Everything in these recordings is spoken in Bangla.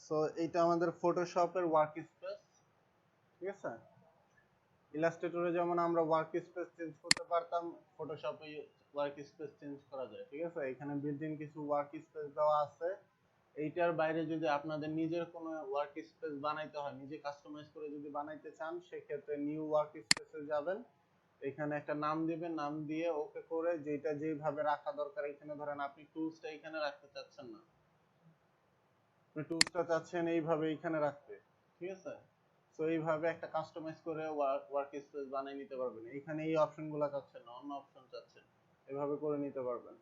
সো এটা আমাদের ফটোশপের ওয়ার্ক স্পেস, ঠিক আছে। ইলাস্ট্রেটরে যেমন আমরা ওয়ার্ক স্পেস চেঞ্জ করতে পারতাম, ফটোশপে ওয়ার্ক স্পেস চেঞ্জ করা যায়, ঠিক আছে। এখানে বিল্ট ইন কিছু ওয়ার্ক স্পেস দেওয়া আছে। এইটার বাইরে যদি আপনাদের নিজের কোনো ওয়ার্ক স্পেস বানাইতে হয়, নিজে কাস্টমাইজ করে যদি বানাইতে চান, সেক্ষেত্রে নিউ ওয়ার্ক স্পেসে যাবেন, এখানে একটা নাম দিবেন, নাম দিয়ে ওকে করে যেটা যেভাবে রাখা দরকার, এখানে ধরেন আপনি টুলসটা এখানে রাখতে চাচ্ছেন না, আপনি টুলসটা চাচ্ছেন এইভাবে এখানে রাখতে, ঠিক আছে। সো এইভাবে একটা কাস্টমাইজ করে ওয়ার্ক স্পেস বানিয়ে নিতে পারবেন। এখানে এই অপশনগুলো চাচ্ছেন না, অন্য অপশন চাচ্ছেন, এভাবে করে নিতে পারবেন।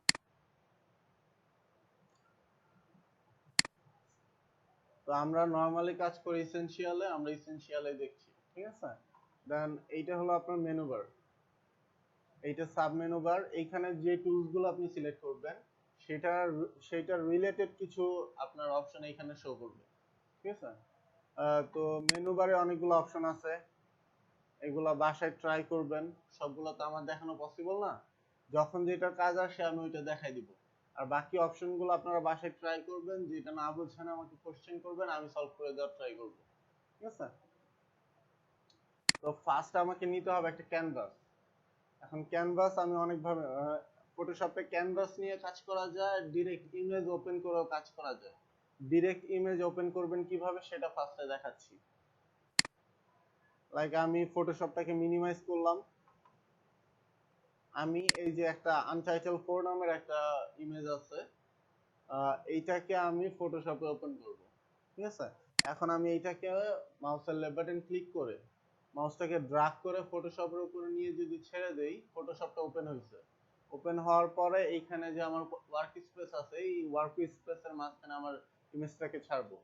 তো আমরা নরমালি কাজ করি এসেনশিয়ালে, আমরা এসেনশিয়ালে দেখছি, ঠিক আছে। দেন এইটা হলো আপনার মেনু বার, এইটা সাব মেনু বার। এইখানে যে টুলস গুলো আপনি সিলেক্ট করবেন সেটার রিলেটেড কিছু আপনার অপশন এখানে শো করবে, ঠিক আছে। তো মেনু বারে অনেকগুলো অপশন আছে, এগুলা বাসায় ট্রাই করবেন। সবগুলো তো আমার দেখানো পসিবল না, যখন যেটার কাজ আসে আমি ওইটা দেখাই দিব। আর বাকি অপশনগুলো আপনারা বাসায় ট্রাই করবেন, যেটা না বুঝছেন আমাকে কোশ্চেন করবেন, আমি সলভ করে দেওয়ার ট্রাই করব, ঠিক আছে। তো ফার্স্ট আমাকে নিতে হবে একটা ক্যানভাস। এখন ক্যানভাস আমি অনেকভাবে, ফটোশপে ক্যানভাস নিয়ে কাজ করা যায়, ডিরেক্ট ইমেজ ওপেন করেও কাজ করা যায়। ডিরেক্ট ইমেজ ওপেন করবেন কিভাবে সেটা ফার্স্টে দেখাচ্ছি। লাইক আমি ফটোশপটাকে মিনিমাইজ করলাম, আমি এই যে একটা আনটাইটেল 4 নামের একটা ইমেজ আছে, এইটাকে আমি ফটোশপে ওপেন করব, ঠিক আছে। এখন আমি এইটাকে মাউসের লেফট বাটন ক্লিক করে মাউসটাকে ড্র্যাগ করে ফটোশপের উপরে নিয়ে যদি ছেড়ে দেই, ফটোশপটা ওপেন হয়েছে। ওপেন হওয়ার পরে এইখানে যে আমার ওয়ার্ক স্পেস আছে, এই ওয়ার্ক স্পেসের মাঝখানে আমার ইমেজটাকে ছাড়বো।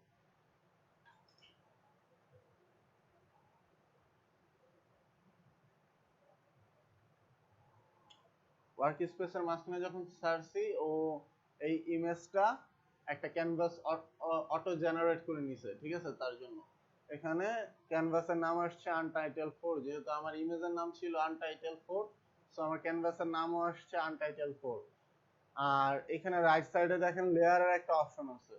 ওয়ার্ক স্পেসের মাঝখানে যখন ছাড়ছি, ও এই ইমেজটা একটা ক্যানভাস অটো জেনারেট করে নিছে, ঠিক আছে। তার জন্য এখানে ক্যানভাসের নাম আসছে আনটাইটেল 4, যেহেতু আমার ইমেজের নাম ছিল আনটাইটেল 4, সো আমার ক্যানভাসের নামও আসছে আনটাইটেল 4। আর এখানে রাইট সাইডে দেখেন লেয়ারের একটা অপশন আছে।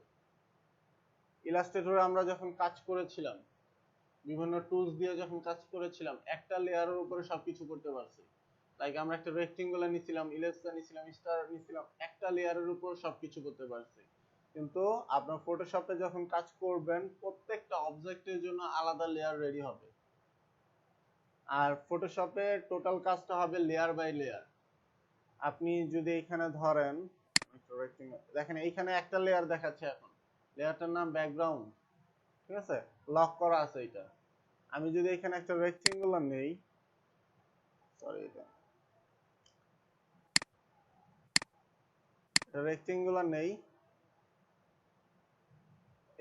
ইলাস্ট্রেটরে আমরা যখন কাজ করেছিলাম, বিভিন্ন টুলস দিয়ে যখন কাজ করেছিলাম, একটা লেয়ারের উপরে সবকিছু করতে পারছি। লাইক আমরা একটা রেক্টেঙ্গুলার নিছিলাম, ইলিপস নিছিলাম, স্টার নিছিলাম, একটা লেয়ারের উপর সবকিছু করতে পারছি। কিন্তু আপনার ফটোশপে যখন কাজ করবেন, প্রত্যেকটা অবজেক্টের জন্য আলাদা লেয়ার রেডি হবে। আর ফটোশপে টোটাল কাজটা হবে লেয়ার বাই লেয়ার। আপনি যদি এখানে ধরেন, দেখেন এইখানে একটা লেয়ার দেখাচ্ছে, এখন লেয়ারটার নাম ব্যাকগ্রাউন্ড, ঠিক আছে, লক করা আছে এটা। আমি যদি এখানে একটা রেক্টেঙ্গুলার নেই, সরি, এটা রেক্টেঙ্গুলার নেই,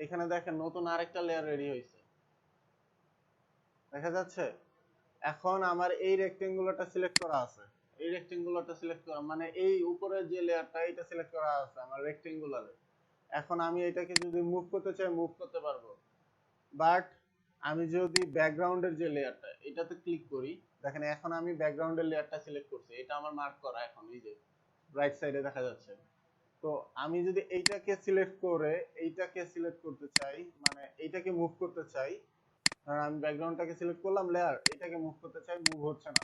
এখানে দেখেন নতুন আরেকটা লেয়ার রেডি হয়েছে, দেখা যাচ্ছে। এখন আমার এই রেক্টেঙ্গুলারটা সিলেক্ট করা আছে, এই রেক্টেঙ্গুলারটা সিলেক্ট করা মানে এই উপরের যে লেয়ারটা, এটা সিলেক্ট করা আছে আমার রেক্টেঙ্গুলারে। এখন আমি এটাকে যদি মুভ করতে চাই, মুভ করতে পারবো। বাট আমি যদি ব্যাকগ্রাউন্ডের যে লেয়ারটা, এটাতে ক্লিক করি, দেখেন এখন আমি ব্যাকগ্রাউন্ডের লেয়ারটা সিলেক্ট করছি, এটা আমার মার্ক করা, এখন এই যে রাইট সাইডে দেখা যাচ্ছে। তো আমি যদি এইটাকে সিলেক্ট করে এইটাকে সিলেক্ট করতে চাই, মানে এইটাকে মুভ করতে চাই, কারণ আমি ব্যাকগ্রাউন্ডটাকে সিলেক্ট করলাম লেয়ার, এটাকে মুভ করতে চাই, মুভ হচ্ছে না,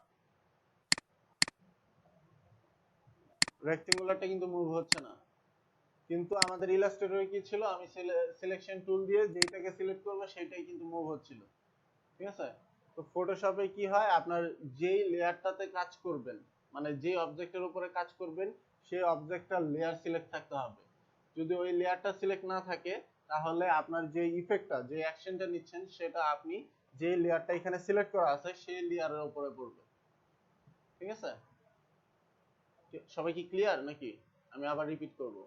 রেক্টেঙ্গুলারটা কিন্তু মুভ হচ্ছে না। কিন্তু আমাদের ইলাস্ট্রেটরে কি ছিল, আমি সিলেকশন টুল দিয়ে যেটাকে সিলেক্ট করব সেটাই কিন্তু মুভ হচ্ছিল, ঠিক আছে। তো ফটোশপে কি হয়, আপনার যেই লেয়ারটাতে কাজ করবেন, মানে যে অবজেক্টের উপরে কাজ করবেন, সেই অবজেক্টটার লেয়ার সিলেক্ট থাকতে হবে। যদি ওই লেয়ারটা সিলেক্ট না থাকে, তাহলে আপনার যে ইফেক্টটা, যে অ্যাকশনটা নিচ্ছেন, সেটা আপনি যে লেয়ারটা এখানে সিলেক্ট করা আছে সেই লেয়ারের উপরে পড়বে, ঠিক আছে। সবাই কি ক্লিয়ার নাকি আমি আবার রিপিট করব?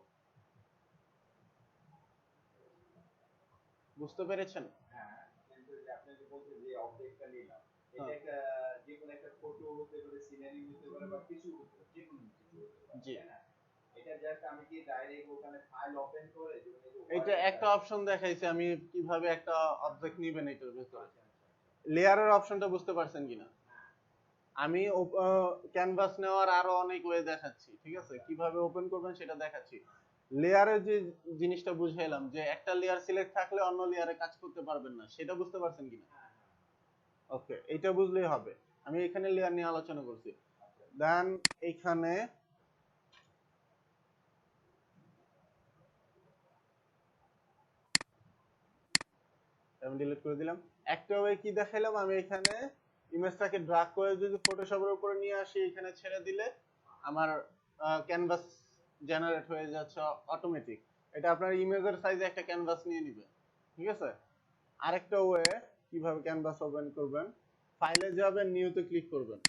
বুঝতে পেরেছেন? হ্যাঁ, কিন্তু যে আপনি যে বলছেন যে অবজেক্টটা নিলাম, এটা হ্যাঁ, একটা যেকোনো একটা ফটো হতে পারে, সিনারি হতে পারে বা কিছু হতে পারে, যেকোনো কিছু হতে পারে, জি। তাই না? এটা জাস্ট আমি কি ডাইরেক্ট ওখানে ফাইল ওপেন করে যেমন এই যে এইটা ওয়ার্ডে একটা কাজ। অপশন দেখাইছে, আমি কিভাবে একটা অবজেক্ট নিবেন এটার ভিতরে। আচ্ছা আচ্ছা আচ্ছা। লেয়ারের অপশনটা বুঝতে পারছেন কিনা? হ্যাঁ। আমি ক্যানভাস নেওয়ার আরো অনেক ওয়ে দেখাচ্ছি, ঠিক আছে, আচ্ছা। কিভাবে ওপেন করবেন সেটা দেখাচ্ছি। লেয়ারে যে জিনিসটা বুঝাইলাম যে একটা লেয়ার সিলেক্ট থাকলে অন্য লেয়ারে কাজ করতে পারবেন না, সেটা বুঝতে পারছেন কিনা? ওকে, এটা বুঝলেই হবে। আমি এখানে লেয়ার নিয়ে আলোচনা করছি। দেন এখানে আমি ডিলিট করে দিলাম। একটা ওয়ে কি দেখাইলাম, আমি এখানে ইমেজটাকে ড্রাগ করে যদি ফটোশপের উপরে নিয়ে আসি, এখানে ছেড়ে দিলে আমার ক্যানভাস জেনারেট হয়ে যাচ্ছে অটোমেটিক। এটা আপনার ইমেজের সাইজে একটা ক্যানভাস নিয়ে নিবে, ঠিক আছে? আরেকটা ওয়ে কিভাবে ক্যানভাস ওপেন করবেন, ফাইলে যাবেন, নিউতে ক্লিক করবেন,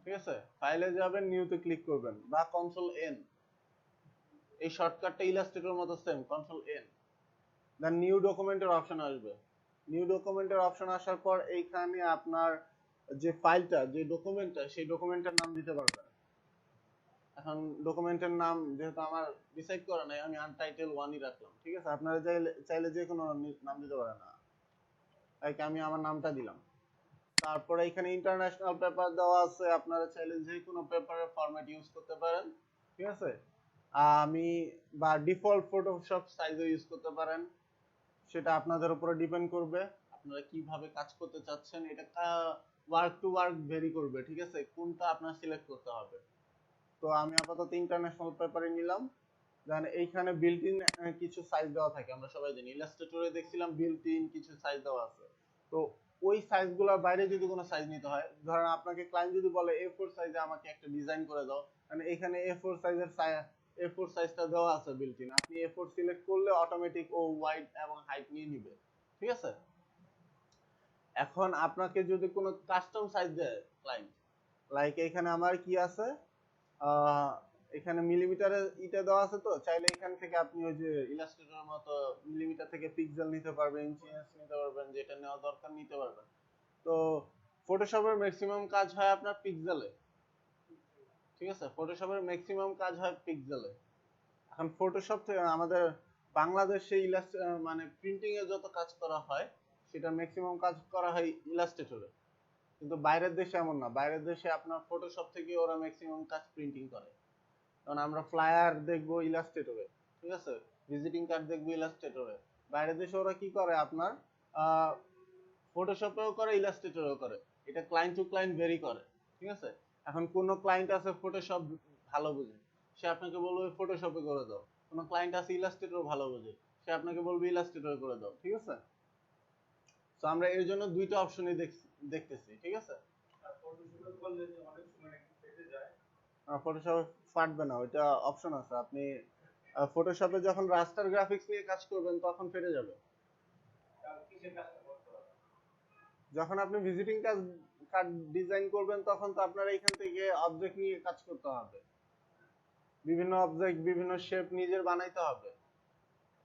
ঠিক আছে? ফাইলে যাবেন, নিউতে ক্লিক করবেন বা কন্ট্রোল এন, এই শর্টকাটটা ইলাস্ট্রেটর মতো সেম, কন্ট্রোল এন। দেন নিউ ডকুমেন্টের অপশন আসবে। নিউ ডকুমেন্টের অপশন আসার পর এইখানে আপনার যে ফাইলটা, যে ডকুমেন্টটা, সেই ডকুমেন্টের নাম দিতে পারবেন। এখন ডকুমেন্টের নাম যেহেতু আমার ডিসাইড করা নাই, আমি আনটাইটেল 1ই রাখলাম, ঠিক আছে? আপনারা চাইলে যে কোনো নাম দিতে পারেন না, লাইক আমি আমার নামটা দিলাম। তারপরে এখানে ইন্টারন্যাশনাল পেপার দেওয়া আছে, আপনারা চাইলে যে কোনো পেপারের ফরম্যাট ইউজ করতে পারেন, ঠিক আছে? আমি বা ডিফল্ট ফটোশপ সাইজও ইউজ করতে পারেন, সেটা আপনাদের উপরে ডিপেন্ড করবে আপনারা কিভাবে কাজ করতে চাচ্ছেন। এটা ওয়ার্ক টু ওয়ার্ক ভেরি করবে, ঠিক আছে? কোনটা আপনার সিলেক্ট করতে হবে। তো আমি আপাতত ইন্টারন্যাশনাল পেপারে নিলাম। দেন এইখানে বিল্ট ইন কিছু সাইজ দেওয়া থাকে, আমরা সবাই জানি, ইলাস্ট্রেটরে দেখছিলাম বিল্ট ইন কিছু সাইজ দেওয়া আছে। তো ওই সাইজগুলোর বাইরে যদি কোনো সাইজ নিতে হয়, ধরেন আপনাকে ক্লায়েন্ট যদি বলে A4 সাইজে আমাকে একটা ডিজাইন করে দাও, মানে এখানে A4 সাইজের A4 সাইজটা দেওয়া আছে বিল্ট ইন, আপনি A4 সিলেক্ট করলে অটোমেটিক ও ওয়াইড এবং হাইট নিয়ে নিবে, ঠিক আছে? এখন আপনাকে যদি কোনো কাস্টম সাইজ দেয় ক্লায়েন্ট, লাইক এখানে আমার কি আছে, এখানে মিলিমিটারে ইটা দেওয়া আছে, তো চাইলে এখান থেকে আপনি ওই যে ইলাস্ট্রেটরের মতো মিলিমিটার থেকে পিক্সেল নিতে পারবেন, ইঞ্চিস নিতে পারবেন, যেটা নেওয়া দরকার নিতে পারবেন। তো ফটোশপের ম্যাক্সিমাম কাজ হয় আপনার পিক্সেলে, ঠিক আছে? ফটোশপের ম্যাক্সিমাম কাজ হয় পিক্সেলে। এখন ফটোশপ থেকে আমাদের বাংলাদেশে মানে প্রিন্টিং এ যত কাজ করা হয়, সেটা ম্যাক্সিমাম কাজ করা হয় ইলাস্ট্রেটরে। কিন্তু বাইরের দেশে এমন না, বাইরের দেশে আপনার ফটোশপ থেকে ওরা ম্যাক্সিমাম কাজ প্রিন্টিং করে। কারণ আমরা ফ্লায়ার দেখবো ইলাস্ট্রেটরে, ঠিক আছে? ভিজিটিং কার্ড দেখবো ইলাস্ট্রেটরে। বাইরের দেশে ওরা কি করে আপনার ফটোশপেও করে, ইলাস্ট্রেটরেও করে। এটা ক্লায়েন্ট টু ক্লায়েন্ট ভেরি করে, ঠিক আছে? এখন কোন ক্লায়েন্ট আছে ফটোশপ ভালো বুঝে, সে আপনাকে বলবে ফটোশপে করে দাও। কোন ক্লায়েন্ট আছে ইলাস্ট্রেটর ভালো বুঝে, সে আপনাকে বলবে ইলাস্ট্রেটরে করে দাও, ঠিক আছে? তো আমরা এর জন্য দুইটা অপশনই দেখতেছি, ঠিক আছে? আর ফটোশপে করলে যে অনেক সময় একটু ফেটে যায়। ফটোশপে ফাটবে না, ওইটা অপশন আছে। আপনি ফটোশপে যখন রাস্টার গ্রাফিক্স নিয়ে কাজ করবেন তখন ফেটে যাবে। তার কিসের কাজটা করতে হবে? যখন আপনি ভিজিটিং কার্ড ডিজাইন করবেন তখন তো আপনার এখান থেকে অবজেক্ট নিয়ে কাজ করতে হবে, বিভিন্ন অবজেক্ট বিভিন্ন শেপ নিজের বানাইতে হবে,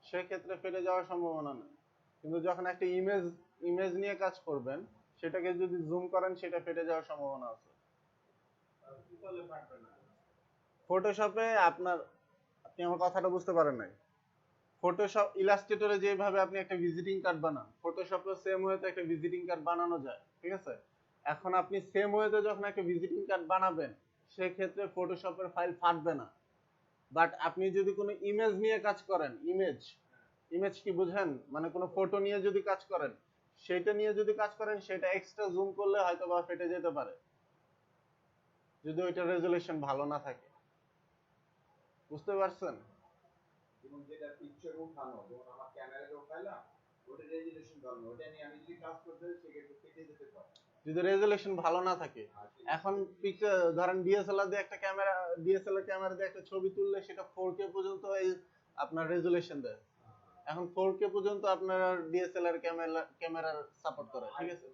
সেক্ষেত্রে ফেটে যাওয়ার সম্ভাবনা নেই। কিন্তু যখন একটা ইমেজ নিয়ে কাজ করবেন, সেটাকে যদি জুম করেন, সেটা ফেটে যাওয়ার সম্ভাবনা আছে। আর কি করলে ফাটবে না? ফটোশপে আপনার, আপনি আমার কথাটা বুঝতে পারেন নাই। ফটোশপ ইলাস্ট্রেটরে যেভাবে আপনি একটা ভিজিটিং কার্ড বানান, ফটোশপে সেম ওয়েতে একটা ভিজিটিং কার্ড বানানো যায়, ঠিক আছে? এখন আপনি সেম ওয়েতে যখন একটা ভিজিটিং কার্ড বানাবেন, সেক্ষেত্রে ফটোশপের ফাইল ফাটবে না। বাট আপনি যদি কোনো ইমেজ নিয়ে কাজ করেন, ইমেজ ইমেজ কি বুঝেন, মানে কোনো ফটো নিয়ে যদি কাজ করেন, সেটা নিয়ে যদি কাজ করেন, সেটা এক্সট্রা জুম করলে হয়তো বা ফেটে যেতে পারে, যদি ওইটা রেজুলেশন ভালো না থাকে। বুঝতে পারছেন? যেমন যেটা পিকচার উঠানো, যেমন আমার ক্যামেরাতে উঠাইলাম, ওটা রেজুলেশন ভালো না, ওটা নিয়ে আমি যদি কাজ করতে যাই সেক্ষেত্রে ফেটে যেতে পারে। যদি রেজুলেশন ভালো না থাকে, এখন পিকচার ধরেন ডিএসএলআর দিয়ে একটা ক্যামেরা দিয়ে একটা ছবি তুললে সেটা 4K পর্যন্ত এই আপনার রেজুলেশন দেয়। এখন 4K পর্যন্ত আপনার ডিএসএলআর ক্যামেরার সাপোর্ট করে, ঠিক আছে?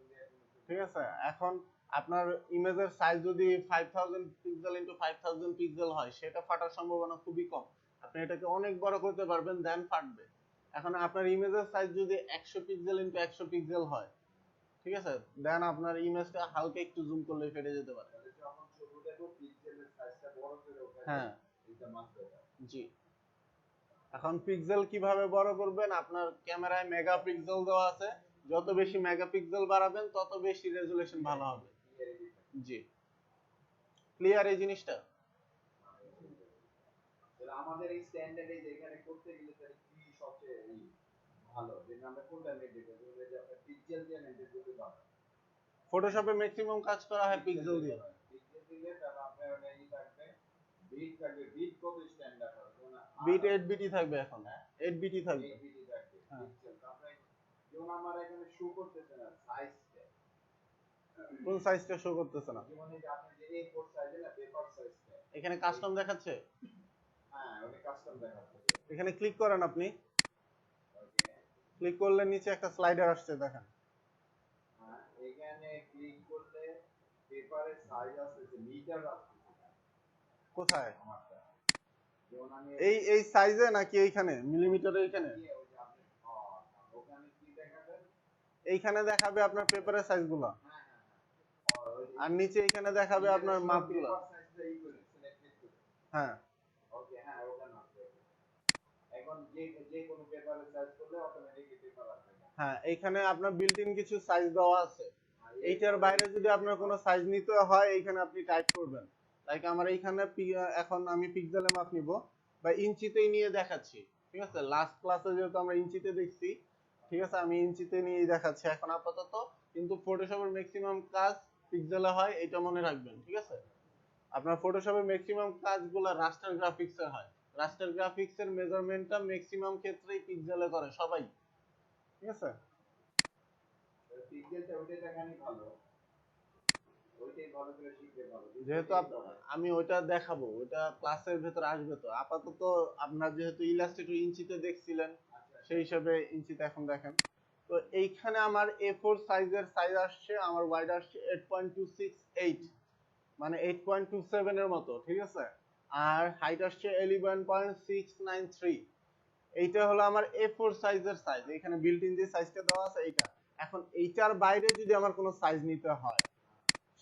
ঠিক আছে, এখন আপনার ইমেজের সাইজ যদি 5000 পিক্সেল ইনটু 5000 পিক্সেল হয়, সেটা ফাটার সম্ভাবনা খুবই কম। আপনি এটাকে অনেক বড় করতে পারবেন, দেন ফাটবে। এখন আপনার ইমেজের সাইজ যদি 100 পিক্সেল ইনটু 100 পিক্সেল হয়, ঠিক আছে, দেন আপনার ইমেজটা হালকা একটু জুম করলে ফেটে যেতে পারে। তাহলে যখন ছবি দেখো পিক্সেলের সাইজটা বড় করে উঠাইলে হ্যাঁ, এটা মাস্ট বেটার। জি। এখন পিক্সেল কিভাবে বড় করবেন, আপনার ক্যামেরায় মেগাপিক্সেল দেওয়া আছে, যত বেশি মেগাপিক্সেল বাড়াবেন তত বেশি রেজুলেশন ভালো হবে। জি, ক্লিয়ার এই জিনিসটা? তাহলে আমাদের এই স্ট্যান্ডার্ডে যে এখানে করতে গেলে তাহলে কি সবচেয়ে ভালো যে আমরা কোনটা মেনটেন করব যে আপনার পিক্সেল দিয়ে মেনটেন করতে পারবেন ফটোশপে ম্যাক্সিমাম কাজ করা হয় পিক্সেল দিয়ে। পিক্সেল দিলে তাহলে আপনার ওটা ই থাকবে বিট কত স্ট্যান্ডার্ড হবে যেমন বিট 8 বিটই থাকবে এখন, 8 বিটই থাকবে। 8 বিট থাকবে হ্যাঁ। পিক্সেল তারপরে যেমন আমার এখানে শো করতেছে না সাইজটা কোন সাইজটা শো করতেছে না? যেমন এই যে আপনি যে A4 সাইজে না পেপার সাইজটা এখানে কাস্টম দেখাচ্ছে। হ্যাঁ ওটা কাস্টম দেখাচ্ছে এখানে ক্লিক করেন আপনি, ওকে ক্লিক করলে নিচে একটা স্লাইডার আসছে দেখেন। হ্যাঁ এখানে ক্লিক করলে পেপারের সাইজ আসছে মিটার আসছে কোথায়? আমারটা যেমন আমি এই সাইজে নাকি এইখানে মিলিমিটারে? এইখানে ওই যে আপনি ওখানে কি দেখাবে এইখানে দেখাবে আপনার পেপারের সাইজগুলো, হ্যাঁ ওই আর নিচে এইখানে দেখাবে আপনার মাপগুলো। পেপার সাইজটা ই করে সিলেক্ট করে হ্যাঁ ওকে হ্যাঁ ওখানে আসবে এখন যে কোনো পেপারে সার্চ করলে অটোমেটিকলি পেপার আসবে হ্যাঁ, এইখানে আপনার বিল্ট ইন কিছু সাইজ দেওয়া আছে। আর এইটার বাইরে যদি আপনার কোনো সাইজ নিতে হয় এইখানে আপনি টাইপ করবেন। লাইক আমার এইখানে এখন আমি পিক্সেলে মাপ নিব বা ইঞ্চিতেই নিয়ে দেখাচ্ছি, ঠিক আছে? লাস্ট ক্লাসে যেহেতু আমরা ইঞ্চিতে দেখছি, ঠিক আছে, আমি ইঞ্চিতে নিয়েই দেখাচ্ছি এখন আপাতত। কিন্তু ফটোশপের ম্যাক্সিমাম কাজ পিক্সেলে হয়, এটা মনে রাখবেন, ঠিক আছে? আপনার ফটোশপের ম্যাক্সিমাম কাজগুলো রাস্টার গ্রাফিক্সে হয়। রাস্টার গ্রাফিক্সের মেজারমেন্টটা ম্যাক্সিমাম ক্ষেত্রেই পিক্সেলে করে সবাই, ঠিক আছে? পিক্সেলটা ওইটা দেখানি ভালো ওইটাই ভালো করে শিখতে ভালো যেহেতু আমি ওইটা দেখাবো, ওইটা ক্লাসের ভেতর আসবে। তো আপাতত আপনার যেহেতু ইলাস্ট্রেটর ইঞ্চিতে দেখছিলেন, সেই হিসাবে ইঞ্চিতে এখন দেখেন। তো এইখানে আমার A4 সাইজের সাইজ আসছে, আমার ওয়াইড আসছে 8.268, মানে 8.27 এর মতো, ঠিক আছে? আর হাইট আসছে 11.693। এইটা হলো আমার A4 সাইজের সাইজ। এখানে বিল্ট ইন যে সাইজটা দেওয়া আছে এইটা। এখন এইটার বাইরে যদি আমার কোনো সাইজ নিতে হয়,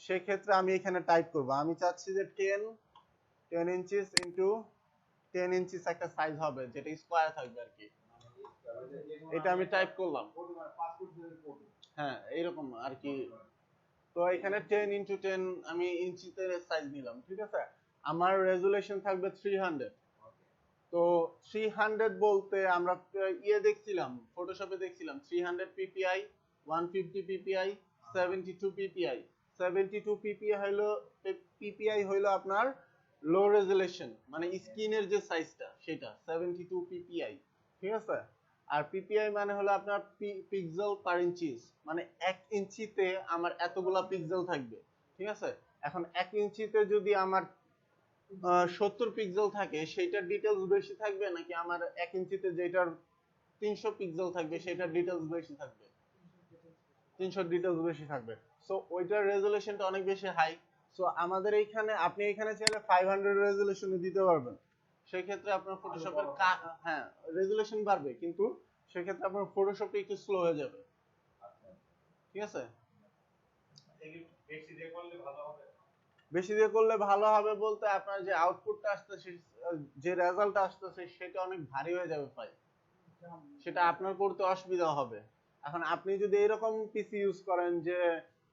সেক্ষেত্রে আমি এখানে টাইপ করব, আমি চাচ্ছি যে 10 ইঞ্চিস ইনটু 10 ইঞ্চিস একটা সাইজ হবে, যেটা স্কয়ার থাকবে আর কি। এটা আমি টাইপ করলাম। পাসপোর্ট সাইজের ফটো হ্যাঁ, এইরকম আর কি। তো এখানে 10 ইনটু 10 আমি ইঞ্চিতে সাইজ নিলাম, ঠিক আছে? আমার রেজুলেশন থাকবে 300। তো 300 বলতে আমরা দেখছিলাম, ফটোশপে দেখছিলাম 300 পিপিআই, 150 পিপিআই, 72 পিপিআই। 72 পিপিআই হইলো আপনার লো রেজুলেশন, মানে স্ক্রিনের যে সাইজটা সেটা 72 পিপিআই, ঠিক আছে? আর পিপিআই মানে হলো আপনার পিক্সেল পার ইঞ্চিস, মানে 1 ইঞ্চিতে আমার এতগুলা পিক্সেল থাকবে, ঠিক আছে? এখন 1 ইঞ্চিতে যদি আমার 70 পিক্সেল থাকে, সেইটার ডিটেইলস বেশি থাকবে নাকি আমার 1 ইঞ্চিতে যেটার 300 পিক্সেল থাকবে সেটার ডিটেইলস বেশি থাকবে? 300 ডিটেইলস বেশি থাকবে। সো ওইটার রেজোলিউশনটা অনেক বেশি হাই। সো আমাদের এইখানে আপনি এখানে চাইলে 500 রেজোলিউশনে দিতে পারবেন। সেই ক্ষেত্রে আপনার ফটোশপের হ্যাঁ রেজোলিউশন বাড়বে, কিন্তু সেই ক্ষেত্রে আপনার ফটোশপটা একটু স্লো হয়ে যাবে, ঠিক আছে? বেশি দিয়ে করলে ভালো হবে বেশি দিয়ে করলে ভালো হবে বলতে আপনার যে আউটপুটটা আসতেছে, যে রেজাল্টটা আসতেছে সেটা অনেক ভারী হয়ে যাবে ফাইল, সেটা আপনার করতে অসুবিধা হবে। এখন আপনি যদি এরকম পিসি ইউজ করেন যে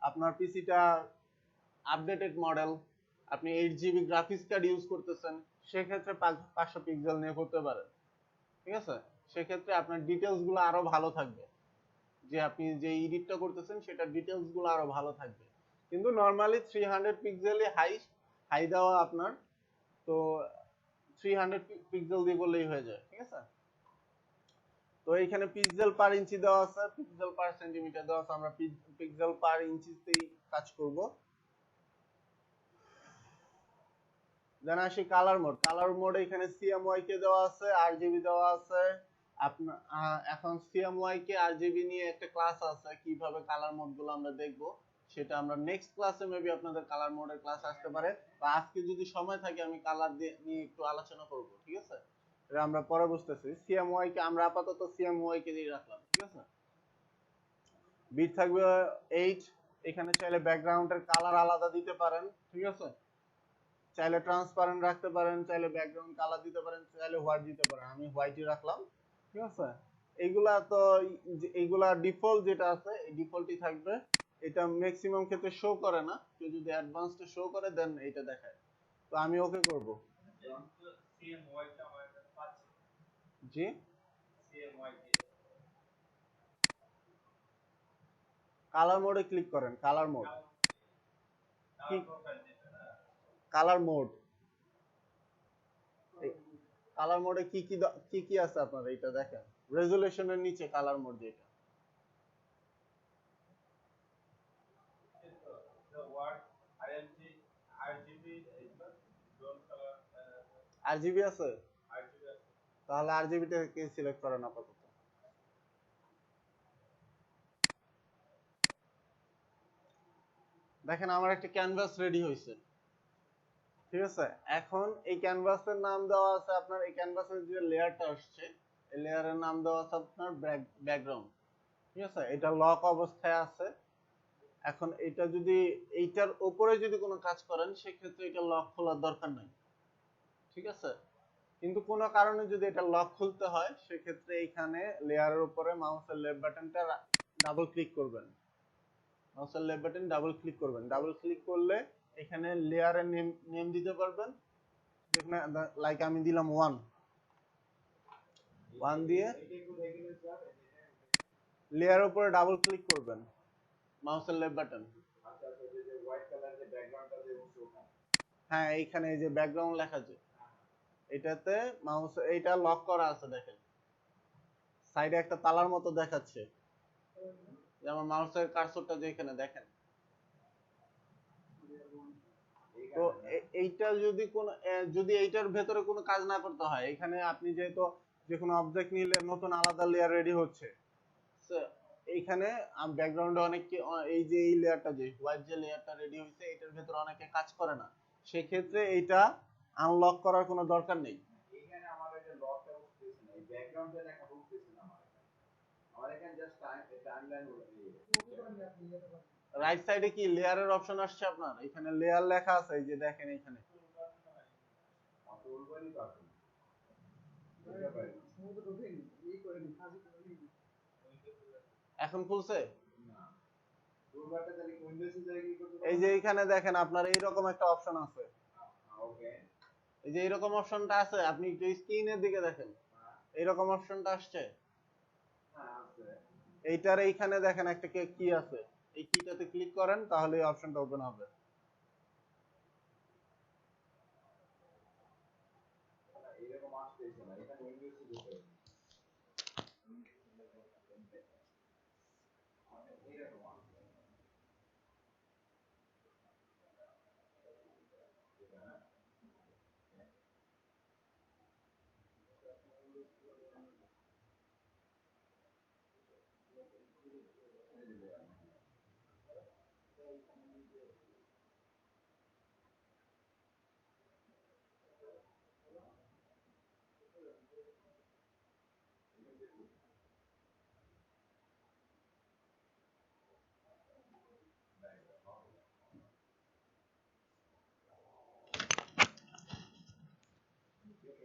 আপনার পিসিটা আপডেটেড মডেল, আপনি 8 জিবি গ্রাফিক্স কার্ড ইউজ করতেছেন, সেক্ষেত্রে 500 পিক্সেল নিয়ে করতে পারেন, ঠিক আছে? সেক্ষেত্রে আপনার ডিটেলস গুলো আরো ভালো থাকবে, যে আপনি যে এডিটটা করতেছেন সেটার ডিটেলস গুলো আরো ভালো থাকবে। কিন্তু নরমালি 300 পিক্সেলই হাই দেওয়া আপনার। তো 300 পিক্সেল দিয়ে করলেই হয়ে যায়, ঠিক আছে? তো এইখানে পিক্সেল পার ইঞ্চি দেওয়া আছে, পিক্সেল পার সেন্টিমিটার দেওয়া আছে, আমরা পিক্সেল পার ইঞ্চিতেই কাজ করব। দেন আসি কালার মোড। কালার মোড এখানে সিএমওয়াই কে দেওয়া আছে, আরজিবি দেওয়া আছে। আপনার এখন সিএমওয়াই কে আরজিবি নিয়ে একটা ক্লাস আছে, কিভাবে কালার মোড গুলো আমরা দেখব সেটা আমরা নেক্সট ক্লাসে মেবি আপনাদের কালার মোডের ক্লাস আসতে পারে, বা আজকে যদি সময় থাকে আমি কালার নিয়ে একটু আলোচনা করব, ঠিক আছে? এটা আমরা পরে বুঝতেছি। সিএমওয়াই কে আমরা আপাতত সিএমওয়াই কে দিয়ে রাখলাম, ঠিক আছে? বিট থাকবে 8। এখানে চাইলে ব্যাকগ্রাউন্ডের কালার আলাদা দিতে পারেন, ঠিক আছে? চাইলে ট্রান্সপারেন্ট রাখতে পারেন, চাইলে ব্যাকগ্রাউন্ড কালার দিতে পারেন, চাইলে হোয়াইট দিতে পারেন। আমি হোয়াইটই রাখলাম, ঠিক আছে? এইগুলা তো এইগুলা ডিফল্ট যেটা আছে এই ডিফল্টই থাকবে। এটা ম্যাক্সিমাম ক্ষেত্রে শো করে না, কেউ যদি অ্যাডভান্সড শো করে দেন এটা দেখায়। তো আমি ওকে করব। জি কালার মোডে ক্লিক করেন, কালার মোড, কি কালার মোড, কালার মোডে কি কি আছে আপনার এটা দেখেন, রেজুলেশনের নিচে কালার মোড যেটা আরজিবি আছে, তাহলে আরজিবি টাকে সিলেক্ট করেন আপাতত। দেখেন আমার একটা ক্যানভাস রেডি হয়েছে, ঠিক আছে। এখন এই ক্যানভাসের নাম দেওয়া আছে আপনার, এই ক্যানভাসের যে লেয়ারটা আসছে এই লেয়ারের নাম দেওয়া আছে আপনার ব্যাকগ্রাউন্ড, ঠিক আছে। এটা লক অবস্থায় আছে। এখন এটা যদি এইটার উপরে যদি কোনো কাজ করেন সেক্ষেত্রে এটা লক খোলার দরকার নাই, ঠিক আছে। কিন্তু কোনো কারণে যদি এটা লক খুলতে হয় সেক্ষেত্রে এইখানে লেয়ারের উপরে মাউসের লেফট বাটনটা ডাবল ক্লিক করবেন, মাউসের লেফট বাটন ডাবল ক্লিক করবেন, ডাবল ক্লিক করলে এখানে লেয়ারের নেম দিতে পারবেন, যেখানে লাইক আমি দিলাম 1 দিয়ে লেয়ার উপরে ডাবল ক্লিক করবেন মাউসের লেফট বাটন। হ্যাঁ এইখানে এই যে ব্যাকগ্রাউন্ড লেখা আছে এটাতে মাউস এইটা লক করা আছে, দেখেন সাইডে একটা তালার মতো দেখাচ্ছে, যেমন মাউসের কার্সরটা যেখানে দেখেন। তো এইটা যদি কোন যদি এইটার ভেতরে কোনো কাজ না করতে হয়, এখানে আপনি যেহেতু যে কোনো অবজেক্ট নিলে নতুন আলাদা লেয়ার রেডি হচ্ছে, এইখানে ব্যাকগ্রাউন্ডে অনেকে এই যে এই লেয়ারটা যে হোয়াইট যে লেয়ারটা রেডি হয়েছে এটার ভেতরে অনেকে কাজ করে না, সেক্ষেত্রে এইটা আনলক করার কোনো দরকার নেই। এখানে আমার এই যে লকটা উঠতেছে না, এই ব্যাকগ্রাউন্ডে লেখা উঠতেছে না আমার এখানে। আমার এখানে জাস্ট টাইমলাইন উঠতেছে। রাইট সাইডে কি লেয়ারের অপশন আসছে আপনার, এখানে লেয়ার লেখা আছে, এই যে দেখেন এখানে টুলবারই পাবেন। এখন খুলছে। না, টুলবারটা তাহলে উইন্ডোজে যায় কি করতে এই যে এখানে দেখেন আপনার এইরকম একটা অপশন আছে, ওকে, এই যে এইরকম অপশনটা আছে, আপনি একটু স্ক্রিনের দিকে দেখেন এইরকম অপশনটা আসছে। হ্যাঁ আছে। এইটার এইখানে দেখেন একটা কি আছে, এই কিটাতে ক্লিক করেন তাহলে এই অপশনটা ওপেন হবে। এরকম আসতেছে না, এখানে উইন্ডোজে যেতে হবে। এরকম আসছে।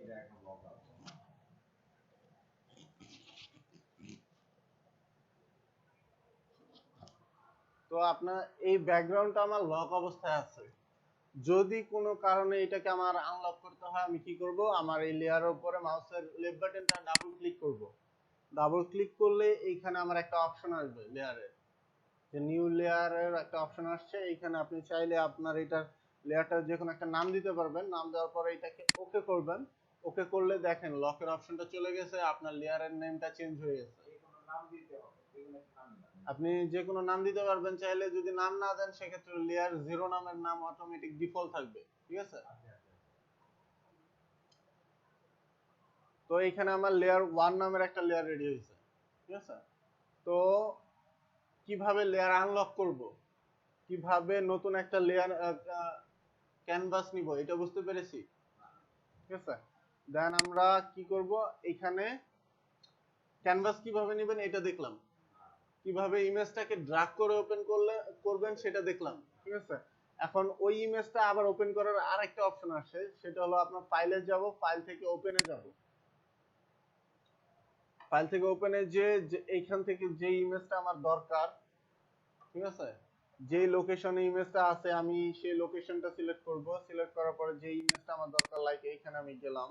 এটা এখন লক আছে। তো আপনার এই ব্যাকগ্রাউন্ডটা আমার লক অবস্থায় আছে, যদি কোনো কারণে এটাকে আমার আনলক করতে হয় আমি কি করব, আমার এই লেয়ারের উপরে মাউসের লেফট বাটনটা ডাবল ক্লিক করব, ডাবল ক্লিক করলে এইখানে আমার একটা অপশন আসবে লেয়ারে, যে নিউ লেয়ারের একটা অপশন আসছে, এইখানে আপনি চাইলে আপনার এটার লেয়ারটার যে কোনো একটা নাম দিতে পারবেন, নাম দেওয়ার পরে এটাকে ওকে করবেন, ওকে করলে দেখেন লকের অপশনটা চলে গেছে, আপনার লেয়ারের নেমটা চেঞ্জ হয়ে গেছে। কোনো নাম দিতে হবে, যেকোনো একটা নাম দিতে হবে। আপনি যে কোনো নাম দিতে পারবেন, চাইলে যদি নাম না দেন সেক্ষেত্রে লেয়ার 0 নামের নাম অটোমেটিক ডিফল্ট থাকবে, ঠিক আছে। তো এখানে আমার লেয়ার 1 নামের একটা লেয়ার রেডি হয়েছে, ঠিক আছে। তো কিভাবে লেয়ার আনলক করব, কিভাবে নতুন একটা লেয়ার ক্যানভাস নিব এটা বুঝতে পেরেছি, ঠিক আছে। দেন আমরা কি করব, এখানে ক্যানভাস কিভাবে নেবেন এটা দেখলাম, কিভাবে ইমেজটাকে ড্র্যাগ করে ওপেন করবেন সেটা দেখলাম, ঠিক আছে। এখন ওই ইমেজটা আবার ওপেন করার আরেকটা অপশন আসে, সেটা হলো আপনার ফাইলে যাব, ফাইল থেকে ওপেনে যাব, ফাইল থেকে ওপেনে যে এইখান থেকে যে ইমেজটা আমার দরকার, ঠিক আছে, যে লোকেশনে ইমেজটা আছে আমি সেই লোকেশনটা সিলেক্ট করব, সিলেক্ট করার পরে যে ইমেজটা আমার দরকার লাইক এইখানে আমি গেলাম,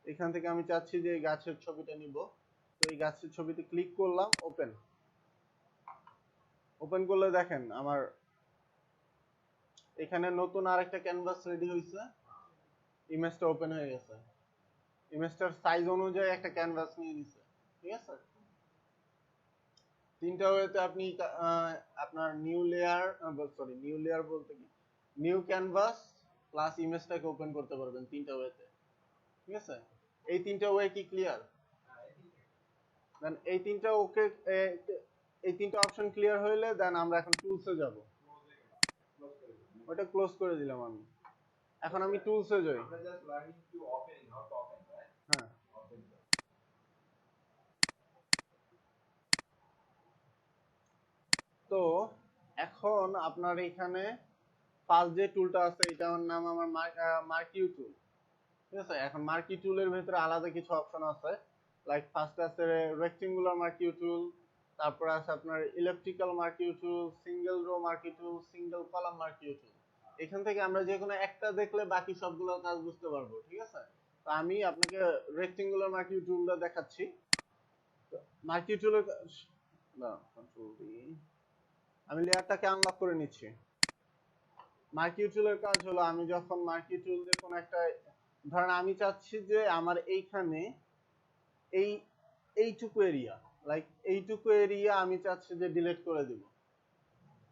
এখান থেকে আমি চাচ্ছি যে এই গাছের ছবিটা নিব। তো এই গাছের ছবিতে ক্লিক করলাম, ওপেন। ওপেন করলে দেখেন আমার এখানে নতুন আরেকটা ক্যানভাস রেডি হয়েছে, ইমেজটা ওপেন হয়ে গেছে। ইমেজটার সাইজ অনুযায়ী একটা ক্যানভাস নিয়ে নিছে, ঠিক আছে। তিনটা ওয়েতে আপনি আপনার নিউ লেয়ার বলতে কি, নিউ ক্যানভাস প্লাস ইমেজটাকে ওপেন করতে পারবেন তিনটা ওয়েতে, ঠিক আছে। এই তিনটা ওয়ে কি ক্লিয়ার? দেন এই তিনটা ওকে, এই তিনটা অপশন ক্লিয়ার হইলে দেন আমরা এখন টুলসে যাব। ওটা ক্লোজ করে দিলাম আমি। এখন আমি টুলসে যাই। আমরা just learning to open, not open, right? হ্যাঁ, ওপেন। তো এখন আপনার এখানে ফার্স্ট যে টুলটা আছে এটার নাম আমার মার্কিউ টুল, ঠিক আছে। এখন মার্কি টুলের ভিতরে আলাদা কিছু অপশন আছে, লাইক ফার্স্ট আছে রেক্টেঙ্গুলার মার্কিউ টুল, তারপর আছে আপনার ইলেকট্রিক্যাল মার্কিউ টুল, সিঙ্গেল রো মার্কিউ টুল, সিঙ্গেল কলাম মার্কিউ টুল। এখান থেকে আমরা যে কোনো একটা দেখলে বাকি সবগুলোর কাজ বুঝতে পারবো, ঠিক আছে। তো আমি আপনাকে রেক্টেঙ্গুলার মার্কিউ টুলটা দেখাচ্ছি। মার্কিউ টুলের না, কন্ট্রোল ডি, আমি লেয়ারটাকে আনলক করে নিচ্ছি। মার্কিউ টুলের কাজ হলো আমি যখন মার্কিউ টুল দিয়ে কোনো একটা, ধরেন আমি চাচ্ছি যে আমার এইখানে এই এইটুকু এরিয়া, লাইক এইটুকু এরিয়া আমি চাচ্ছি যে ডিলিট করে দিব,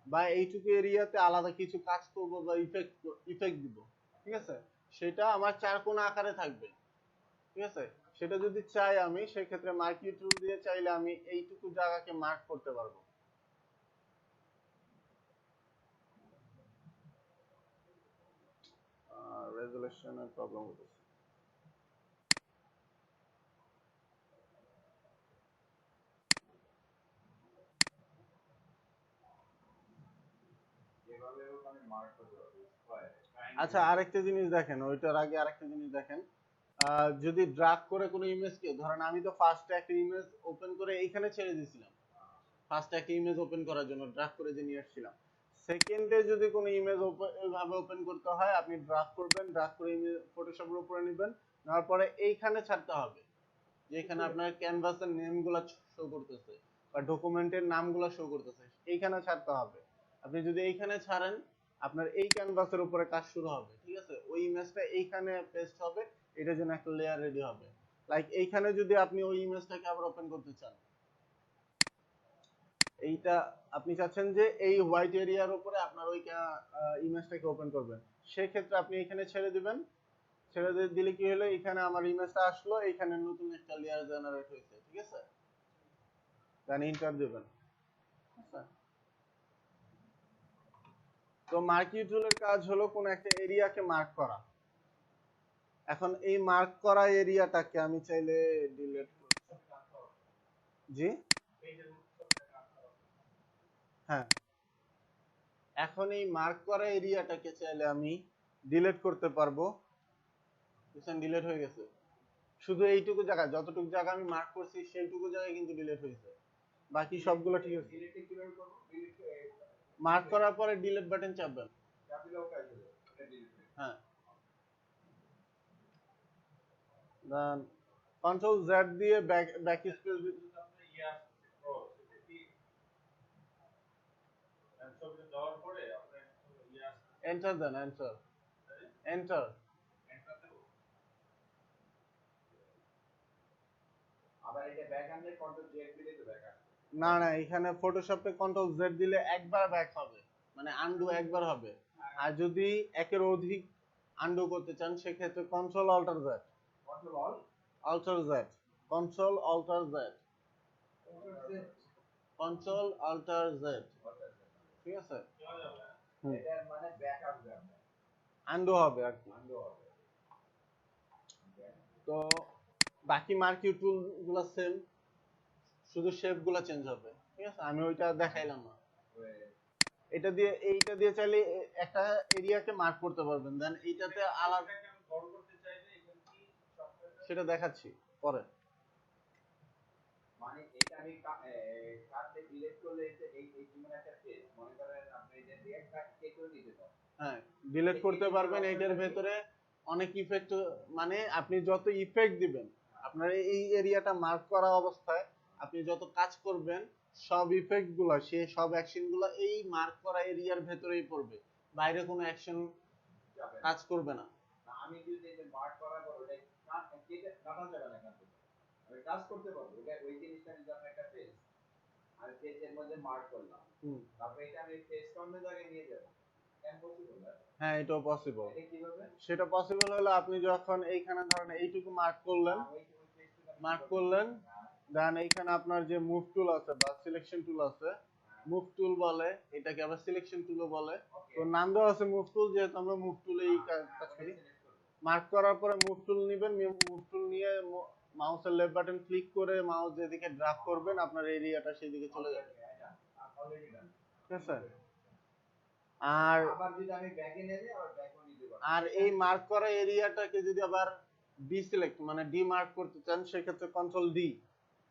বা এইটুকু এরিয়াতে আলাদা কিছু কাজ করব বা ইফেক্ট দিব, ঠিক আছে। সেটা আমার চার কোণা আকারে থাকবে, ঠিক আছে। সেটা যদি চাই আমি, সেক্ষেত্রে মার্কিউ টুল দিয়ে চাইলে আমি এইটুকু জায়গাকে মার্ক করতে পারবো। রেজুলেশনের প্রবলেম হচ্ছে। এভাবেও আমি মার্ক করতে পারবো স্কয়ার। আচ্ছা, আরেকটা জিনিস দেখেন, ওইটার আগে আরেকটা জিনিস দেখেন। যদি ড্রাগ করে কোনো ইমেজকে, ধরেন আমি তো ফার্স্টে একটা ইমেজ ওপেন করে এইখানে ছেড়ে দিয়েছিলাম, ফার্স্টে একটা ইমেজ ওপেন করার জন্য ড্রাগ করে যে নিয়ে আসছিলাম। সেকেন্ডে যদি কোনো ইমেজ এইভাবে ওপেন করতে হয়, আপনি ড্রাগ করবেন, ড্রাগ করে ইমেজ ফটোশপের উপরে নেবেন, নেওয়ার পরে এইখানে ছাড়তে হবে, যেখানে আপনার ক্যানভাসের নেমগুলো শো করতেছে বা ডকুমেন্টের নামগুলো শো করতেছে, এইখানে ছাড়তে হবে। আপনি যদি এইখানে ছাড়েন, আপনার এই ক্যানভাসের উপরে কাজ শুরু হবে, ঠিক আছে। ওই ইমেজটা এইখানে পেস্ট হবে, এটার জন্য একটা লেয়ার রেডি হবে। লাইক এইখানে যদি আপনি ওই ইমেজটাকে আবার ওপেন করতে চান, এইটা আপনি চাচ্ছেন যে এই হোয়াইট এরিয়ার উপরে আপনার ওই ইমেজটাকে ওপেন করবেন, সেক্ষেত্রে আপনি এখানে ছেড়ে দিবেন। ছেড়ে দিলে কি হলো, এখানে আমার ইমেজটা আসলো, এখানে নতুন একটা লেয়ার জেনারেট হয়েছে, ঠিক আছে। দেন এন্টার দিবেন। আচ্ছা, তো মার্কিউ টুলের কাজ হলো কোন একটা এরিয়াকে মার্ক করা। এখন এই মার্ক করা এরিয়াটাকে আমি চাইলে ডিলিট করতে, জি হ্যাঁ, এখন এই মার্ক করা এরিয়াটাকে চাইলে আমি ডিলিট করতে পারবো। ডিলিট হয়ে গেছে, শুধু এইটুকু জায়গা, যতটুকু জায়গা আমি মার্ক করছি সেইটুকু জায়গায় কিন্তু ডিলিট হয়েছে, বাকি সবগুলো ঠিক আছে। ডিলিট কিভাবে করব? ডিলিট মার্ক করার পরে ডিলিট বাটন চাপবেন। চাপিলেও কাজ হবে, এটা ডিলিট হয়ে যাবে। হ্যাঁ, দেন কন্ট্রোল জেড দিয়ে ব্যাক স্পেস, এন্টার দেন, এন্টার এন্টার। আবার এটা ব্যাক আনলে কন্ট্রোল জেড দিলে তো ব্যাক আসবে। না না, এখানে ফটোশপে কন্ট্রোল জেড দিলে একবার ব্যাক হবে, মানে আনডু একবার হবে। আর যদি একের অধিক আনডু করতে চান, সেক্ষেত্রে control alter Z, control all alter Z, control alter Z, control alter Z, ঠিক আছে। এটা মানে ব্যাক আসবে আপনার, আনডু হবে আর কি। আনডু হবে। তো বাকি মার্কিউ টুল গুলো সেম, শুধু শেপ গুলো চেঞ্জ হবে, ঠিক আছে। আমি ওইটা দেখাইলাম না। এটা দিয়ে, এইটা দিয়ে চাইলে একটা এরিয়াকে মার্ক করতে পারবেন, দেন এইটাতে আলাদা, সেটা দেখাচ্ছি পরে। মানে এটা আমি কাটলে ডিলিট করলে এই যেমন একটা পেজ মনে করেন আপনি এটা দিয়ে একটা কেটেও দিতে পারেন। হ্যাঁ, ডিলিট করতে পারবেন এইটার ভেতরে। অনেক ইফেক্ট, মানে আপনি যত ইফেক্ট দিবেন আপনার এই এরিয়াটা মার্ক করা অবস্থায় আপনি যত কাজ করবেন সব ইফেক্ট গুলা সব অ্যাকশন গুলা এই মার্ক করা এরিয়ার ভেতরেই পড়বে, বাইরে কোনো অ্যাকশন যাবে না। কাজ করবে না। না, আমি যদি এই যে মার্ক করার পর ওটা কেটে কাটা যাবে না কেন? আমি কাজ করতে পারবো, ওটা ওই জিনিসটা আমি যখন একটা পেজ আমি পেজের মধ্যে মার্ক করলাম, তারপরে এটা আমি পেজ অন্য জায়গায় নিয়ে যাব, কেন পসিবল? হ্যাঁ, এটাও পসিবল। এটা কিভাবে? সেটা পসিবল হলো আপনি যখন এইখানে ধরেন এইটুকু মার্ক করলেন, দেন এইখানে আপনার যে মুভ টুল আছে বা সিলেকশন টুল আছে, মুভ টুল বলে এটাকে, আবার সিলেকশন টুলও বলে। তো নাম দেওয়া আছে মুভ টুল, যেহেতু আমরা মুভ টুলেই কাজ করি। মার্ক করার পরে মুভ টুল নেবেন, মুভ টুল নিয়ে মাউসের লেফট বাটন ক্লিক করে মাউস যেদিকে ড্রাগ করবেন আপনার এরিয়াটা সেদিকে চলে যাবে। ঠিক আছে? আর আবার যদি আমি ব্যাকে নেবে আবার ব্যাকও নিতে পারবো। আর এই মার্ক করা এরিয়াটাকে যদি আবার ডিসিলেক্ট মানে ডিমার্ক করতে চান সেক্ষেত্রে কন্ট্রোল ডি।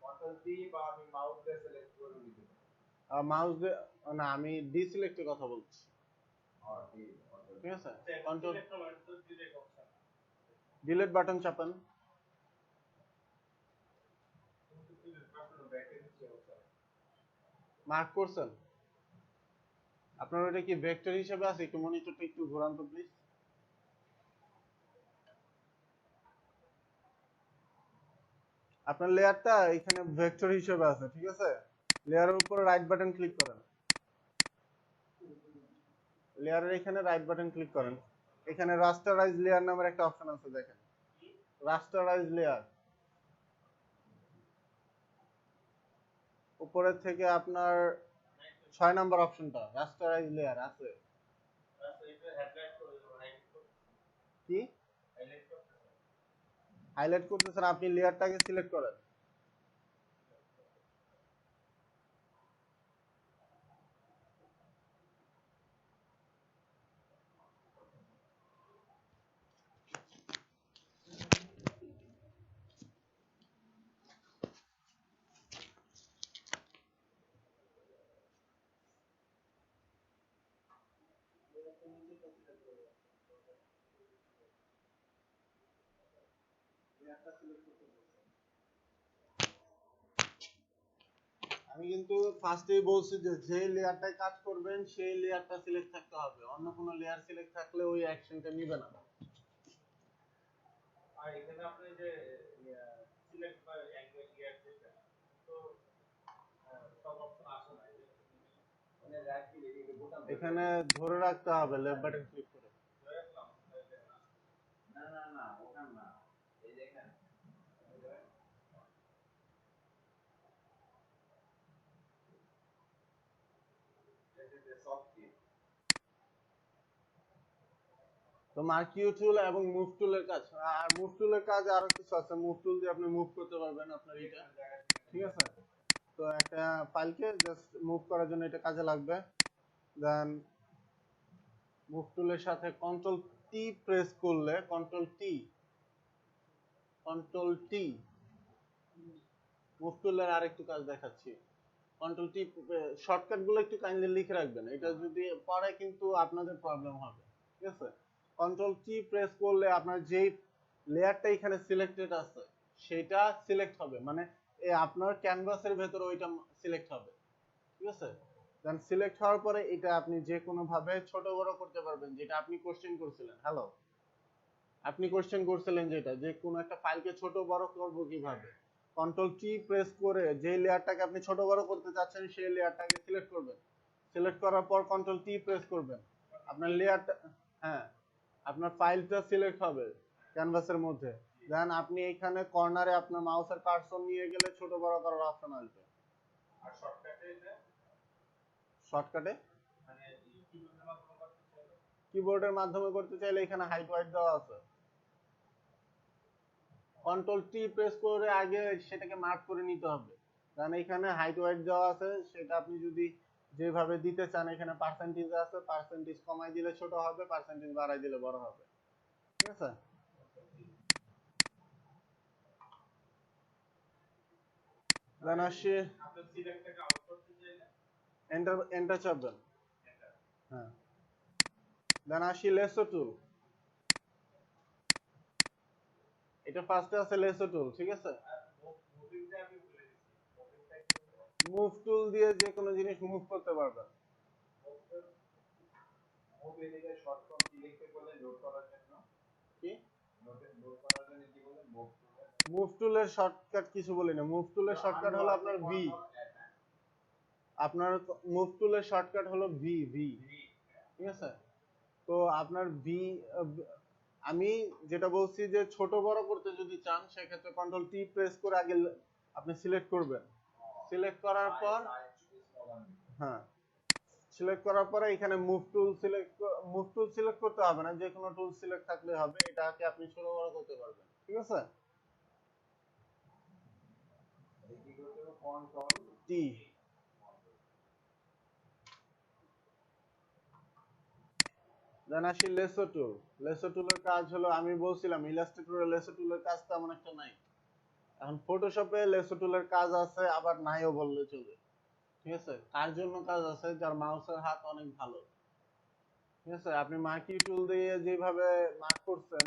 কন্ট্রোল ডি বা আমি মাউস দিয়ে সিলেক্ট করে নিতে পারবো। মাউস দিয়ে না, আমি ডিসিলেক্টের কথা বলছি। ঠিক আছে, কন্ট্রোল ডিলিট বাটন চাপেন। মার্ক করছেন আপনার ওটা কি ভেক্টর হিসেবে আছে? একটু মনিটরটা একটু ঘোরান তো প্লিজ। আপনার লেয়ারটা এখানে ভেক্টর হিসেবে আছে, ঠিক আছে? লেয়ারের উপরে রাইট বাটন ক্লিক করেন, লেয়ারের এখানে রাইট বাটন ক্লিক করেন, এখানে রাস্টারাইজ লেয়ার নামের একটা অপশন আছে, দেখেন রাস্টারাইজ লেয়ার। উপরের থেকে আপনার 6 নাম্বার অপশনটা রাস্টারাইজ লেয়ার আছে কি হাইলাইট করতেছেন? আপনি লেয়ারটাকে সিলেক্ট করেন, আমি কিন্তু ফার্স্টেই বলছি যে যে লেয়ারটায় কাজ করবেন সেই লেয়ারটা সিলেক্ট থাকতে হবে, অন্য কোনো লেয়ার সিলেক্ট থাকলে ওই অ্যাকশনটা নিবে না। আর এখানে আপনি যে সিলেক্ট বা অ্যাঙ্গেল লেয়ার দিবেন তো সব অপশন আসে না, মানে রাইট ক্লিক এই বোতাম এখানে ধরে রাখতে হবে লেফট বাটন ক্লিক করে। ধরে রাখলাম, না না না ওখান না, এই দেখেন তো মার্কিউ টুল এবং মুভ টুলের কাজ, আর মুভ টুলের কাজ আরো কিছু আছে। মুভ টুল দিয়ে আপনি মুভ করতে পারবেন আপনার এটা, ঠিক আছে? তো একটা ফাইলকে জাস্ট মুভ করার জন্য এটা কাজে লাগবে। দেন মুভ টুলের সাথে কন্ট্রোল টি প্রেস করলে, কন্ট্রোল টি মুভ টুলের আরেকটু কাজ দেখাচ্ছি। কন্ট্রোল টি শর্টকাট গুলো একটু কাইন্ডলি লিখে রাখবেন, এটা যদি পরে কিন্তু আপনাদের প্রবলেম হবে। ঠিক আছে? কন্ট্রোল টি প্রেস করলে আপনার যেই লেয়ারটা এখানে সিলেক্টেড আছে সেটা সিলেক্ট হবে, মানে আপনার ক্যানভাসের ভেতরে ওইটা সিলেক্ট হবে। ঠিক আছে? দেন সিলেক্ট হওয়ার পরে এটা আপনি যে কোনো ভাবে ছোট বড় করতে পারবেন, যেটা আপনি কোশ্চেন করছিলেন। হ্যালো, আপনি কোশ্চেন করছিলেন যেটা, যে কোনো একটা ফাইলকে ছোট বড় করব কিভাবে, কন্ট্রোল টি প্রেস করে যে লেয়ারটাকে আপনি ছোট বড় করতে চাচ্ছেন সেই লেয়ারটাকে সিলেক্ট করবেন। সিলেক্ট করার পর কন্ট্রোল টি প্রেস করবেন, আপনার লেয়ারটা, হ্যাঁ, আপনার ফাইলটা সিলেক্ট হবে ক্যানভাসের মধ্যে। দেন আপনি এখানে কর্নারে আপনার মাউসের কার্সর নিয়ে গেলে ছোট বড় করার অপশন আসবে। আর শর্টকাটে এটা শর্টকাটে মানে কিবোর্ডের মাধ্যমে করতে চাইলে কিবোর্ডের মাধ্যমে করতে চাইলে এখানে হাইট ওয়াইট দেওয়া আছে, কন্ট্রোল টি প্রেস করে আগে সেটাকে মার্ক করে নিতে হবে। কারণ এখানে হাইট ওয়াইট দেওয়া আছে, সেটা আপনি যদি যেভাবে দিতে চান, এখানে পার্সেন্টেজ আছে, পার্সেন্টেজ কমাই দিলে ছোট হবে, পার্সেন্টেজ বাড়াই দিলে বড় হবে। ঠিক আছে? দেন আসি আপনি সিলেক্টটাকে আউট করতে চাইলে এন্টার, এন্টার চাপবেন। এটা হ্যাঁ, দেন আসি লেসো টুল। এটা ফার্স্টে আছে লেসো টুল, ঠিক আছে? মুভিংটা আমি ভুলে গেছি, মুভিংটা মুভ টুল দিয়ে যে কোনো জিনিস মুভ করতে পারবেন। মুভ এদিকে শর্টকাট কি লিখতে বলে নোট করার জন্য, কি নোট করার জন্য কি বলে মুভ টুল। মুভ টুলের শর্টকাট কিছু বলি না, মুভ টুলের শর্টকাট হলো আপনার ভি। আপনার মুভ টুলের শর্টকাট হলো ভি ভি, ঠিক আছে? তো আপনার ভি, আমি যেটা বলছি যে ছোট বড় করতে যদি চান সেক্ষেত্রে কন্ট্রোল টি প্রেস করে আগে আপনি সিলেক্ট করবেন। সিলেক্ট করার পর, হ্যাঁ, সিলেক্ট করার পরে এখানে মুভ টুল সিলেক্ট করতে হবে না, যে কোনো টুল সিলেক্ট থাকলে হবে, এটাকে আপনি ছোট বড় করতে পারবেন, ঠিক আছে? কি করতে হবে, কন্ট্রোল টি। দেন আসি লেসো টুল। লেসো টুলের কাজ হলো, আমি বলছিলাম ইলাস্ট্রেটরে লেসো টুলের কাজ তেমন একটা নাই। এখন ফটোশপে লেসো টুলের কাজ আছে, আবার নাইও বললে চলে, ঠিক আছে? কার জন্য কাজ আছে? যার মাউসের হাত অনেক ভালো, ঠিক আছে? আপনি মার্কি টুল দিয়ে যেভাবে মার্ক করছেন,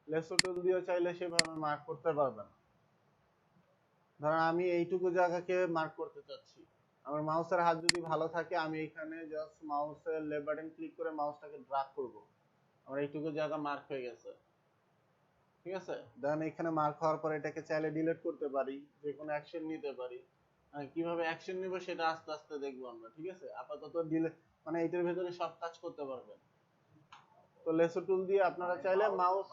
লেসো টুল দিয়ে চাইলে সেভাবে মার্ক করতে পারবেন। ধরেন আমি এইটুকু জায়গাকে মার্ক করতে চাচ্ছি, আমার মাউসের হাত যদি ভালো থাকে আমি এখানে জাস্ট মাউসের লেফট বাটন ক্লিক করে মাউসটাকে ড্র্যাগ করব, আমার এইটুকু জায়গা মার্ক হয়ে গেছে, ঠিক আছে? দেন এখানে মার্ক হওয়ার পর এটাকে চাইলে ডিলিট করতে পারি, যে কোনো অ্যাকশন নিতে পারি। কিভাবে অ্যাকশন নিব সেটা আস্তে আস্তে দেখবো আমরা, ঠিক আছে? আপাতত ডিলিট মানে এটার ভেতরে সব কাজ করতে পারবেন। তো লেসো টুল দিয়ে আপনারা চাইলে মাউস,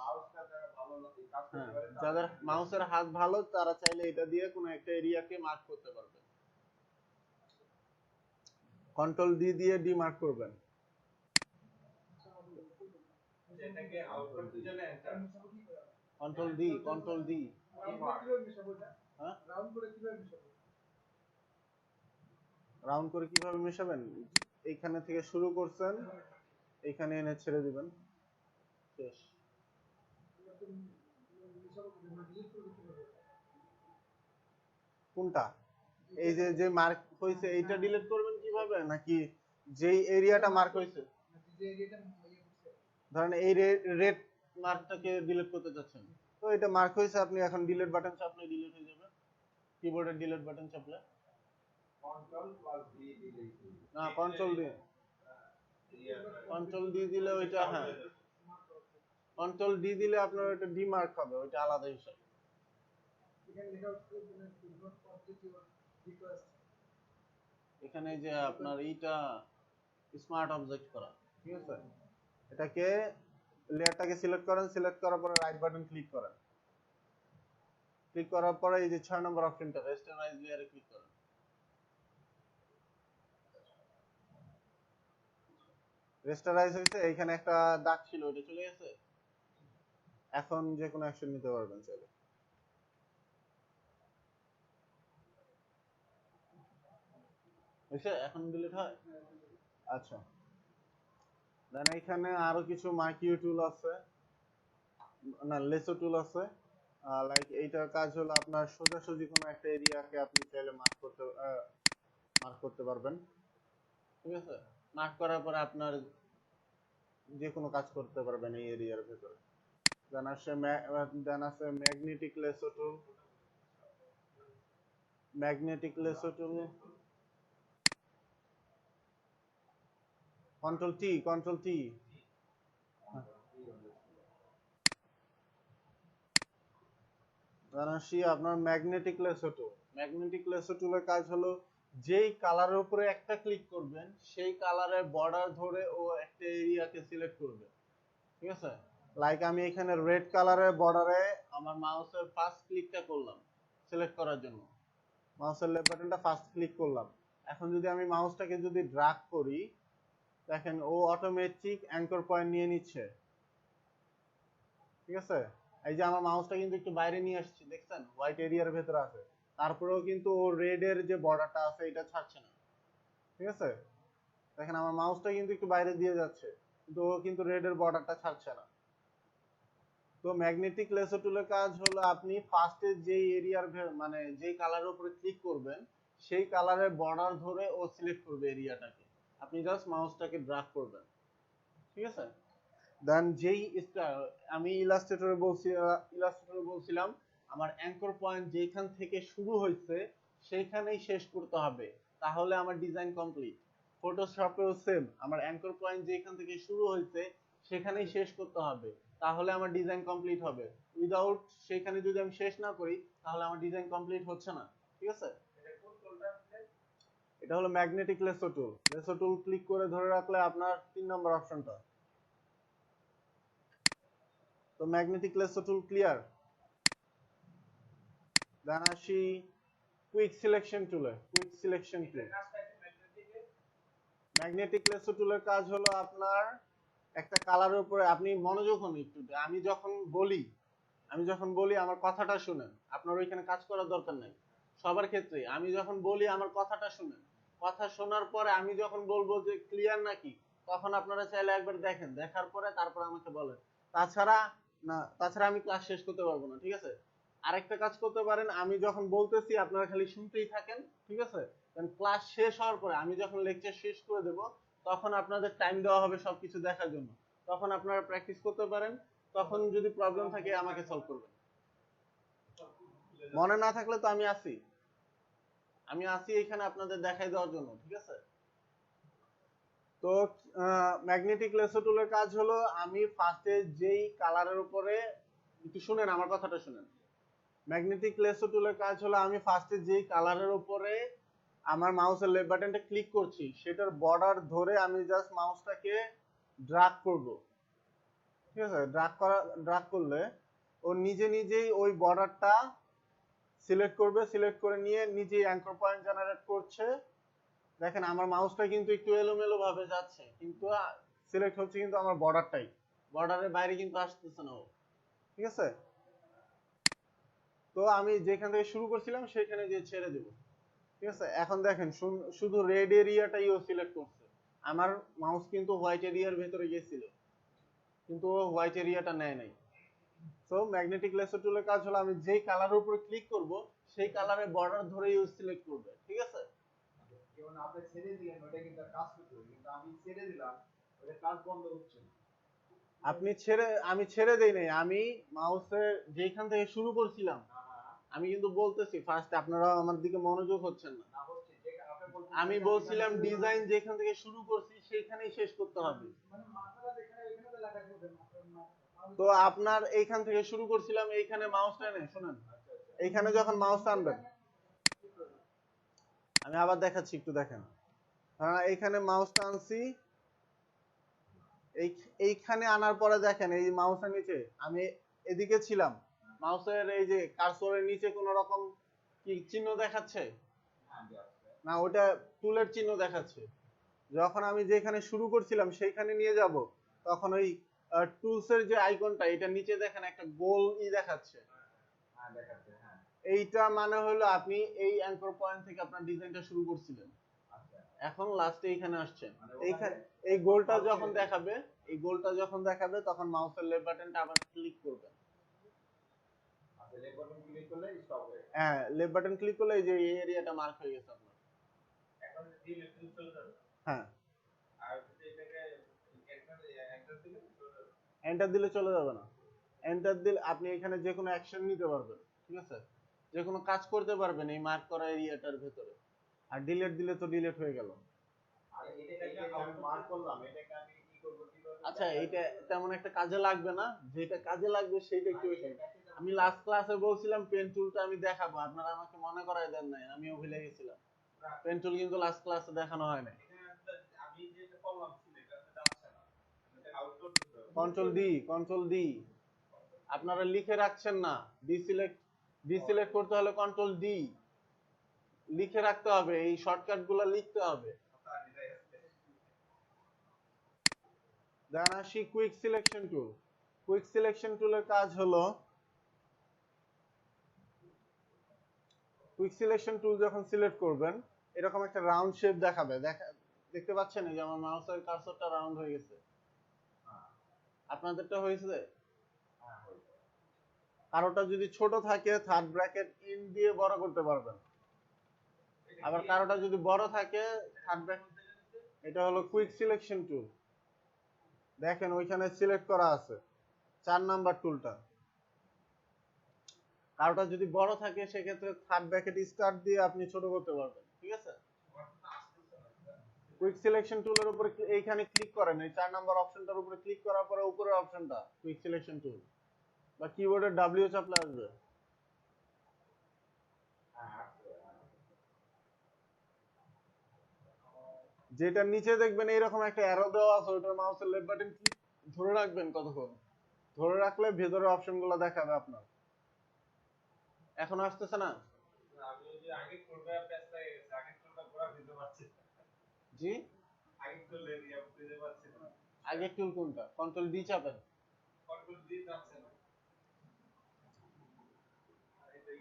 হ্যাঁ, যাদের মাউসের হাত ভালো তারা চাইলে এটা দিয়ে কোনো একটা এরিয়াকে মার্ক করতে পারবেন। কন্ট্রোল ডি দিয়ে ডি মার্ক করবেন। এটাকে আউটপুট জন্য enter, control D, control D. হ্যাঁ, রাউন্ড করে কিভাবে মেশাবেন? এইখানে থেকে শুরু করছেন, এইখানে এনে ছেড়ে দিবেন, শেষ। কোনটা? এই যে যে মার্ক হইছে এইটা ডিলিট করবেন কিভাবে, নাকি যেই এরিয়াটা মার্ক হইছে? ধরেন এই রেড মার্কটাকে ডিলিট করতে চাচ্ছেন, তো এটা মার্ক হইছে, আপনি এখন ডিলিট বাটন চাপলে ডিলিট হয়ে যাবে, কিবোর্ডের ডিলিট বাটন চাপলে। কন্ট্রোল প্লাস ডি দিলে না, কন্ট্রোল ডি, কন্ট্রোল ডি দিলে ওইটা, হ্যাঁ, কন্ট্রোল ডি দিলে আপনার ওটা ডি মার্ক হবে, ওইটা আলাদা হিসাব। এখানে যে আপনার এইটা স্মার্ট অবজেক্ট করা, ঠিক আছে? এটাকে লেয়ারটাকে সিলেক্ট করেন, সিলেক্ট করার পরে রাইট বাটন ক্লিক করেন, ক্লিক করার পরে এই যে 6 নম্বর অপশনটা রেস্টারাইজ লেয়ারে ক্লিক করেন। রেস্টারাইজ হয়েছে, এইখানে একটা দাগ ছিল ওটা চলে গেছে, এখন যে কোনো অ্যাকশন নিতে পারবেন চাইলে। হয়েছে, এখন ডিলিট হয়। আচ্ছা, দেন এখানে আরো কিছু মার্কিউ টুল আছে, না লেসো টুল আছে। লাইক এইটার কাজ হলো আপনার সোজাসুজি কোনো একটা এরিয়াকে আপনি চাইলে মার্ক করতে পারবেন, ঠিক আছে? মার্ক করার পরে আপনার যে কোনো কাজ করতে পারবেন এই এরিয়ার ভেতরে। দেন আছে ম্যাগনেটিক লেসো টুল। ম্যাগনেটিক লেসো টুল, কন্ট্রোল টি, কন্ট্রোল টি। আপনার ম্যাগনেটিক লেসো টুল। ম্যাগনেটিক লেসো টুলের কাজ হলো যেই কালারের উপরে একটা ক্লিক করবেন সেই কালারের বর্ডার ধরে ও একটা এরিয়াকে সিলেক্ট করবে, ঠিক আছে? লাইক আমি এখানে রেড কালারের বর্ডারে আমার মাউসের ফার্স্ট ক্লিকটা করলাম সিলেক্ট করার জন্য, মাউসের লেফট বাটনটা ফার্স্ট ক্লিক করলাম। এখন যদি আমি মাউসটাকে যদি ড্র্যাগ করি, দেখেন ও অটোমেটিক অ্যাঙ্কর পয়েন্ট নিয়ে নিচ্ছে, ঠিক আছে? এই যে আমার মাউসটা কিন্তু একটু বাইরে নিয়ে আসছি, দেখছেন হোয়াইট এরিয়ার ভেতরে আছে, তারপরেও কিন্তু ও রেড এর যে বর্ডারটা আছে এটা ছাড়ছে না, ঠিক আছে? দেখেন আমার মাউসটা কিন্তু একটু বাইরে দিয়ে যাচ্ছে, কিন্তু ও কিন্তু রেড এর বর্ডারটা ছাড়ছে না। তো ম্যাগনেটিক লেসো টুলের কাজ হলো আপনি ফার্স্টে যেই এরিয়ার মানে যেই কালারের উপরে ক্লিক করবেন সেই কালারের বর্ডার ধরে ও সিলেক্ট করবে এরিয়াটাকে, আপনি জাস্ট মাউসটাকে ড্র্যাগ করবেন, ঠিক আছে? দেন আমি ইলাস্ট্রেটরে বলছিলাম আমার অ্যাঙ্কর পয়েন্ট যেখান থেকে শুরু হয়েছে সেইখানেই শেষ করতে হবে, তাহলে আমার ডিজাইন কমপ্লিট। ফটোশপেও সেম, আমার অ্যাঙ্কর পয়েন্ট যেখান থেকে শুরু হয়েছে সেখানেই শেষ করতে হবে, তাহলে আমার ডিজাইন কমপ্লিট হবে। উইদাউট সেখানে যদি আমি শেষ না করি তাহলে আমার ডিজাইন কমপ্লিট হচ্ছে না। ঠিক আছে, এটা হলো ম্যাগনেটিক লেসো টুল। লেসো টুল ক্লিক করে ধরে রাখলে আপনার 3 নম্বর অপশনটা। তো ম্যাগনেটিক লেসো টুল ক্লিয়ার। দেন আসি কুইক সিলেকশন টুলে। Quick selection tool, magnetic lasso টুলের কাজ হলো আপনার একটা কালারের উপরে, আপনি মনোযোগ হন একটু, আমি যখন বলি আমার কথাটা শুনেন, আপনার ওইখানে কাজ করার দরকার নাই সবার ক্ষেত্রে। আমি যখন বলি আমার কথাটা শুনেন, কথা শোনার পরে আমি যখন বলবো যে ক্লিয়ার নাকি, তখন আপনারা চাইলে একবার দেখেন, দেখার পরে তারপর আমাকে বলেন। তাছাড়া তাছাড়া আমি ক্লাস শেষ করতে পারবো না। ঠিক আছে, আরেকটা কাজ করতে পারেন, আমি যখন বলতেছি আপনারা খালি শুনতেই থাকেন। ঠিক আছে, ক্লাস শেষ হওয়ার পরে আমি যখন লেকচার শেষ করে দেব তখন আপনাদের টাইম দেওয়া হবে সবকিছু দেখার জন্য, তখন আপনারা প্র্যাকটিস করতে পারেন। তখন যদি প্রবলেম থাকে আমাকে সলভ করবেন। মনে না থাকলে তো আমি আসি এখানে আপনাদের দেখাই দেওয়ার জন্য। ঠিক আছে, তো ম্যাগনেটিক লেসো টুলের কাজ হলো, আমি ফার্স্টে যেই কালারের উপরে, একটু শুনেন আমার কথাটা শুনেন। ম্যাগনেটিক লেসো টুলের কাজ হলো, আমি ফার্স্টে যেই কালারের উপরে আমার মাউসের লেফট বাটনটা ক্লিক করছি সেটার বর্ডার ধরে আমি জাস্ট মাউসটাকে ড্রাগ করব। ঠিক আছে, ড্রাগ করলে ও নিজে নিজেই ওই বর্ডারটা সিলেক্ট করবে, সিলেক্ট করে নিয়ে নিজেই অ্যাঙ্কর পয়েন্ট জেনারেট করছে। দেখেন আমার মাউসটা কিন্তু একটু এলোমেলো ভাবে যাচ্ছে, কিন্তু সিলেক্ট হচ্ছে কিন্তু আমার বর্ডারটাই, বর্ডারের বাইরে কিন্তু আসতেছে না ও। ঠিক আছে, তো আমি যেখান থেকে শুরু করছিলাম সেখানে যে ছেড়ে দেব। ঠিক আছে, এখন দেখেন শুধু রেড এরিয়াটাই ও সিলেক্ট করছে। আমার মাউস কিন্তু হোয়াইট এরিয়ার ভেতরে গেছিল, কিন্তু ও হোয়াইট এরিয়াটা নেয় নাই। সো ম্যাগনেটিক লেসো টুলের কাজ হলো, আমি যেই কালারের উপরে ক্লিক করব সেই কালারের বর্ডার ধরে ইউজ সিলেক্ট করবে। ঠিক আছে, যেমন আপনি ছেড়ে দিলেন ওটা কিন্তু কাজ করতে হবে, কিন্তু আমি ছেড়ে দিলাম ওটা কাজ বন্ধ হচ্ছে না। আমি ছেড়ে দেই নাই, আমি মাউসের যেখান থেকে শুরু করছিলাম আমি কিন্তু বলতেছি ফার্স্ট, আপনারা আমার দিকে মনোযোগ হচ্ছেন না। আমি বলছিলাম ডিজাইন যেখান থেকে শুরু করছি সেখানেই শেষ করতে হবে। তো আপনার এইখান থেকে শুরু করছিলাম, এইখানে মাউসটা নেই, শুনেন, এইখানে যখন মাউস আনবেন, আমি আবার দেখাচ্ছি, একটু দেখেন। এইখানে মাউসটা আনছি, এইখানে আনার পরে দেখেন এই মাউসের নিচে আমি এদিকে ছিলাম, মাউসের এই যে কার্সরের নিচে কোনো রকম কি চিহ্ন দেখাচ্ছে না, ওটা টুলের চিহ্ন দেখাচ্ছে। যখন আমি যেখানে শুরু করছিলাম সেইখানে নিয়ে যাব, তখন ওই টুলসের যে আইকনটা এটা নিচে দেখেন একটা গোল দেখাচ্ছে। এইটা মানে হলো আপনি এই অ্যাঙ্কর পয়েন্ট থেকে আপনার ডিজাইনটা শুরু করছিলেন, এখন লাস্টে এইখানে আসছেন। এইখানে এই গোলটা যখন দেখাবে তখন মাউসের লেফট বাটনটা আবার ক্লিক করবেন। হ্যাঁ, লেফট বাটন ক্লিক করলে এই যে এই এরিয়াটা মার্ক হয়ে গেছে আপনার। এখন ডিলিট চলে যাবে। হ্যাঁ, আর যদি এটাকে এন্টার দিলে চলে যাবে না। এন্টার দিলে আপনি এখানে যে কোনো অ্যাকশন নিতে পারবেন। ঠিক আছে, যে কোনো কাজ করতে পারবেন এই মার্ক করা এরিয়াটার ভেতরে। আর ডিলিট দিলে তো ডিলিট হয়ে গেল। আচ্ছা, এটা তেমন একটা কাজে লাগবে না, যেটা কাজে লাগবে সেইটা একটু বেশি। আমি লাস্ট ক্লাসে বলছিলাম পেন টুলটা আমি দেখাবো, আপনারা আমাকে মনে করায় দেন নাই, আমিও ভুলে গেছিলাম। পেন টুল কিন্তু লাস্ট ক্লাসে দেখানো হয় নাই। আমি যেটা করলাম সিলেক্ট এটা যাচ্ছে না, এটা আউটপুট কন্ট্রোল ডি আপনারা লিখে রাখছেন না, ডিসিলেক্ট করতে হলে কন্ট্রোল ডি লিখে রাখতে হবে, এই শর্টকাটগুলো লিখতে হবে। দেন আসি quick selection tool. Quick selection টুলের কাজ হলো, কুইক সিলেকশন টুল যখন সিলেক্ট করবেন এরকম একটা রাউন্ড শেপ দেখাবে, দেখতে পাচ্ছেন এই যে আমার মাউসের কার্সরটা রাউন্ড হয়ে গেছে। আপনাদেরটা হয়েছে? কারোটা যদি ছোট থাকে থার্ড ব্র্যাকেট ইন দিয়ে বড় করতে পারবেন, আবার কারোটা যদি বড় থাকে থার্ড ব্র্যাকেট, এটা হলো কুইক সিলেকশন টুল। দেখেন ওইখানে সিলেক্ট করা আছে 4 নাম্বার টুলটা। কারোটা যদি বড় থাকে সেক্ষেত্রে থার্ড ব্র্যাকেট স্টার্ট দিয়ে আপনি ছোট করতে পারবেন, ঠিক আছে? কুইক সিলেকশন টুলের উপরে এইখানে ক্লিক করেন, এই 4 নাম্বার অপশনটার উপরে ক্লিক করার পরে উপরের অপশনটা কুইক সিলেকশন টুল বা কিবোর্ডের ডব্লিউ চাপলে আসবে। যেটা নিচে দেখবেন এইরকম একটা অ্যারো দেওয়া আছে, ওটার মাউসের লেফট বাটন ক্লিক ধরে রাখবেন কতক্ষণ, ধরে রাখলে ভেতরের অপশনগুলো দেখাবে আপনার। এখন আসতেছে না? আমি ওই যে আগে টুলটা প্রেস লাগে গেছে, আগে টুলটা ঘোরা দিতে পারছি না। জি, আগে টুলে দিয়ে দিতে পারছি না। আগে টুল কোনটা? Control D চাপেন। কন্ট্রোল দিয়ে যাচ্ছে না।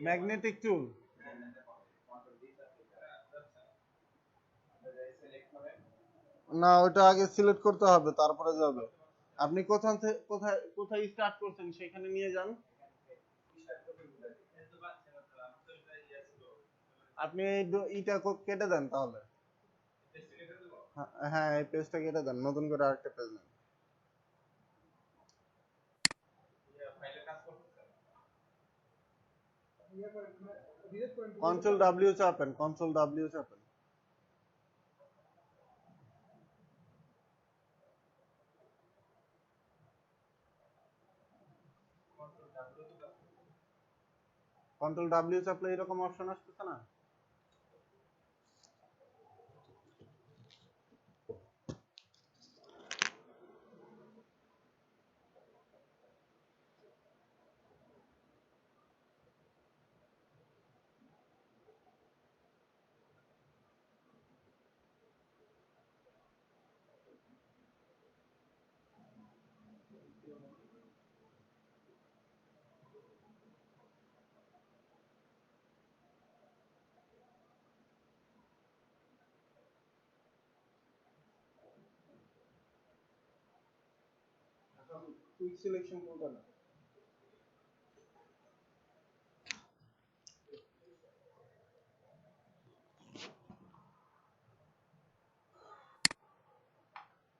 ম্যাগনেটিক টুল। কন্ট্রোল দিয়ে যাচ্ছে যাচ্ছে না। আপনারা সিলেক্ট করেন। না, ওটা আগে সিলেক্ট করতে হবে তারপরে যাবে। আপনি কোথা থেকে কোথায় কোথায় স্টার্ট করছেন সেখানে নিয়ে যান। স্টার্ট করতে বুঝা দিই। এত পাচ্ছে না তো, আমার তো এটা ইয়া ছিল। আপনি এই ইটা কেটে দেন তাহলে। টেস্ট কেটে দেব। হ্যাঁ, এই পেজটা কেটে দেন, নতুন করে আরেকটা পেজ নেন। ইয়া ফাইলে কাজ করতেছে না। কন্ট্রোল ডব্লিউ চাপেন, কন্ট্রোল ডব্লিউ চাপেন। কন্ট্রোল ডাব্লিউ তো কাজ করতেছে। কন্ট্রোল ডব্লিউ চাপলে এরকম অপশন আসতেছে না? এখন কুইক সিলেকশন কোনটা না?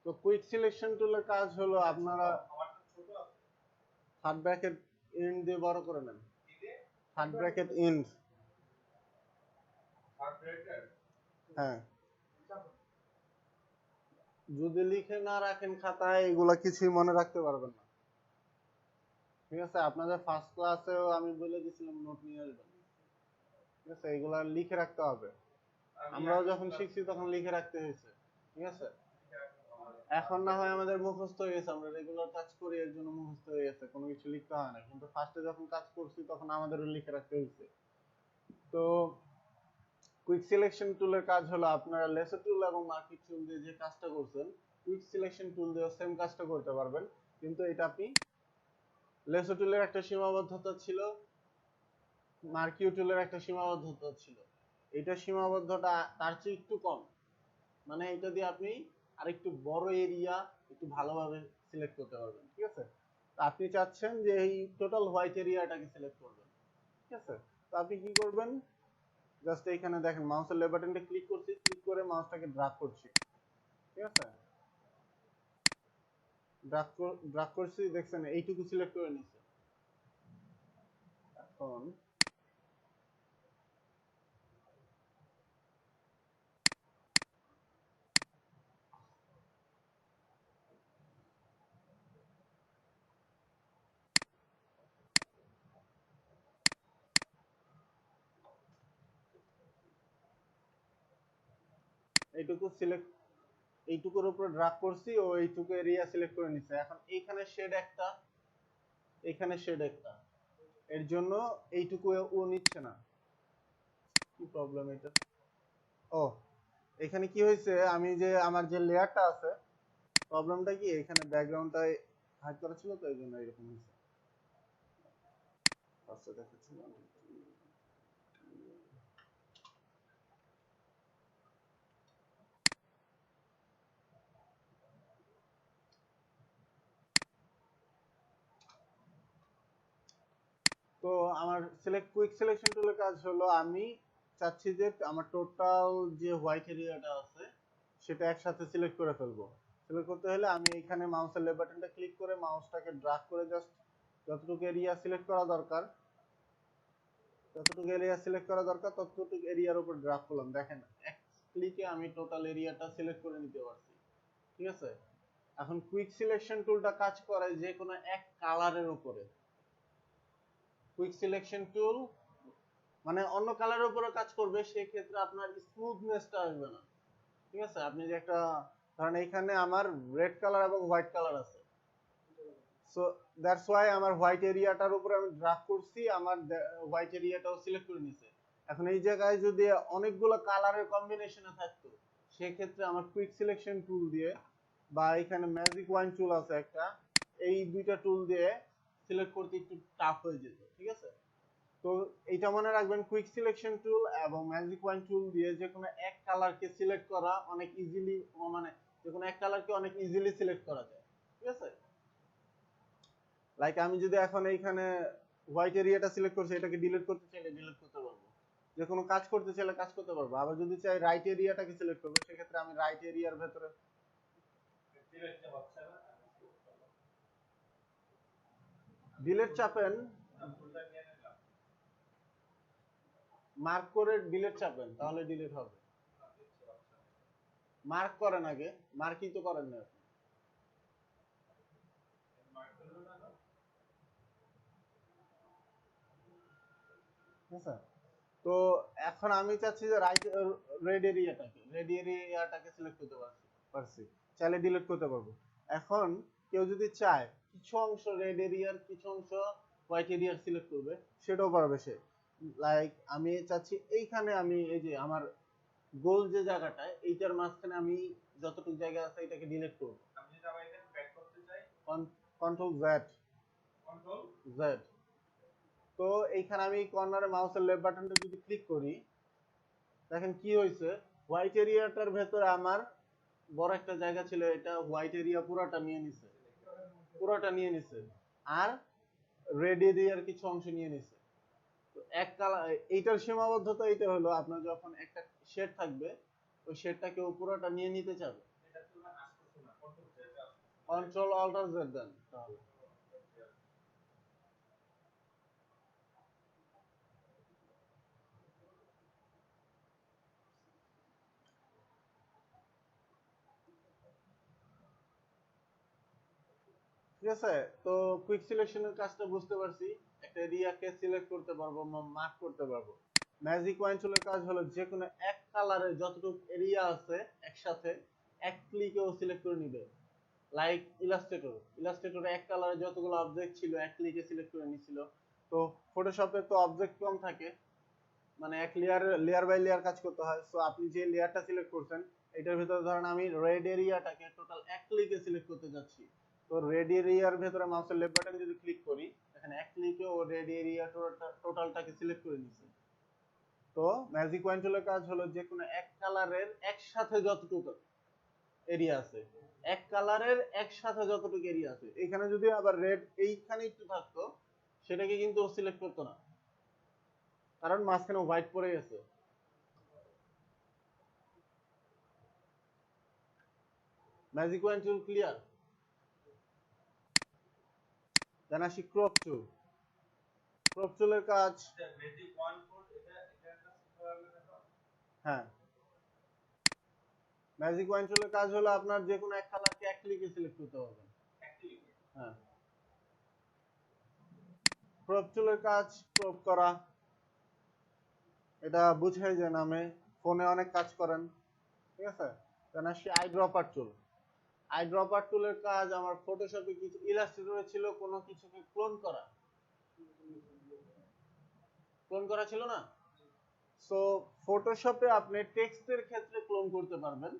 তো কুইক সিলেকশন টুলের কাজ হলো আপনারা আমার তো ছোট আছে। থার্ড ব্র্যাকেট ইন্ড দিয়ে বড় করে নেন। কি দিয়ে? Third bracket ইন্ড। কার্বুরেটর। হ্যাঁ, যদি লিখে না রাখেন খাতায় এগুলা কিছুই মনে রাখতে পারবেন না, ঠিক আছে? আপনাদের ফার্স্ট ক্লাসেও আমি বলে দিছিলাম নোট নিয়ে আসবেন, ঠিক আছে? এগুলা লিখে রাখতে হবে। আমরাও যখন শিখছি তখন লিখে রাখতে হয়েছে, ঠিক আছে? এখন না হয় আমাদের মুখস্থ হয়ে গেছে, আমরা রেগুলার কাজ করি এর জন্য মুখস্থ হয়ে গেছে, কোনো কিছু লিখতে হয় না, কিন্তু ফার্স্টে যখন কাজ করছি তখন আমাদেরও লিখে রাখতে হয়েছে। তো কুইক সিলেকশন টুলের কাজ হলো আপনারা লেসো টুল এবং মার্কিং টুল দিয়ে যে কাজটা করছেন, কুইক সিলেকশন টুল দিয়েও সেম কাজটা করতে পারবেন, কিন্তু এটা আপনি লেসো টুলের একটা সীমাবদ্ধতা ছিল, মার্কিউ টুলের একটা সীমাবদ্ধতা ছিল, এটা সীমাবদ্ধতা তার চেয়ে একটু কম, মানে এটা দিয়ে আপনি আরেকটু বড় এরিয়া একটু ভালোভাবে সিলেক্ট করতে পারবেন, ঠিক আছে? তো আপনি চাচ্ছেন যে এই টোটাল হোয়াইট এরিয়াটাকে সিলেক্ট করবেন, ঠিক আছে? তো আপনি কি করবেন, জাস্ট এইখানে দেখেন মাউসের লেফট বাটনটা ক্লিক করছি, ক্লিক করে মাউসটাকে ড্রাগ করছি, ঠিক আছে? ড্রাগ করছি, দেখছেন এইটুকু সিলেক্ট করে নিছে। এখন এইটুকু সিলেক্ট, এইটুকুর উপর ড্রাগ করছি, ও এইটুকু এরিয়া সিলেক্ট করে নিছে। এখন এইখানে শেড একটা, এখানে শেড একটা, এর জন্য এইটুকু ও নিচ্ছে না। কি প্রবলেম এটা? ও, এখানে কি হয়েছে, আমি যে আমার যে লেয়ারটা আছে, প্রবলেমটা কি এখানে ব্যাকগ্রাউন্ডটা হাইড করা ছিল, তো এই জন্য এরকম হয়েছে। ফার্স্টে দেখাচ্ছিলাম। তো আমার কুইক সিলেকশন টুলের কাজ হলো আমি চাচ্ছি যে আমার টোটাল যে হোয়াইট এরিয়াটা আছে সেটা একসাথে সিলেক্ট করে ফেলবো। সিলেক্ট করতে হলে আমি এখানে মাউসের লেফট বাটনটা ক্লিক করে মাউসটাকে ড্র্যাগ করে জাস্ট যতটুকু এরিয়া সিলেক্ট করা দরকার ততটুকু এরিয়ার উপর ড্র্যাগ করলাম। দেখেন এক ক্লিকে আমি টোটাল এরিয়াটা সিলেক্ট করে নিতে পারছি। ঠিক আছে, এখন কুইক সিলেকশন টুলটা কাজ করে যে কোনো এক কালারের উপরে। কুইক সিলেকশন টুল মানে অন্য কালারের উপরে কাজ করবে, সেই ক্ষেত্রে আপনার স্মুথনেসটা আসবে না। ঠিক আছে, আপনি যে একটা ধরেন এইখানে আমার রেড কালার এবং হোয়াইট কালার আছে, সো দ্যাটস ওয়াই আমার হোয়াইট এরিয়াটার উপরে আমি ড্র্যাগ করছি, আমার হোয়াইট এরিয়াটাও সিলেক্ট করে নিছে। এখন এই জায়গায় যদি অনেকগুলো কালারের কম্বিনেশনে থাকতো, সেই ক্ষেত্রে আমার কুইক সিলেকশন টুল দিয়ে বা এখানে ম্যাজিক ওয়াইন টুল আছে একটা, এই দুইটা টুল দিয়ে সিলেক্ট করতে একটু টাফ হয়ে যেত। ঠিক আছে, তো এইটা মনে রাখবেন, কুইক সিলেকশন টুল এবং ম্যাজিক ওয়াইন টুল দিয়ে যে কোনো এক কালারকে সিলেক্ট করা অনেক ইজিলি, মানে যে কোনো এক কালারকে অনেক ইজিলি সিলেক্ট করা যায়। ঠিক আছে, লাইক আমি যদি এখন এইখানে হোয়াইট এরিয়াটা সিলেক্ট করছি, এটাকে ডিলিট করতে চাইলে ডিলিট করতে পারবো, যে কোনো কাজ করতে চাইলে কাজ করতে পারবো। আবার যদি চাই রাইট এরিয়াটাকে সিলেক্ট করবো, সেক্ষেত্রে আমি রাইট এরিয়ার ভেতরে ডিলিট চাপেন, মার্ক করে ডিলিট চাপেন, তাহলে ডিলিট হবে। মার্ক করেন আগে, মার্কই তো করেন না। আচ্ছা, তো এখন আমি চাচ্ছি যে রেড এরিয়াটাকে সিলেক্ট করতে পারছি, চাইলে ডিলিট করতে পারবো। এখন কেউ যদি চায় কিছু অংশ রেড এরিয়ার, কিছু অংশ হোয়াইট এরিয়ার সিলেক্ট করবে, সেটাও পারবে সে। লাইক আমি চাচ্ছি এইখানে আমি এই যে আমার গোল যে জায়গাটায়, এইটার মাঝখানে আমি যতটুকু জায়গা আছে এটাকে ডিলিট করব। আমি যদি আবার এটা ব্যাক করতে চাই, কন্ট্রোল জেড। তো এইখানে আমি কর্নারে মাউসের লেফট বাটনটা যদি ক্লিক করি, দেখেন কি হয়েছে, হোয়াইট এরিয়াটার ভেতরে আমার বড় একটা জায়গা ছিল, এটা হোয়াইট এরিয়া পুরোটা নিয়ে নিছে, আর রেড এরিয়ার কিছু অংশ নিয়ে নিছে। তো এক কালার, এইটার সীমাবদ্ধতা এইটা হলো, আপনার যখন একটা শেড থাকবে, ওই শেডটাকে পুরোটা নিয়ে নিতে চাবে, কন্ট্রোল অল্টার জেড দেন তাহলে। ঠিক আছে, তো কুইক সিলেকশনের কাজটা বুঝতে পারছি। একটা এরিয়াকে সিলেক্ট করতে পারবো, মার্ক করতে পারবো। ম্যাজিক ওয়াইন টুলের কাজ হলো যে কোনো এক কালারে যতটুকু এরিয়া আছে একসাথে এক ক্লিকেও সিলেক্ট করে নিবে। লাইক ইলাস্ট্রেটরে এক কালারে যতগুলো অবজেক্ট ছিল এক ক্লিকে সিলেক্ট করে নিছিল। তো ফটোশপে তো অবজেক্ট কম থাকে, মানে এক লেয়ার বাই লেয়ার কাজ করতে হয়। সো আপনি যে লেয়ারটা সিলেক্ট করছেন, এটার ভিতরে ধরেন আমি রেড এরিয়াটাকে টোটাল এক ক্লিকে সিলেক্ট করতে যাচ্ছি, তো রেড এরিয়ার ভেতরে মাউসের লেফট বাটন যদি ক্লিক করি, এখানে এক ক্লিকে ও রেড এরিয়া টোটালটাকে সিলেক্ট করে নিছে। তো ম্যাজিক ওয়াইন টুলের কাজ হলো যে কোনো এক কালারের একসাথে যতটুকু এরিয়া আছে, এখানে যদি আবার রেড এইখানে একটু থাকতো, সেটাকে কিন্তু সিলেক্ট করতো না, কারণ মাঝখানে হোয়াইট পড়ে গেছে। ম্যাজিক ওয়াইন টুল ক্লিয়ার। দেন আসি ক্রপ টুলের কাজ। হ্যাঁ, ম্যাজিক ওয়াইন টুলের কাজ হলো আপনার যে কোনো এক কালারকে এক ক্লিকে সিলেক্ট করতে হবে। হ্যাঁ, ক্রপ টুলের কাজ ক্রপ করা, এটা বুঝাই যায় নামে, ফোনে অনেক কাজ করেন। ঠিক আছে, দেন আসি আই ড্রপার টুলের কাজ আমার ফটোশপে কিছু ইলাস্ট্রেটরে ছিল কোনো কিছুকে ক্লোন করা ছিল না। সো ফটোশপে আপনি টেক্সটের ক্ষেত্রে ক্লোন করতে পারবেন,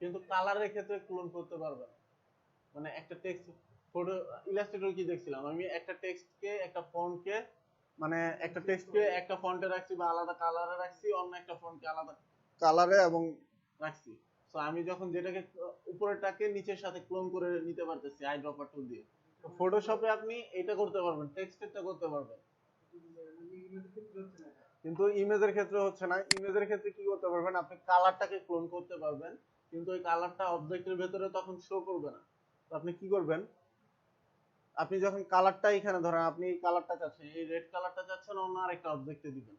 কিন্তু কালারের ক্ষেত্রে ক্লোন করতে পারবেন না। মানে একটা টেক্সট ফটো ইলাস্ট্রেটর কি দেখছিলাম আমি, একটা টেক্সটকে একটা ফন্টকে, মানে একটা টেক্সটকে একটা ফন্টে রাখছি বা আলাদা কালারে রাখছি, অন্য একটা ফন্টকে আলাদা কালারে এবং রাখছি। সো আমি যখন যেটাকে উপরেরটাকে নিচের সাথে ক্লোন করে নিতে পারতেছি আই ড্রপার টুল দিয়ে। তো ফটোশপে আপনি এটা করতে পারবেন, টেক্সটেরটা করতে পারবেন, কিন্তু ইমেজের ক্ষেত্রে হচ্ছে না। ইমেজের ক্ষেত্রে কি করতে পারবেন, আপনি কালারটাকে ক্লোন করতে পারবেন, কিন্তু ওই কালারটা অবজেক্টের ভেতরে তখন শো করবে না। তো আপনি কি করবেন, আপনি যখন কালারটা এখানে ধরেন আপনি এই কালারটা চাচ্ছেন, এই রেড কালারটা চাচ্ছেন অন্য আরেকটা অবজেক্টে দিবেন,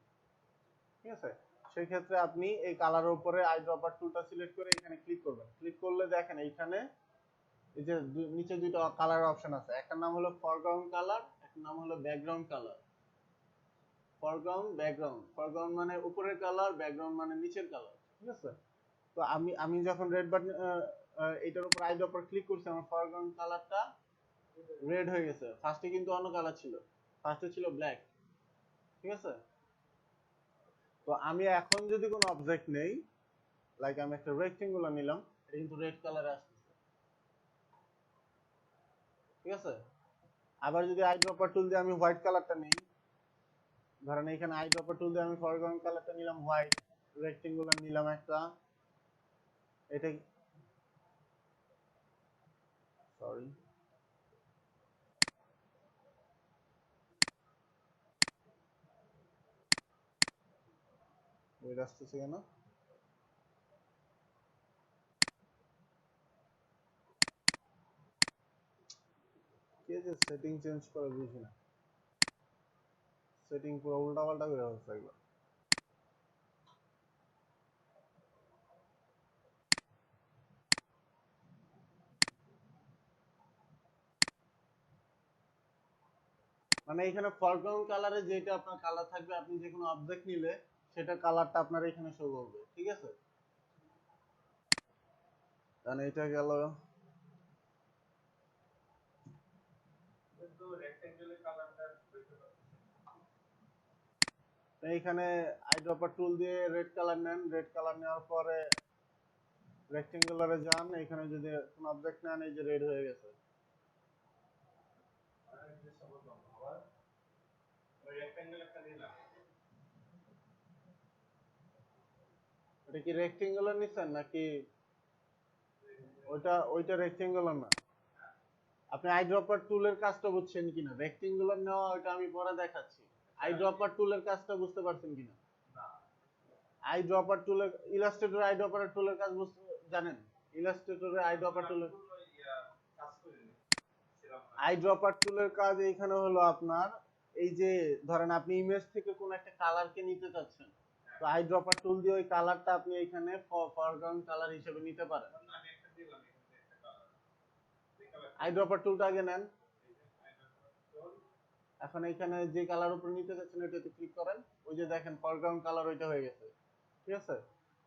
ঠিক আছে? সেই ক্ষেত্রে আপনি এই কালারের উপরে আই ড্রপার টুলটা সিলেক্ট করে এখানে ক্লিক করবেন। ক্লিক করলে দেখেন এইখানে এই যে নিচে দুটো কালার অপশন আছে, একটা নাম হলো ফরগ্রাউন্ড কালার, একটা নাম হলো background colour. Foreground, background, foreground মানে উপরের কালার, ব্যাকগ্রাউন্ড মানে নিচের কালার, ঠিক আছে? তো আমি যখন রেড বাটন এটার উপর আই ড্রপার ক্লিক করছি, আমার ফরগ্রাউন্ড কালারটা রেড হয়ে গেছে। ফার্স্টে কিন্তু অন্য কালার ছিল, ফার্স্টে ছিল ব্ল্যাক, ঠিক আছে? তো আমি এখন যদি কোনো অবজেক্ট নেই, লাইক আমি একটা রেক্টেঙ্গুলার নিলাম, এটা কিন্তু রেড কালারে আসতেছে, ঠিক আছে? আবার যদি আই ড্রপার টুল দিয়ে আমি হোয়াইট কালারটা নেই, ধরেন এখানে আই ড্রপার টুল দিয়ে আমি ফরগ্রাউন্ড কালারটা নিলাম হোয়াইট, রেক্টেঙ্গুলার নিলাম একটা, এটা সরি ওয়েট আসতেছে কেন, কে যে সেটিং চেঞ্জ করে বুঝি না, সেটিং পুরো উল্টাপাল্টা করে হচ্ছে একবার। মানে এখানে ফরগ্রাউন্ড কালারে যেটা আপনার কালার থাকবে, আপনি যে কোনো অবজেক্ট নিলে সেটা কালারটা আপনার এখানে শো করবে, ঠিক আছে? তাহলে এটা গেল। কিন্তু রেক্টেঙ্গেলের কালারটা এইখানে আই ড্রপার টুল দিয়ে রেড কালার নেন, রেড কালার নেওয়ার পরে রেক্টেঙ্গুলারে যান, এখানে যদি কোনো অবজেক্ট নেন এই যে রেড হয়ে গেছে। আবার ওই রেক্টেঙ্গেল একটা নিলাম, এটা কি রেক্টেঙ্গুলার নিছেন নাকি ওইটা রেক্টেঙ্গুলার না? আপনি আই ড্রপার টুলের কাজটা বুঝছেন কিনা? রেক্টেঙ্গুলার নেওয়া ওইটা আমি পরে দেখাচ্ছি। আই ড্রপার টুলের কাজটা বুঝতে পারছেন কিনা? আই ড্রপার টুলের, ইলাস্ট্রেটর আই ড্রপার টুলের কাজ বুঝতে জানেন? ইলাস্ট্রেটরে আই ড্রপার টুলের, কাজ করিনি আই ড্রপার টুলের কাজ এইখানে হলো আপনার এই যে ধরেন আপনি ইমেজ থেকে কোন একটা কালারকে নিতে চাচ্ছেন, তো আই ড্রপার টুল দিয়ে ওই কালারটা আপনি এখানে ফরগ্রাউন্ড কালার হিসেবে নিতে পারেন। আমি একটা দিলাম এখানে একটা কালার আই ড্রপার টুলটা আগে নেন, এখন এখানে যে কালার উপর নিতে চাচ্ছেন ওইটাতে ক্লিক করেন, ওই যে দেখেন ফরগ্রাউন্ড কালার ওইটা হয়ে গেছে, ঠিক আছে?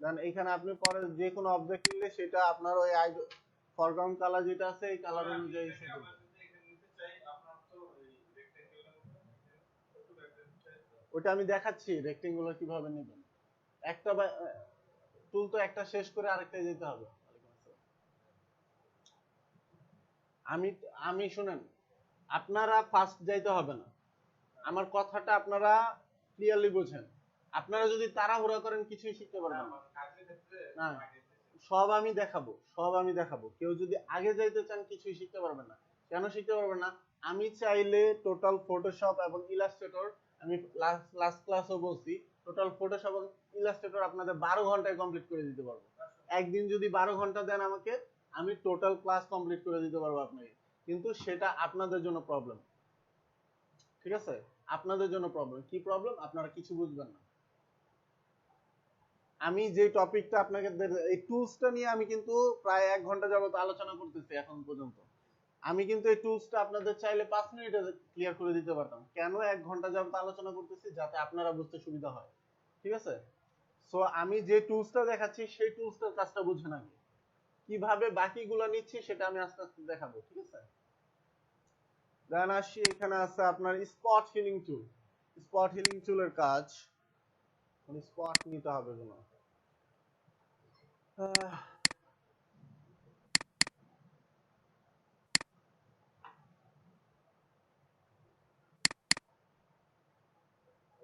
দেন এইখানে আপনি পরে যে কোনো অবজেক্ট নিলে সেটা আপনার ওই আই ফরগ্রাউন্ড কালার যেটা আছে এই কালার অনুযায়ী শো করবে। ওটা আমি দেখাচ্ছি রেক্টেঙ্গুলার কিভাবে নেবেন। একটা টুল তো একটা শেষ করে আরেকটায় যেতে হবে। আমি আমি শুনেন, আপনারা ফার্স্ট যাইতে হবে না, আমার কথাটা আপনারা ক্লিয়ারলি বোঝেন। আপনারা যদি তাড়াহুড়া করেন কিছুই শিখতে পারবেন না। না, সব আমি দেখাবো, সব আমি দেখাবো। কেউ যদি আগে যাইতে চান কিছুই শিখতে পারবেন না। কেন শিখতে পারবেন না? আমি চাইলে টোটাল ফটোশপ এবং ইলাস্ট্রেটর, আমি লাস্ট ক্লাসও বলছি, টোটাল ফটোশপ এবং ইলাস্ট্রেটর আপনাদের 12 ঘন্টায় কমপ্লিট করে দিতে পারবো। একদিন যদি 12 ঘন্টা দেন আমাকে, আমি টোটাল ক্লাস কমপ্লিট করে দিতে পারবো আপনাকে। কিন্তু সেটা আপনাদের জন্য প্রবলেম, ঠিক আছে? আপনাদের জন্য প্রবলেম। কি প্রবলেম? আপনারা কিছু বুঝবেন না। আমি যে টপিকটা আপনাকে এই টুলসটা নিয়ে আমি কিন্তু প্রায় 1 ঘন্টা যাবত আলোচনা করতেছি এখন পর্যন্ত। আমি কিন্তু এই টুলসটা আপনাদের চাইলে 5 মিনিটে ক্লিয়ার করে দিতে পারতাম। কেন 1 ঘন্টা যাবত আলোচনা করতেছি? যাতে আপনারা বুঝতে সুবিধা হয়, ঠিক আছে? সো আমি যে টুলসটা দেখাচ্ছি সেই টুলসটার কাজটা বুঝেন আগে, কিভাবে বাকিগুলো নিচ্ছি সেটা আমি আস্তে আস্তে দেখাবো, ঠিক আছে? দেন আসি, এখানে আছে আপনার স্পট হিলিং টুল। স্পট হিলিং টুলের কাজ, মানে স্পট নিতে হবে কোনো।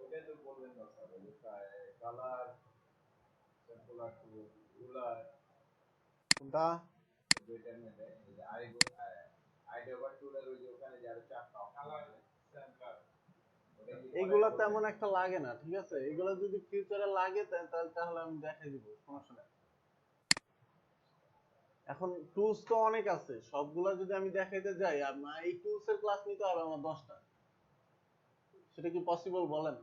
ওটাই তো বললেন না স্যার, ওই কালার সার্কুলার টু রুলার কোনটা? দুইটার মধ্যে এই যে আইডিয়া বা টুলের ওই যে ওখানে যে আরো চারটা কালার সেন্টার এগুলা তেমন একটা লাগে না, ঠিক আছে? এগুলা যদি ফিউচারে লাগে তাহলে আমি দেখাই দিব, সমস্যা নেই। এখন টুলস তো অনেক আছে, সবগুলা যদি আমি দেখাইতে যাই আমার এই টুলস এর ক্লাস নিতে হবে আমার 10টা। সেটা কি পসিবল বলেন?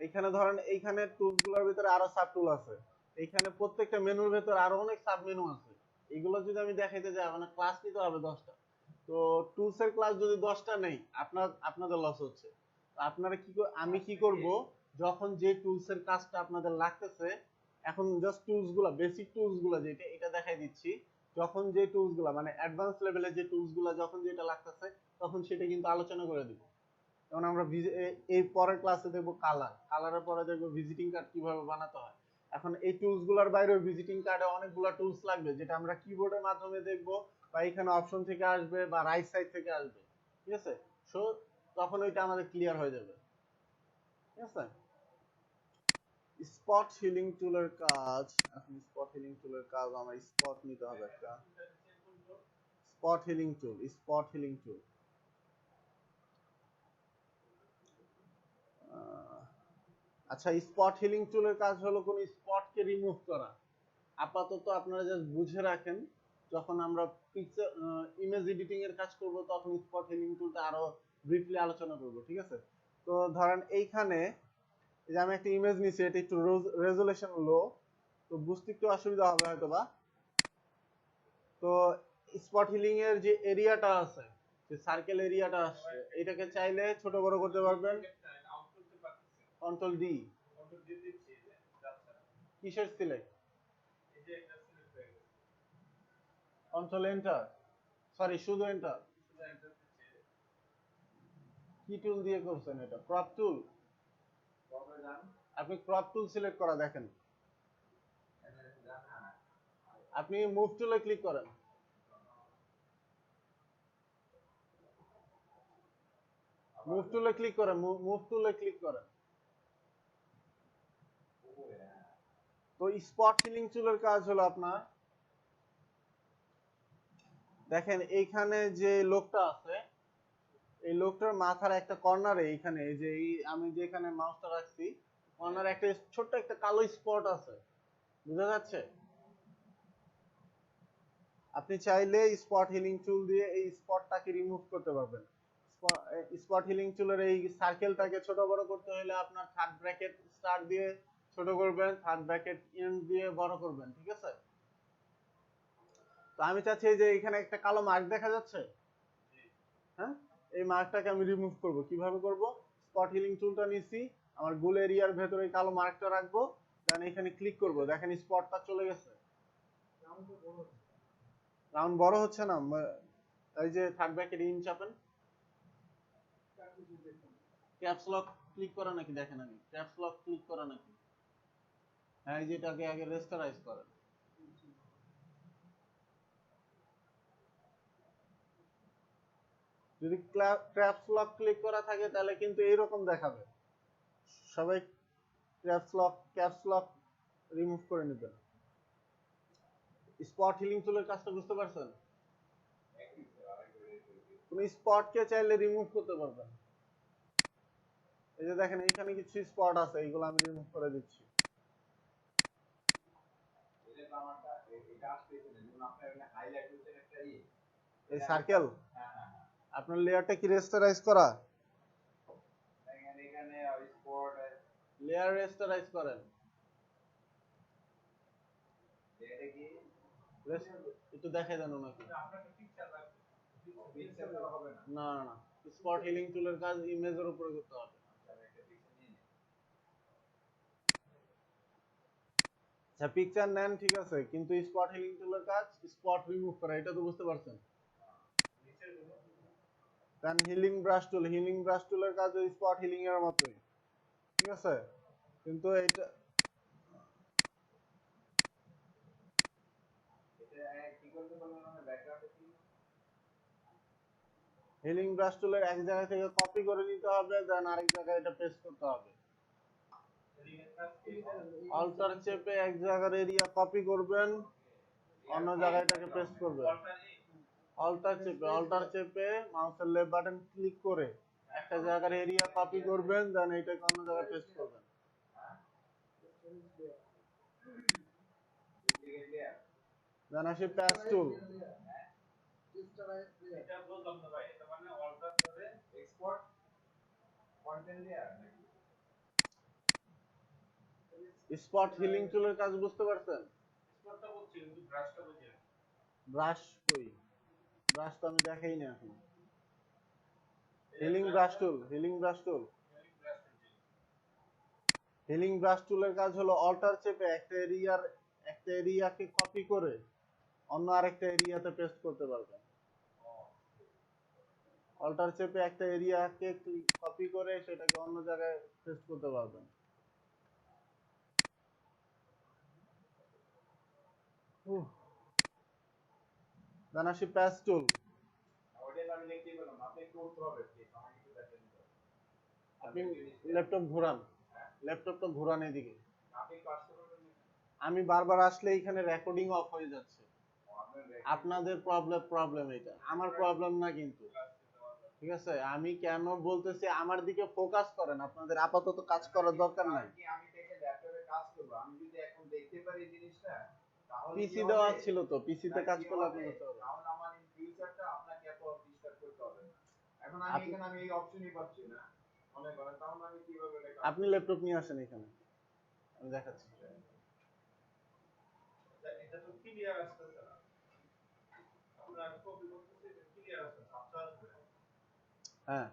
এখানে ধরেন এইখানে টুলস গুলোর ভিতরে আরো সাব টুল আছে, এইখানে প্রত্যেকটা মেনুর ভিতরে আরো অনেক সাব মেনু আছে। এগুলো যদি আমি দেখাইতে যাই মানে ক্লাস নিতে হবে 10টা। তো টুলস এর ক্লাস যদি 10টা নেই আপনাদের লস হচ্ছে। আপনারা আমি কি করব, যখন যে টুলস এর কাজটা আপনাদের লাগতেছে, এখন জাস্ট টুলস গুলা বেসিক টুলস গুলা যেটা এটা দেখাই দিচ্ছি। যখন যে টুলস গুলা মানে অ্যাডভান্স লেভেলের যে টুলস গুলা যখন যেটা লাগতেছে তখন সেটা কিন্তু আলোচনা করে দিব। যেমন আমরা এই পরের ক্লাসে দেখবো কালারের পরে দেখবো ভিজিটিং কার্ড কিভাবে বানাতে হয়। এখন এই টুলস গুলার বাইরেও ভিজিটিং কার্ডে অনেকগুলো টুলস লাগবে যেটা আমরা কিবোর্ডের মাধ্যমে দেখবো, বা এখানে অপশন থেকে আসবে বা রাইট সাইড থেকে আসবে। ঠিক আছে? সো তখন ওইটা আমাদের ক্লিয়ার হয়ে যাবে। ঠিক আছে? স্পট হিলিং টুলের কাজ, এখন স্পট হিলিং টুলের কাজ আমার স্পট নিতে হবে একটা। স্পট হিলিং টুল আচ্ছা, স্পট হিলিং টুলের কাজ হলো কোন স্পটকে রিমুভ করা। আপাতত আপনারা জাস্ট বুঝে রাখেন, যখন আমরা পিকচার ইমেজ এডিটিং এর কাজ করব তখন স্পট হিলিং টুলটা আরো ব্রিফলি আলোচনা করব। ঠিক আছে? তো ধরেন এইখানে এই যে আমি একটা ইমেজ নিছি, এটা একটু রেজোলিউশন লো, তো বুঝতে একটু অসুবিধা হবে হয়তোবা। তো স্পট হিলিং এর যে এরিয়াটা আছে, যে সার্কেল এরিয়াটা আছে, এটাকে চাইলে ছোট বড় করতে পারবেন। কন্ট্রোল ডি কিসের সিলেক্ট? কন্ট্রোল এন্টার, সরি শুধু এন্টার। কি টুল দিয়ে করছেন এটা? ক্রপ টুল? আপনি ক্রপ টুল সিলেক্ট করা দেখেন, আপনি মুভ টুলে ক্লিক করেন। মুভ টুলে ক্লিক করেন, মুভ টুলে ক্লিক করেন। তো স্পট হিলিং টুলের কাজ হলো আপনার, দেখেন এইখানে যে লোকটা আছে, এই লোকটার মাথার একটা কর্নারে এইখানে এই যে আমি যেখানে মাউসটা রাখছি কর্নারে একটা ছোট্ট একটা কালো স্পট আছে, বুঝা যাচ্ছে? আপনি চাইলে স্পট হিলিং টুল দিয়ে এই স্পটটাকে রিমুভ করতে পারবেন। স্পট হিলিং টুলের এই সার্কেলটাকে ছোট বড় করতে হলে আপনার থার্ড ব্র্যাকেট স্টার্ট দিয়ে ছোট করবেন, থার্ড ব্র্যাকেট এন্ড দিয়ে বড় করবেন। ঠিক আছে? তো আমি চাচ্ছি যে এখানে একটা কালো মার্ক দেখা যাচ্ছে, হ্যাঁ, এই মার্কটাকে আমি রিমুভ করব। কিভাবে করব? স্পট হিলিং টুলটা নিছি, আমার গোল এরিয়ার ভেতরে কালো মার্কটা রাখবো, দেন এখানে ক্লিক করব, দেখেন স্পটটা চলে গেছে। রাউন্ড বড় হচ্ছে না, এই যে থার্ড ব্র্যাকেট ইন চাপেন, ক্যাপস লক ক্লিক করা নাকি দেখেন, আমি ক্যাপস লক ক্লিক করা নাকি? হ্যাঁ, এই যেটাকে আগে রেস্টারাইজ করেন। যদি ক্যাপস লক ক্লিক করা থাকে তাহলে কিন্তু এইরকম দেখাবে। সবাই ক্যাপস লক রিমুভ করে নেবেন। স্পট হিলিং টুলের কাজটা বুঝতে পারছেন? কোন স্পটকে চাইলে রিমুভ করতে পারবেন। এই যে দেখেন এইখানে কিছু স্পট আছে, এইগুলো আমি রিমুভ করে দিচ্ছি। এই সার্কেল আপনার লেয়ারটা কি রেস্টারাইজ করা? লেয়ার রেস্টারাইজ করেন। একটু দেখে দেন ওনাকে। না না না, স্পট হিলিং টুলের কাজ ইমেজের উপরে করতে হবে। আচ্ছা, পিকচার নেন ঠিক আছে, কিন্তু স্পট হিলিং টুলের কাজ স্পট রিমুভ করা, এটা তো বুঝতে পারছেন। দেন হিলিং ব্রাশ টুলের কাজ ওই স্পট হিলিং এর মতোই। ঠিক আছে? কিন্তু এটা হিলিং ব্রাশ টুলের এক জায়গা থেকে কপি করে নিতে হবে, দেন আরেক জায়গায় এটা পেস্ট করতে হবে। অল্টার চেপে এক জায়গার এরিয়া কপি করবেন, অন্য জায়গায় এটাকে পেস্ট করবেন। অল্টার চেপে মাউসের লেফট বাটন ক্লিক করে একটা জায়গার এরিয়া কপি করবেন, দেন এটাকে অন্য জায়গায় পেস্ট করবেন। দেন আসি প্যাচ টুল। এটা বললাম না ভাই, এটা মানে অল্টার করে এক্সপোর্ট কন্টেন্ট লেয়ার নাকি? স্পট হিলিং টুলের কাজ বুঝতে পারছেন? এক্সপোর্টটা বলছি কিন্তু ব্রাশটা বুঝি না। ব্রাশ কই? ব্রাশ তো আমি দেখাই না এখন। হিলিং ব্রাশ টুল, হিলিং ব্রাশ টুল। হিলিং ব্রাশ টুলের কাজ হলো অল্টার চেপে একটা এরিয়াকে কপি করে অন্য আরেকটা এরিয়াতে পেস্ট করতে পারবেন। অল্টার চেপে একটা এরিয়াকে কপি করে সেটাকে অন্য জায়গায় পেস্ট করতে পারবেন। দেন আসি প্যাচ টুল। ওটা আমি দেখতে পেলাম, আপনি একটু উঠতে হবে প্লিজ, আমাকে একটু দেখেন দিন। আপনি ল্যাপটপ ঘোরান, ল্যাপটপটা ঘোরান এদিকে। আপনি একটু আসতে পারবেন না? আমি বারবার আসলে এখানে রেকর্ডিং অফ হয়ে যাচ্ছে। আপনাদের প্রবলেম এটা, আমার প্রবলেম না কিন্তু। ঠিক আছে, আমি কেন বলতেছি আমার দিকে ফোকাস করেন, আপনাদের আপাতত কাজ করার দরকার নাই। আমি দেখে ল্যাপটপে কাজ করব, আমি যদি এখন দেখতে পারি জিনিসটা তাহলে কি পিসি হবে? দেওয়া ছিল তো, পিসিতে কাজ করলে আপনি করতে পারবেন। তাহলে আমার ইন ফিউচারটা আপনাকে এত ডিস্টার্ব করতে হবে না। এখন আমি এখানে আমি এই অপশনই পাচ্ছি না, মনে করেন, তাহলে আমি কিভাবে এটা কাজ আপনি ল্যাপটপ নিয়ে আসেন এখানে, আমি দেখাচ্ছি। এটা তো ক্লিয়ার আসতেছে না, আমরা কপি করতেছি, এটা ক্লিয়ার আসছে আচ্ছা আসবে। হ্যাঁ,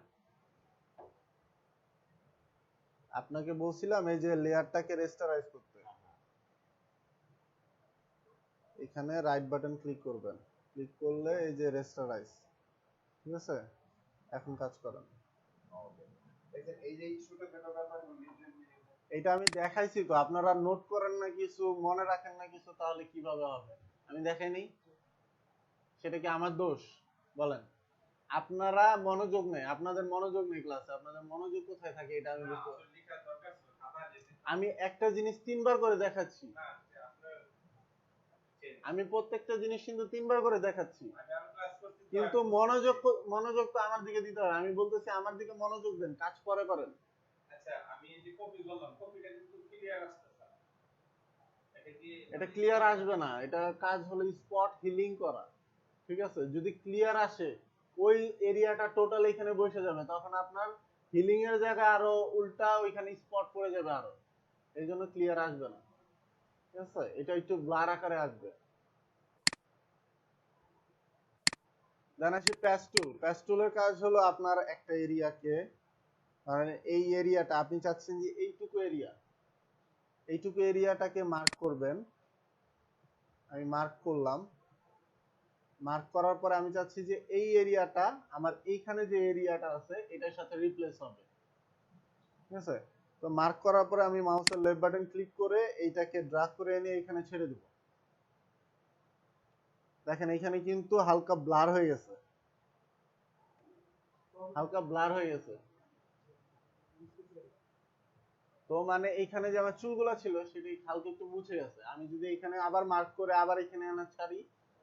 আপনাকে বলছিলাম এই যে লেয়ারটাকে রেস্টারাইজ করতে। এখানে রাইট বাটন ক্লিক করবেন, ক্লিক করলে এই যে রেস্টারাইজ, ঠিক আছে, এখন কাজ করেন। এই যে ছোটখাটো ব্যাপারগুলি এটা আমি দেখাইছি তো, আপনারা নোট করেন না কিছু, মনে রাখেন না কিছু, তাহলে কিভাবে হবে? আমি দেখাই নেই, সেটা কি আমার দোষ? বলেন। আপনারা মনোযোগ নেই, আপনাদের মনোযোগ নেই ক্লাসে, আপনাদের মনোযোগ কোথায় থাকে এটা আমি বুঝতে পারি। আমি একটা জিনিস তিনবার করে দেখাচ্ছি, আমি প্রত্যেকটা জিনিস কিন্তু তিনবার করে দেখাচ্ছি, কিন্তু মনোযোগ তো আমার দিকে দিতে হবে। আমি বলতেছি আমার দিকে মনোযোগ দেন, কাজ পরে করেন। আচ্ছা, আমি এই যে কপি করলাম, কপিটা কিন্তু ক্লিয়ার আসতেছে না। এটা ক্লিয়ার আসবে না, এটা কাজ হলো স্পট হিলিং করা। ঠিক আছে, যদি ক্লিয়ার আসে ওই এরিয়াটা টোটাল এখানে বসে যাবে, তখন আপনার হিলিং এর জায়গায় আরো উল্টা ওইখানে স্পট পড়ে যাবে আরো, এই জন্য ক্লিয়ার আসবে না। ঠিক আছে, এটা একটু ব্লার আকারে আসবে। দেন আসি প্যাচ টুল। প্যাচ টুলের কাজ হলো আপনার একটা এরিয়াকে, মানে এই এরিয়াটা আপনি চাচ্ছেন যে এইটুকু এরিয়াটাকে মার্ক করবেন। আমি মার্ক করলাম, মার্ক করার পরে আমি চাচ্ছি যে এই এরিয়াটা আমার এইখানে যে এরিয়াটা আছে এটার সাথে রিপ্লেস হবে। ঠিক আছে, তো মার্ক করার পরে আমি মাউসের লেফট বাটন ক্লিক করে এইটাকে ড্র্যাগ করে এনে এখানে ছেড়ে দেব। দেখেন এখানে কিন্তু হালকা ব্লার হয়ে গেছে, হালকা ব্লার হয়ে গেছে। তো মানে এখানে যে আমার চুলগুলা ছিল সেটি হালকা একটু মুছে গেছে। আমি যদি এখানে আবার মার্ক করে আবার এখানে এনে ছাড়ি,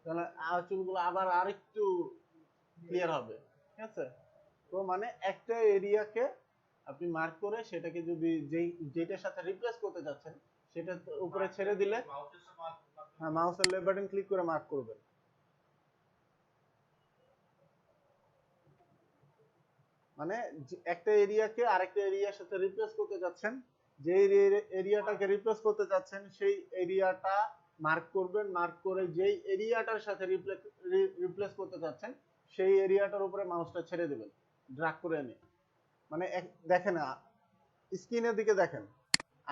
তাহলে চুলগুলো আবার আরেকটু ক্লিয়ার হবে। ঠিক আছে, তো মানে একটা এরিয়াকে আপনি মার্ক করে সেটাকে যদি যেটার সাথে রিপ্লেস করতে যাচ্ছেন সেটা উপরে ছেড়ে দিলে, হ্যাঁ, মাউসের লেফট বাটন ক্লিক করে মার্ক করবেন। মানে একটা এরিয়াকে আরেকটা এরিয়ার সাথে রিপ্লেস করতে যাচ্ছেন, যে এরিয়াটাকে রিপ্লেস করতে যাচ্ছেন সেই এরিয়াটা মার্ক করবেন, মার্ক করে যেই এরিয়াটার সাথে রিপ্লেস করতে যাচ্ছেন সেই এরিয়াটার উপরে মাউসটা ছেড়ে দেবেন ড্র্যাগ করে এনে। মানে দেখেন স্ক্রিনের দিকে দেখেন,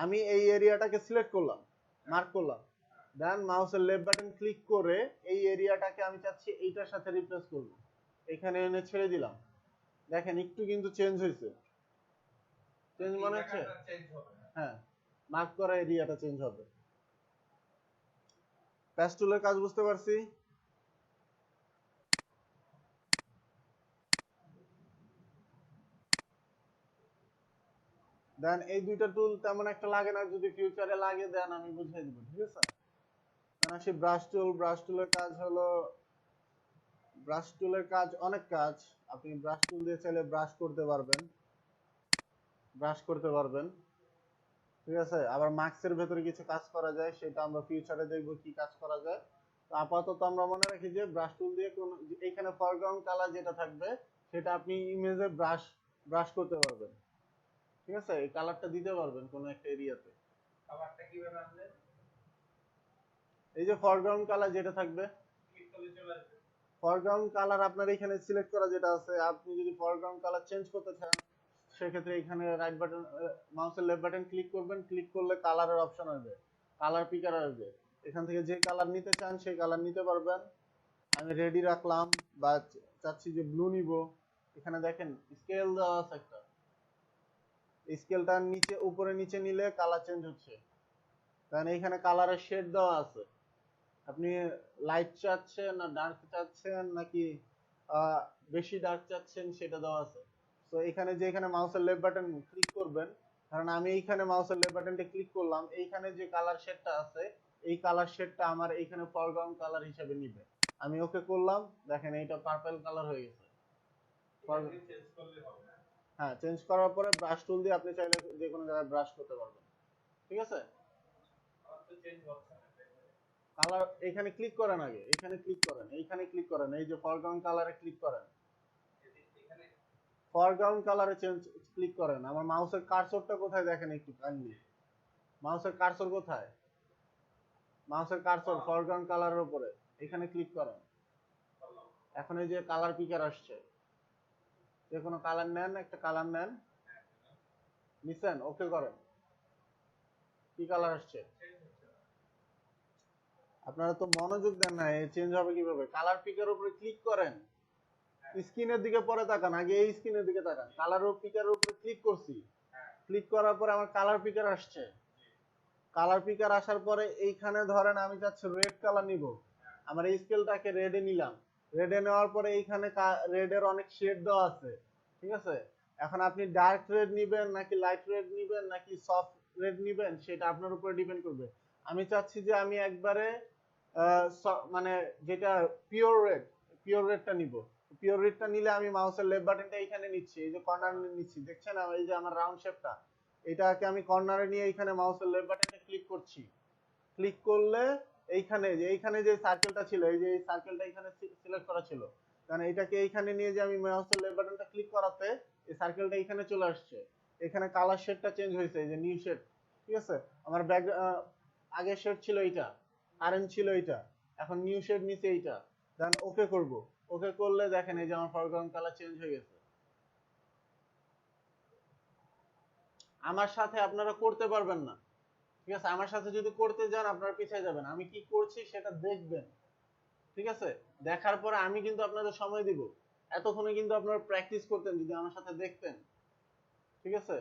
আমি এই এরিয়াটাকে সিলেক্ট করলাম, মার্ক করলাম, দেন মাউসের লেফট বাটন ক্লিক করে এই এরিয়াটাকে আমি চাচ্ছি এইটার সাথে রিপ্লেস করব, এখানে এনে ছেড়ে দিলাম। দেখেন একটু কিন্তু চেঞ্জ হয়েছে, চেঞ্জ মনে হচ্ছে? হ্যাঁ, মার্ক করা এরিয়াটা চেঞ্জ হবে। প্যাচ টুলের কাজ বুঝতে পারছি। দেন এই দুইটা টুল তেমন একটা লাগে না, যদি ফিউচারে লাগে দেন আমি বুঝিয়ে দিব। ঠিক আছে, দেন আসি ব্রাশ টুল। ব্রাশ টুলের কাজ হলো, ব্রাশ টুলের কাজ অনেক কাজ। আপনি ব্রাশ টুল দিয়ে চাইলে ব্রাশ করতে পারবেন, ব্রাশ করতে পারবেন। ঠিক আছে, আবার মার্কসের ভেতরে কিছু কাজ করা যায়, সেটা আমরা ফিউচারে দেখবো কি কাজ করা যায়। তো আপাতত আমরা মনে রাখি যে ব্রাশ টুল দিয়ে কোন এখানে ফরগ্রাউন্ড কালার যেটা থাকবে সেটা আপনি ইমেজে ব্রাশ ব্রাশ করতে পারবেন, ঠিক আছে, এই কালারটা দিতে পারবেন কোন একটা এরিয়াতে। কালারটা কিভাবে আনলেন? এই যে ফরগ্রাউন্ড কালার যেটা থাকবে, ক্লিক করলে চলে আসবে। ফরগ্রাউন্ড কালার আপনার এখানে সিলেক্ট করা যেটা আছে, আপনি যদি ফরগ্রাউন্ড কালার চেঞ্জ করতে চান সেক্ষেত্রে এখানে রাইট বাটন মাউসের লেফট বাটন ক্লিক করবেন, ক্লিক করলে কালারের অপশন আসবে, কালার পিকার আসবে, এখান থেকে যে কালার নিতে চান সেই কালার নিতে পারবেন। আমি রেডি রাখলাম বা চাচ্ছি যে ব্লু নিব, এখানে দেখেন স্কেল দেওয়া আছে একটা, স্কেলটা নিচে উপরে নিচে নিলে কালার চেঞ্জ হচ্ছে, কারণ এইখানে কালারের শেড দেওয়া আছে, আপনি লাইট চাচ্ছেন না ডার্ক চাচ্ছেন নাকি বেশি ডার্ক চাচ্ছেন সেটা দেওয়া আছে। তো এখানে যে এখানে মাউসের লেফট বাটন ক্লিক করবেন, কারণ আমি এইখানে মাউসের লেফট বাটনটা ক্লিক করলাম, এইখানে যে কালার শেডটা আছে এই কালার শেডটা আমার এইখানে ফরগ্রাউন্ড কালার হিসেবে নিবে। আমি ওকে করলাম, দেখেন এইটা পার্পল কালার হয়ে গেছে। চেঞ্জ করলে হবে না? হ্যাঁ, চেঞ্জ করার পরে ব্রাশ টুল দিয়ে আপনি চাইলে যে কোনো জায়গায় ব্রাশ করতে পারবেন, ঠিক আছে। আমার তো চেঞ্জ হচ্ছে না। কালার এখানে ক্লিক করেন, আগে এখানে ক্লিক করেন, এইখানে ক্লিক করেন, এই যে ফরগ্রাউন্ড কালারে ক্লিক করেন, এখানে ফরগ্রাউন্ড কালারে চেঞ্জ ক্লিক করেন। আমার মাউসের কার্সরটা কোথায় দেখেন একটু কাইন্ডলি, মাউসের কার্সর কোথায়, মাউসের কার্সর ফরগ্রাউন্ড কালারের উপরে, এখানে ক্লিক করেন। এখন এই যে কালার পিকার আসছে, যে কোনো কালার নেন, একটা কালার নেন, নিছেন, ওকে করেন, কি কালার আসছে? আপনারা তো মনোযোগ দেন না, চেঞ্জ হবে কিভাবে? কালার পিকার উপরে ক্লিক করেন, স্ক্রিনের দিকে পরে তাকান, আগে এই স্ক্রিনের দিকে তাকান, কালার পিকারের উপরে ক্লিক করছি, ক্লিক করার পরে আমার কালার পিকার আসছে, কালার পিকার আসার পরে এইখানে ধরেন আমি চাচ্ছি রেড কালার নিব, আমার এই স্কেলটাকে রেডে নিলাম, রেডে নেওয়ার পরে এইখানে রেডের অনেক শেড দেওয়া আছে, ঠিক আছে। এখন আপনি ডার্ক রেড নিবেন নাকি লাইট রেড নিবেন নাকি সফট রেড নিবেন সেটা আপনার উপরে ডিপেন্ড করবে। আমি চাচ্ছি যে আমি একবারে মানে যেটা পিওর রেড, পিওর রেডটা নিব। পিওর রেডটা নিলে আমি মাউসের লেফট বাটনটা এখানে নিচ্ছি, এই যে কর্নার নিচ্ছি, দেখছেন এই যে আমার রাউন্ড শেপটা, এটাকে আমি কর্নারে নিয়ে এখানে মাউসের লেফট বাটনটা ক্লিক করছি, ক্লিক করলে এইখানে যে সার্কেলটা ছিল, এই যে এই সার্কেলটা এখানে সিলেক্ট করা ছিল, কারণ এটাকে এইখানে নিয়ে যে আমি মাউসের লেফট বাটনটা ক্লিক করাতে এই সার্কেলটা এখানে চলে আসছে, এখানে কালার শেডটা চেঞ্জ হয়েছে, এই যে নিউ শেড, ঠিক আছে। আমার ব্যাক আগের শেড ছিল এইটা, কারেন্ট ছিল এইটা, এখন নিউ শেড নিচে এইটা, দেন ওকে করব, ওকে করলে দেখেন এই যে আমার ফরগ্রাউন্ড কালার চেঞ্জ হয়ে গেছে। আমার সাথে আপনারা করতে পারবেন না, ঠিক আছে, আমার সাথে যদি করতে যান আপনারা পিছিয়ে যাবেন, আমি কি করছি সেটা দেখবেন, ঠিক আছে, দেখার পরে আমি কিন্তু আপনাদের সময় দিব, এতক্ষণে কিন্তু আপনারা প্র্যাকটিস করতেন যদি আমার সাথে দেখতেন, ঠিক আছে।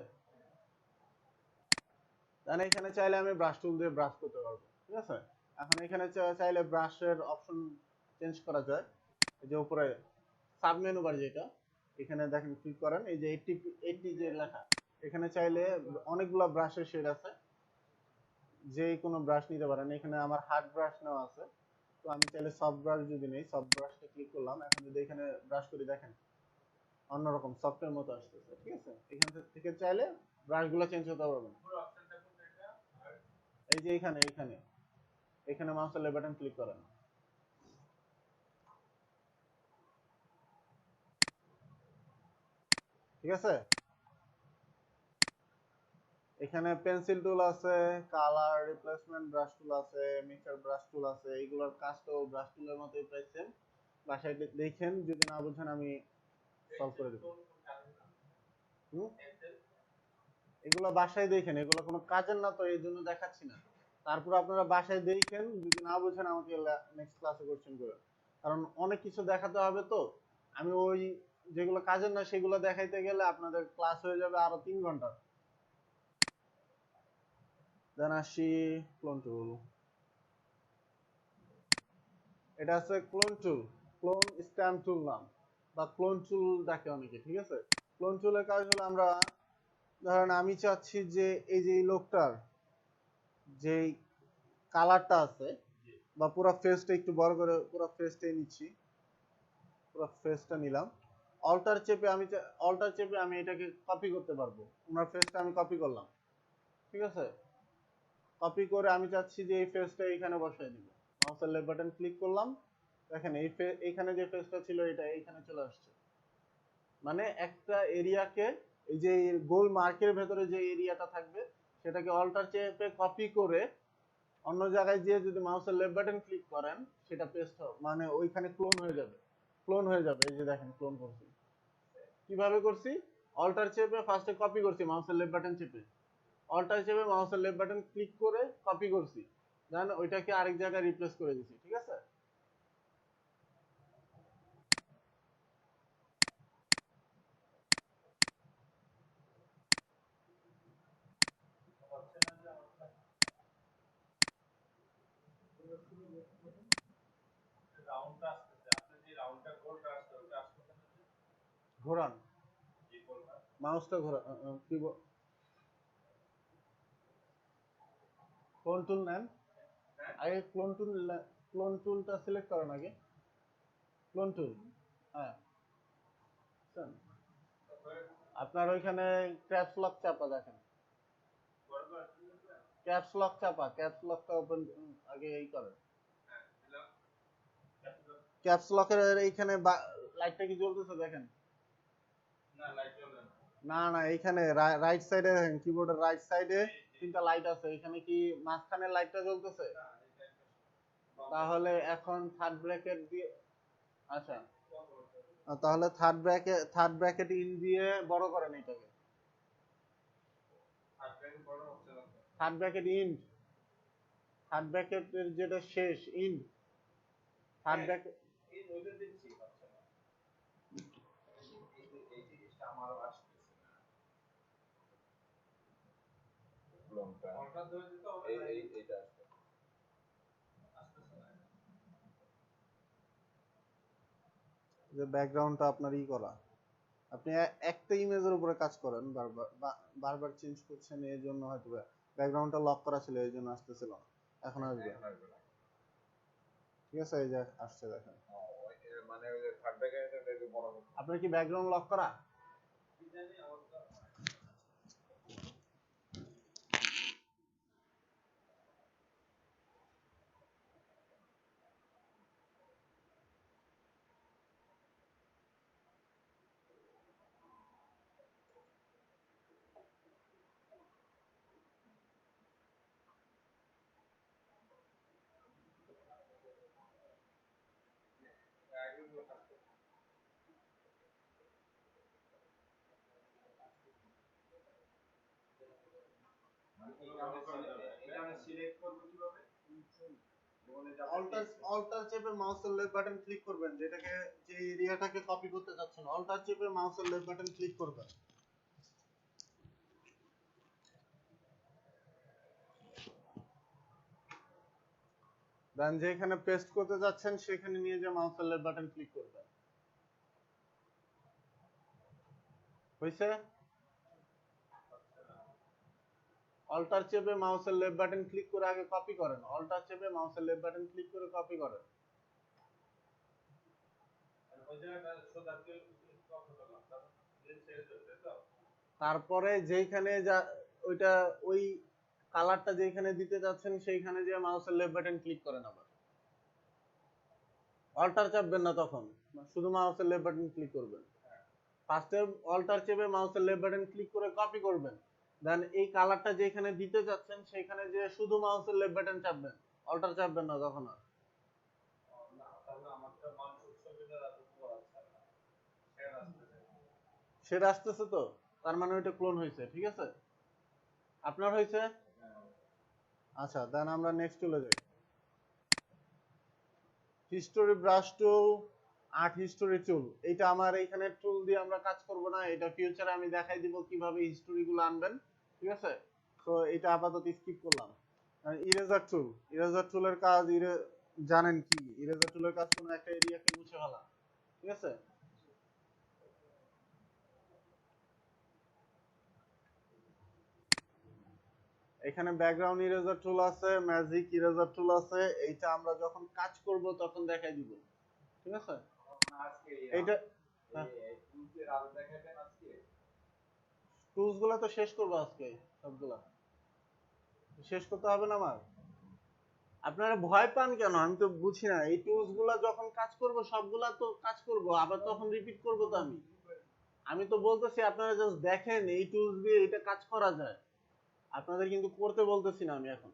তাহলে এখানে চাইলে আমি ব্রাশ টুল দিয়ে ব্রাশ করতে পারবো, ঠিক আছে। এখন এখানে চাইলে ব্রাশের অপশন চেঞ্জ করা যায়, এই যে উপরে সাব মেনু বার যেটা, এখানে দেখেন ক্লিক করেন, এই যে 80 যে লেখা, এখানে চাইলে অনেকগুলো ব্রাশের শেড আছে, যে কোনো ব্রাশ নিতে পারেন, এখানে আমার হার্ড ব্রাশ নেওয়া আছে, তো আমি চাইলে সফট ব্রাশ যদি নেই, সফট ব্রাশটা ক্লিক করলাম, এখন যদি এখানে ব্রাশ করি দেখেন অন্যরকম সফটের মতো আসতেছে, ঠিক আছে। এখান থেকে চাইলে ব্রাশগুলো চেঞ্জ করতে পারবেন, পুরো অপশনটা কোনটা এটা? আর এই যে এখানে এখানে এখানে মাউসের লেফট বাটন ক্লিক করেন, ঠিক আছে। এখানে পেন্সিল টুল আছে, কালার রিপ্লেসমেন্ট ব্রাশ টুল আছে, মিক্সার ব্রাশ টুল আছে, এইগুলোর কাজ তো ব্রাশ টুলের মতোই প্রায় সেম, বাসায় দেখেন, যদি না বুঝেন আমি সলভ করে দেব। এগুলো বাসায় দেখেন, এগুলো কোনো কাজের না, তো এই জন্য দেখাচ্ছি না, তারপর আপনারা বাসায় দেখেন, যদি না বুঝেন আমাকে নেক্সট ক্লাসে কোশ্চেন করেন, কারণ অনেক কিছু দেখাতে হবে তো, আমি ওই যেগুলো কাজের না সেগুলো দেখাইতে গেলে আপনাদের ক্লাস হয়ে যাবে আরো 3 ঘন্টা। দেন আসি ক্লোন টুল, এটা আছে ক্লোন টুল, ক্লোন স্ট্যাম্প টুল নাম, বা ক্লোন টুল ডাকে অনেকে, ঠিক আছে। ক্লোন টুলের কাজ হলো, আমরা ধরেন আমি চাচ্ছি যে এই যে এই লোকটার যে কালারটা আছে, বা পুরো ফেসটা একটু বড় করে পুরো ফেসটাই নিচ্ছি, পুরো ফেসটা নিলাম, অল্টার চেপে আমি এটাকে কপি করতে পারবো, ওনার ফেসটা আমি কপি করলাম, ঠিক আছে। কপি করে আমি চাচ্ছি যে এই ফেসটা এখানে বসাই দিব, মাউসের লেফট বাটন ক্লিক করলাম, দেখেন এইখানে যে ফেসটা ছিল এটা এইখানে চলে আসছে। মানে একটা এরিয়াকে, এই যে গোল মার্কের ভেতরে যে এরিয়াটা থাকবে সেটাকে অল্টার চেপে কপি করে অন্য জায়গায় গিয়ে যদি মাউসের লেফট বাটন ক্লিক করেন সেটা পেস্ট মানে ওইখানে ক্লোন হয়ে যাবে। ক্লোন হয়ে যাবে, এই যে দেখেন ক্লোন করছি। কিভাবে করছি? অল্টার চেপে ফার্স্টে কপি করছি মাউসের লেফট বাটন চেপে, অল্টার চেপে মাউসের লেফট বাটন ক্লিক করে কপি করছি, দেন ওইটাকে আরেক জায়গায় রিপ্লেস করে দিছি। ঠিক আছে? হচ্ছে না যে আমার রাউন্ডটা আসতেছে, আপনি যে রাউন্ডটা গোলটা আসছে ওটা আসতেছে না যে ঘোরান যে গোলটা। মাউসটা, ঘোরা কি ক্লোন টুল নেন হ্যাঁ আগে, ক্লোন টুলটা সিলেক্ট করেন আগে, ক্লোন টুল। হ্যাঁ, বুঝছেন? তারপরে আপনার ওইখানে ক্যাপস লক চাপা, দেখেন বরাবর আসতেছে। ক্যাপস লক চাপা, ক্যাপস লকটা ওপেন আগে এই করেন। হ্যাঁ দিলাম। ক্যাপচার। ক্যাপস লকের এইখানে লাইটটা কি জ্বলতেছে দেখেন? না লাইট জ্বলে না। না না, এইখানে রাইট সাইডে দেখেন, কিবোর্ডের রাইট সাইডে তিনটা লাইট আছে, এখানে কি মাঝখানে লাইটটা জ্বলতেছে? না এটা একটা তাহলে এখন থার্ড ব্র্যাকেট দিয়ে, আচ্ছা বন্ধ করতে হবে। তাহলে থার্ড ব্র্যাকেট ইন দিয়ে বড় করেন এটাকে। আর ব্রেক বড় হচ্ছে না তো। থার্ড ব্র্যাকেট ইন, থার্ড ব্র্যাকেটের যেটা শেষ ইন, থার্ড হ্যাঁ ব্র্যাকেট। এই নইলে দিচ্ছি হচ্ছে না। এই জিনিসটা আমারও আসতেছে না। লংটা হঠাৎ ধরে দিতে হবে না, এইটা আসতেছে না। যে ব্যাকগ্রাউন্ডটা আপনার ই করা, আপনি একটা ইমেজের উপরে কাজ করেন বারবার, বারবার চেঞ্জ করছেন, এই জন্য হয়তো ব্যাকগ্রাউন্ডটা লক করা ছিল, এই জন্য আসতেছিল না। এখন আসবে, এখন আসবে না। ঠিক আছে? এই যে আসছে, দেখেন। মানে ওই যে থার্ড ব্যাকেটটা একটু বড় করতে আপনার কি ব্যাকগ্রাউন্ড লক করা? কি জানি অবস্থা। এটা আমি সিলেক্ট করব কিভাবে? অল্টার চেপে মাউসের লেফট বাটন ক্লিক করবেন, যেটাকে যে এরিয়াটাকে কপি করতে চাচ্ছেন, অল্টার চেপে মাউসের লেফট বাটন ক্লিক করবেন, দেন যেখানে পেস্ট করতে যাচ্ছেন সেখানে নিয়ে যে মাউসের লেফট বাটন ক্লিক করবেন। হইছে? অল্টার চেপে মাউসের লেফট বাটন ক্লিক করে আগে কপি করেন, অল্টার চেপে মাউসের লেফট বাটন ক্লিক করে কপি করেন। ওই জায়গাটা সোজা ক্লিক করলাম, তারপর গ্রিন ছেড়ে দিতে তো। তারপরে যেখানে যা ওইটা ওই কালারটা যেখানে দিতে যাচ্ছেন সেইখানে যে মাউসের লেফট বাটন ক্লিক করেন, আবার অল্টার চাপবেন না তখন, শুধু মাউসের লেফট বাটন ক্লিক করবেন। ফার্স্টে অল্টার চেপে মাউসের লেফট বাটন ক্লিক করে কপি করবেন, দেন এই কালারটা যেখানে দিতে যাচ্ছেন সেখানে যে শুধু মাউসের লেফট বাটন চাপবেন, অল্টার চাপবেন না তখন আর। না তাহলে আমারটা মানুষ ছবিটা উপর আছে না, শেয়ার আসতেছে। সেটা আসতেছে তো, তার মানে ওইটা ক্লোন হয়েছে। ঠিক আছে? আপনার হয়েছে? আচ্ছা, দেন আমরা নেক্সট চলে যাই। History brush tool, art history tool, এটা আমার এইখানে টুল দিয়ে আমরা কাজ করব না, এটা ফিউচারে আমি দেখাই দিব কিভাবে হিস্টোরি গুলো আনবেন। ঠিক আছে? তো এটা আপাতত স্কিপ করলাম। ইরেজার টুল, ইরেজার টুলের কাজ জানেন কি? ইরেজার টুলের কাজ কোনো একটা এরিয়াকে মুছে ফেলা। ঠিক আছে? এখানে ব্যাকগ্রাউন্ড ইরেজার টুল আছে, ম্যাজিক ইরেজার টুল আছে, এইটা আমরা যখন কাজ করব তখন দেখাই দিব। ঠিক আছে? আজকে এইটা এই টুলসের আরো দেখাবেন আজকে। টুলস গুলা তো শেষ করবো আজকে, সবগুলা শেষ করতে হবে না আমার? আপনারা ভয় পান কেন? আমি তো বুঝি না। এই টুলস গুলা যখন কাজ করব সবগুলা তো কাজ করব, আবার তখন রিপিট করব তো আমি। আমি তো বলতেছি আপনারা জাস্ট দেখেন এই টুলস দিয়ে এটা কাজ করা যায়। আপনাদের কিন্তু করতে বলতেছি না আমি এখন।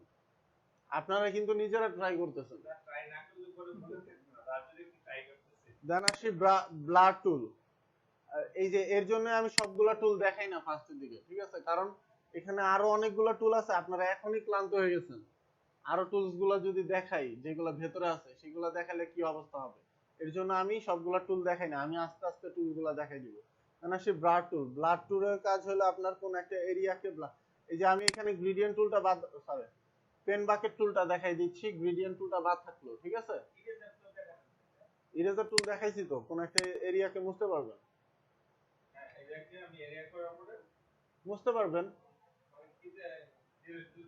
আপনারা কিন্তু নিজেরা ট্রাই করতেছেন। ট্রাই না করলে পরে বলে থাকবে না, তার জন্য একটু ট্রাই করতেছি। দেন আসি ব্লার টুল। এই যে এর জন্য আমি সবগুলা টুল দেখাই না ফার্স্টের দিকে, ঠিক আছে? কারণ এখানে আরো অনেকগুলো টুল আছে, আপনারা এখনই ক্লান্ত হয়ে গেছেন। আরো টুলস গুলো যদি দেখাই যেগুলো ভেতরে আছে সেগুলো দেখালে কি অবস্থা হবে, এর জন্য আমি সবগুলা টুল দেখাই না, আমি আস্তে আস্তে টুল গুলা দেখাই দিব। মানে সে ব্লাড টুলের কাজ হলো আপনার কোন একটা এরিয়াকে এই যে আমি এখানে গ্রেডিয়েন্ট টুলটা বাদ, সরি পেন বাকেট টুলটা দেখাই দিচ্ছি, গ্রেডিয়েন্ট টুলটা বাদ থাকলো, ঠিক আছে? ইরেজার টুল দেখাইছি তো, কোন একটা এরিয়াকে মুছতে পারবেন। হ্যাঁ, এটাকে আমি এরিয়া করার পরে মুছতে পারবেন, কি যে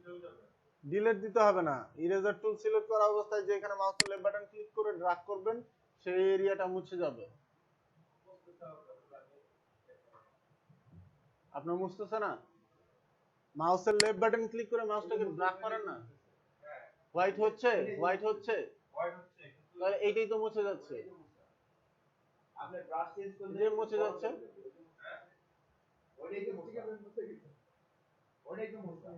চলে যাবে। ডিলিট দিতে হবে না। ইরেজার টুল সিলেক্ট করা অবস্থায় যে এখানে মাউসের লেফট বাটন ক্লিক করে ড্র্যাগ করবেন, সেই এরিয়াটা মুছে যাবে। আপনার মুছতেছে না? মাউসের লেফট বাটন ক্লিক করে মাউসটাকে ড্র্যাগ করেন না, হোয়াইট হচ্ছে, হোয়াইট হচ্ছে, হোয়াইট হচ্ছে কিন্তু তাহলে এইটাই তো মুছে যাচ্ছে। আপনি ব্রাশ চেঞ্জ করলে যে মুছে যাচ্ছে, হ্যাঁ ওইটাই তো মুছে গেছে, ওইটাই তো মুছে,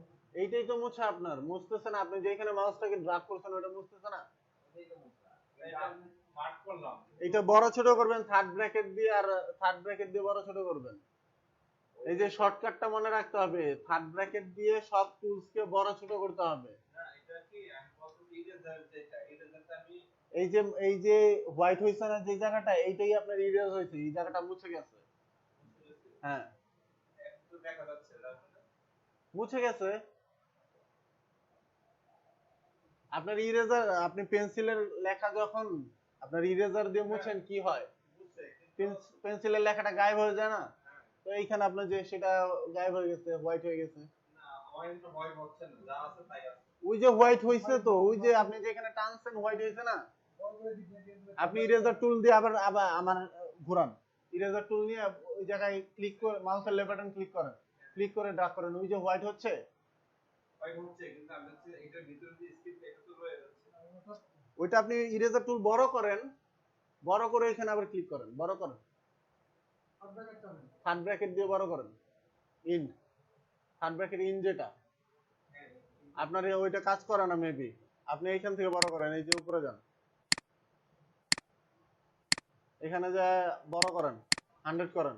এইটাই তো মুছে আপনার, মুছতেছে না। আপনি যেখানে মাউসটাকে ড্র্যাগ করছেন ওটা মুছতেছে না। ওইটাই তো মুছে, এটা মার্ক করলাম। এটা বড় ছোট করবেন থার্ড ব্র্যাকেট দিয়ে, আর থার্ড ব্র্যাকেট দিয়ে বড় ছোট করবেন। এই যে শর্টকাটটা মনে রাখতে হবে, থার্ড ব্র্যাকেট দিয়ে সব টুলস কে বড় ছোট করতে হবে। না এটা কি আমি কত ইরেজার যেটা ইরেজারটা আমি এই যে হোয়াইট হইছে না যে জায়গাটা, এইটাই আপনার ইরেজ হয়েছে, এই জায়গাটা মুছে গেছে। হ্যাঁ, একটু দেখা যাচ্ছে তাহলে মুছে গেছে। আপনার ইরেজার, আপনি পেন্সিলের লেখা যখন আপনার ইরেজার দিয়ে মুছেন কি হয়, বুঝছে কিন্তু পেন্সিলের লেখাটা গায়েব হয়ে যায় না? তো এইখানে আপনার যে সেটা গায়েব হয়ে গেছে, হোয়াইট হয়ে গেছে। না আমার কিন্তু হোয়াইট হচ্ছে না, যা আছে তাই আছে। ওই যে হোয়াইট হইছে তো, ওই যে আপনি যেখানে টানছেন হোয়াইট হইছে না? আপনি ইরেজার টুল দিয়ে আবার আবার আমার ঘোরান, ইরেজার টুল নিয়ে ওই জায়গায় ক্লিক করে মাউসের লেফট বাটন ক্লিক করেন, ক্লিক করে ড্র্যাগ করেন, ওই যে হোয়াইট হচ্ছে, হোয়াইট হচ্ছে কিন্তু আমি হচ্ছে এটার ভিতরে যে স্ক্রিপ্ট এটা তো রয়ে যাচ্ছে। ওইটা আপনি ইরেজার টুল বড় করেন, বড় করে এখানে আবার ক্লিক করেন, বড় করেন, থার্ড ব্র্যাকেট দিয়ে বড় করেন, ইন, থার্ড ব্র্যাকেট ইন যেটা আপনার ওইটা কাজ করে না মেবি, আপনি এইখান থেকে বড় করেন, এই যে উপরে যান, এখানে যা বড় করেন, 100 করেন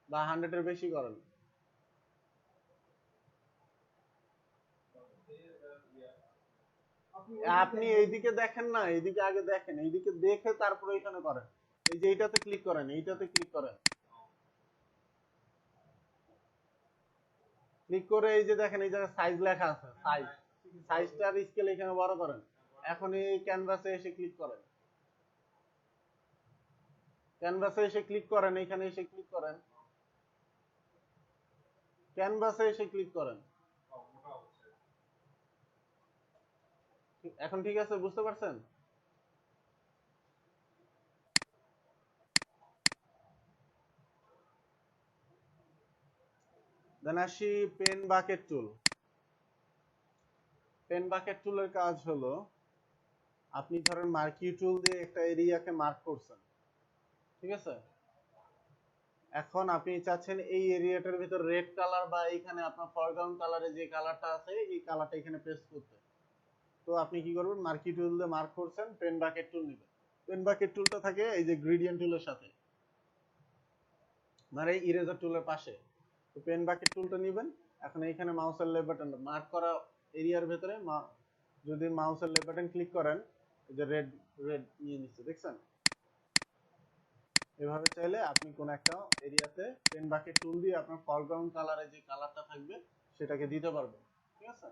বা 100 এর বেশি করেন। আপনি এইদিকে দেখেন না, এইদিকে আগে দেখেন, এইদিকে দেখে তারপরে এখানে করেন। এই যে এইটাতে ক্লিক করেন, এইটাতে ক্লিক করেন, ক্লিক করে এই যে দেখেন এই জায়গায় সাইজ লেখা আছে, সাইজটার স্কেল এখানে বড় করেন। এখন এই ক্যানভাসে এসে ক্লিক করেন, ক্যানভাসে এসে ক্লিক করেন, এখানে এসে ক্লিক করেন, ক্যানভাসে এসে ক্লিক করেন। এখন ঠিক আছে, বুঝতে পারছেন? দেন আসি pen bucket tool. Pen bucket টুলের কাজ হলো, আপনি ধরেন মার্কি টুল দিয়ে একটা এরিয়াকে মার্ক করছেন, ঠিক আছে? এখন আপনি চাচ্ছেন এই এরিয়াটার ভিতর রেড কালার বা এইখানে আপনার ফরগ্রাউন্ড কালারে যে কালারটা আছে এই কালারটা এখানে পেস্ট করতে। তো আপনি কি করবেন, মার্কি টুল দিয়ে মার্ক করছেন, পেন বাকেট টুল নেবেন। পেন বাকেট টুলটা থাকে এই যে গ্রেডিয়েন্ট টুলের সাথে, মানে ইরেজার টুলের পাশে। তো পেন বাকেট টুলটা নেবেন, এখন এইখানে মাউসের লেফট বাটন মার্ক করা এরিয়ার ভিতরে যদি মাউসের লেফট বাটন ক্লিক করেন, এই যে রেড রেড নিয়ে নিচ্ছে, দেখছেন? এভাবে চাইলে আপনি কোন একটা এরিয়াতে পেন বাকেট টুল দিয়ে আপনার ফরগ্রাউন্ড কালারে যে কালারটা থাকবে সেটাকে দিতে পারবেন, ঠিক আছে?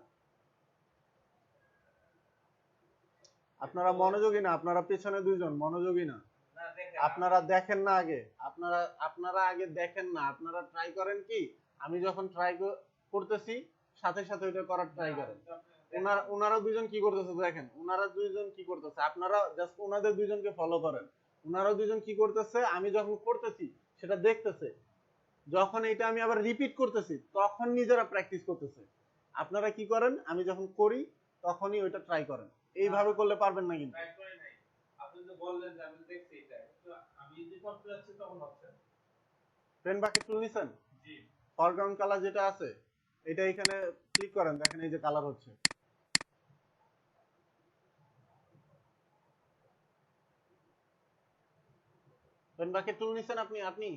আপনারা মনোযোগী না, আপনারা পেছনে দুইজন মনোযোগী না, না দেখেন আপনারা দেখেন না আগে, আপনারা আগে দেখেন না, আপনারা ট্রাই করেন কি, আমি যখন ট্রাই করতেছি সাথে সাথে ওইটা করার ট্রাই করেন। ওনারা দুইজন কি করতেছে দেখেন, ওনারা দুইজন কি করতেছে, আপনারা জাস্ট ওনাদের দুইজনকে ফলো করেন। ওনারা দুইজন কি করতেছে, আমি যখন করতেছি সেটা দেখতেছে, যখন এটা আমি আবার রিপিট করতেছি তখন নিজেরা প্র্যাকটিস করতেছে। আপনারা কি করেন, আমি যখন করি তখনই ওইটা ট্রাই করেন। এইভাবে করলে পারবেন না কিন্তু। ট্রাই করে নাই। আপনি তো বললেন যে আমি দেখছি এটা। তো আমি যদি করতে যাচ্ছি তখন হচ্ছে না। পেন বাকেট টুল নিছেন? জি। ফরগ্রাউন্ড কালার যেটা আছে এটা এখানে ক্লিক করেন, দেখেন এই যে কালার হচ্ছে। পেন বাকেট টুল নিছেন আপনি?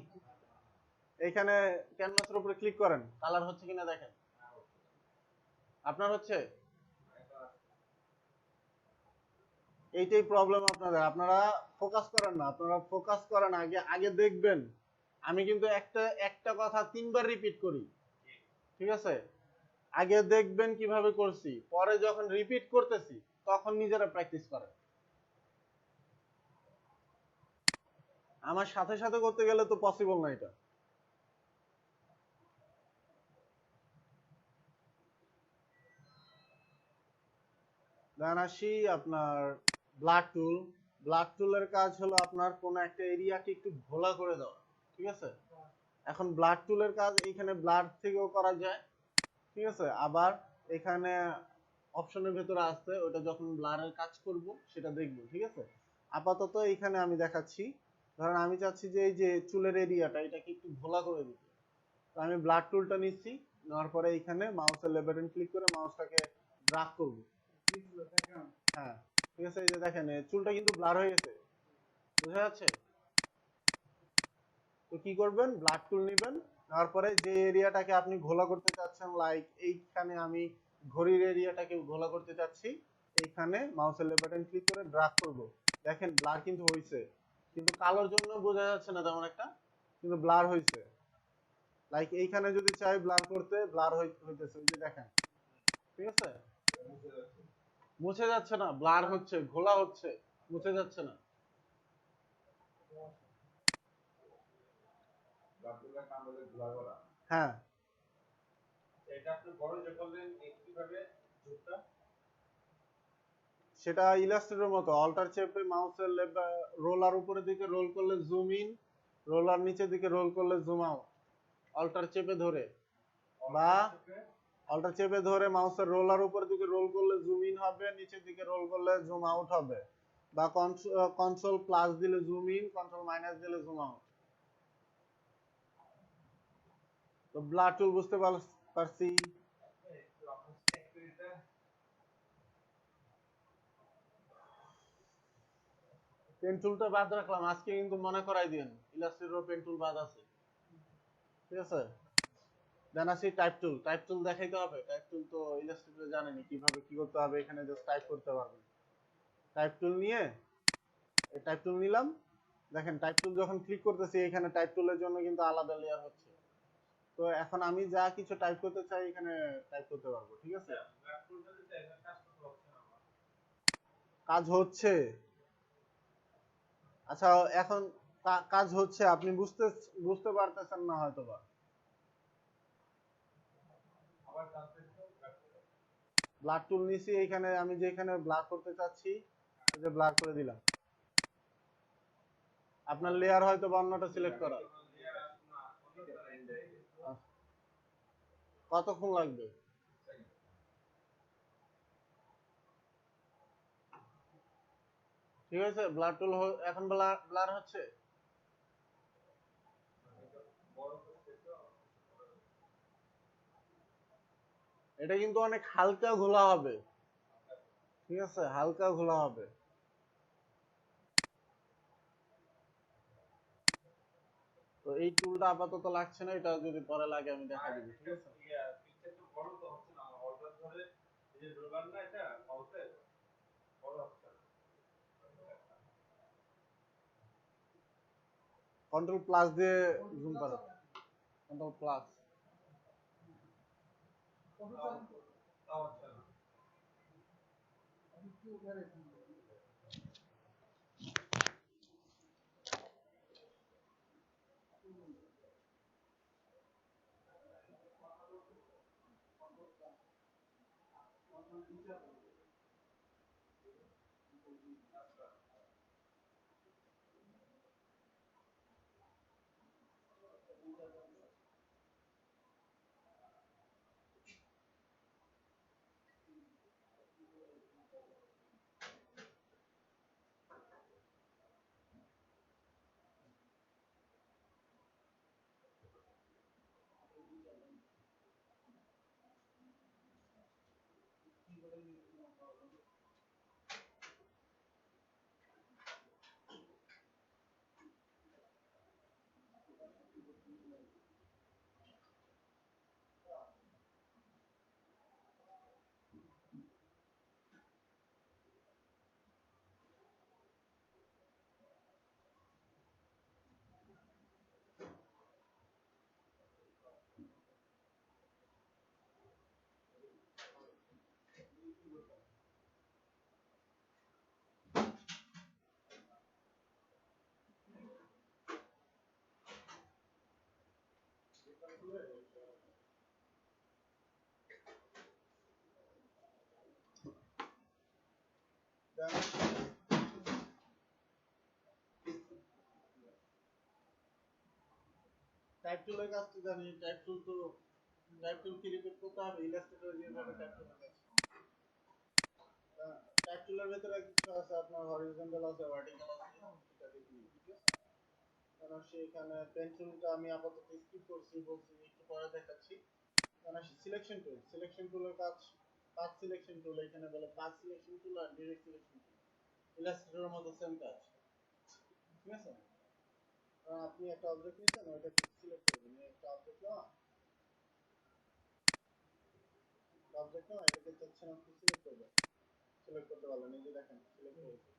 এইখানে ক্যানভাসের উপরে ক্লিক করেন, কালার হচ্ছে কিনা দেখেন। আপনার হচ্ছে? এইটাই প্রবলেম আপনাদের, আপনারা ফোকাস করেন না। আপনারা ফোকাস করেন আগে, আগে দেখবেন। আমি কিন্তু একটা কথা 3 বার রিপিট করি, ঠিক আছে? আগে দেখবেন কিভাবে করছি, পরে যখন রিপিট করতেছি তখন নিজেরা প্র্যাকটিস করেন। আমার সাথে সাথে করতে গেলে তো পসিবল না এটা। দেন আসি আপনার ব্লাড টুল। ব্লাড টুলের কাজ হলো আপনার কোন একটা এরিয়াকে একটু ঘোলা করে দেওয়া, ঠিক আছে? এখন ব্লাড টুলের কাজ এখানে ব্লাড থেকেও করা যায়, ঠিক আছে? আবার এখানে অপশনের ভেতরে আছে, ওটা যখন ব্লারের কাজ করব সেটা দেখব, ঠিক আছে? আপাতত এখানে আমি দেখাচ্ছি। ধরেন আমি চাচ্ছি যে এই যে চুলের এরিয়াটা এটাকে একটু ঘোলা করে দিতে, তো আমি ব্লাড টুলটা নিচ্ছি, নেওয়ার পরে এখানে মাউসের লেফট বাটন ক্লিক করে মাউসটাকে ড্রাগ করব। হ্যাঁ, ঠিক আছে। এই যে দেখেন চুলটা কিন্তু ব্লার হয়ে গেছে, বোঝা যাচ্ছে? তো কি করবেন, ব্লাড টুল নেবেন, তারপরে যে এরিয়াটাকে আপনি ঘোলা করতে চাচ্ছেন, লাইক এইখানে আমি ঘড়ির এরিয়াটাকে ঘোলা করতে চাচ্ছি, এইখানে মাউসের লেফট বাটন ক্লিক করে ড্রাগ করব। দেখেন ব্লার কিন্তু হইছে, কিন্তু কালোর জন্য বোঝা যাচ্ছে না তেমন একটা, কিন্তু ব্লার হইছে। লাইক এইখানে যদি চাই ব্লার করতে, ব্লার হইতেছে, ওই যে দেখেন, ঠিক আছে? মুছে যাচ্ছে না, ব্লার হচ্ছে, ঘোলা হচ্ছে, মুছে যাচ্ছে না। ব্লাডগুলোর কাম হলো ঘোলা করা। হ্যাঁ, এটা আপনি বড় যে করলেন কিভাবে ঝুঁকটা? সেটা ইলাস্ট্রেটরের মতো অল্টার চেপে মাউসের রোলার উপরের দিকে রোল করলে জুম ইন, রোলার নিচের দিকে রোল করলে জুম আউট। অল্টার চেপে ধরে বা অল্টার চেপে ধরে মাউসের রোলার উপরের দিকে রোল করলে জুম ইন হবে, নিচের দিকে রোল করলে জুম আউট হবে, বা কন্ট্রোল প্লাস দিলে জুম ইন, কন্ট্রোল মাইনাস দিলে জুম আউট। তো ব্লাড টুল বুঝতে পারছি। পেন টুলটা বাদ রাখলাম, আজকে কিন্তু মনে করাই দিন ইলাস্ট্রেটর পেন টুল বাদ আছে, ঠিক আছে? দেন আসি টাইপ টুল। টাইপ টুল দেখাইতে হবে, টাইপ টুল তো ইলাস্ট্রেটরে জানেনি কিভাবে কি করতে হবে, এখানে জাস্ট টাইপ করতে পারবেন। টাইপ টুল নিয়ে এই টাইপ টুল নিলাম, দেখেন টাইপ টুল যখন ক্লিক করতেছি এখানে টাইপ টুলের জন্য কিন্তু আলাদা লেয়ার হচ্ছে। তো এখন আমি যা কিছু টাইপ করতে চাই এখানে টাইপ করতে পারবো, ঠিক আছে? কাজ হচ্ছে। আচ্ছা, এখন কাজ হচ্ছে, আপনি বুঝতে পারতেছেন না হয়তোবা। ব্লাড টুল নিছি, এইখানে আমি যেখানে ব্লার করতে চাচ্ছি এই যে ব্লার করে দিলাম। আপনার লেয়ার হয়তো বা অন্যটা সিলেক্ট করা। কতক্ষণ লাগবে? ঠিক আছে, ব্লাড টুল এখন ব্লার হচ্ছে। এটা কিন্তু অনেক হালকা ঘোলা হবে, ঠিক আছে? হালকা ঘোলা হবে। তো এই টুলটা আপাতত লাগছে না, এটা যদি পরে লাগে আমি দেখা দিব, ঠিক আছে? কন্ট্রোল প্লাস দিয়ে জুম করা, কন্ট্রোল প্লাস। টাইপ টুলের কাজ তো জানি, টাইপ টুল ক্রিয়েট করতে হবে ইলাস্ট্রেটরে যেভাবে টাইপ টুলের কাজ। টাইপ টুলের ভিতরে কিছু আছে আপনার হরিজন্টাল আছে, ভার্টিক্যাল আছে, এটা দেখি, ঠিক আছে? কারণ সেখানে পেন্সিলটা আমি আপাতত স্কিপ করছি, বলছি একটু পরে দেখাচ্ছি। কারণ সিলেকশন টুলের কাজ, পাথ সিলেকশন টুল, এখানে বলে পাথ সিলেকশন টুল আর ডিরেক্ট সিলেকশন টুল, ইলাস্ট্রেটরের মতো সেম কাজ, ঠিক আছে? আপনি একটা অবজেক্ট নিয়েছেন, ওইটাকে সিলেক্ট করবেন, একটা অবজেক্ট নাও, এটাকে চাচ্ছেন আপনি সিলেক্ট করবেন, সিলেক্ট করতে পারলেন, এই যে দেখেন সিলেক্ট হয়েছে।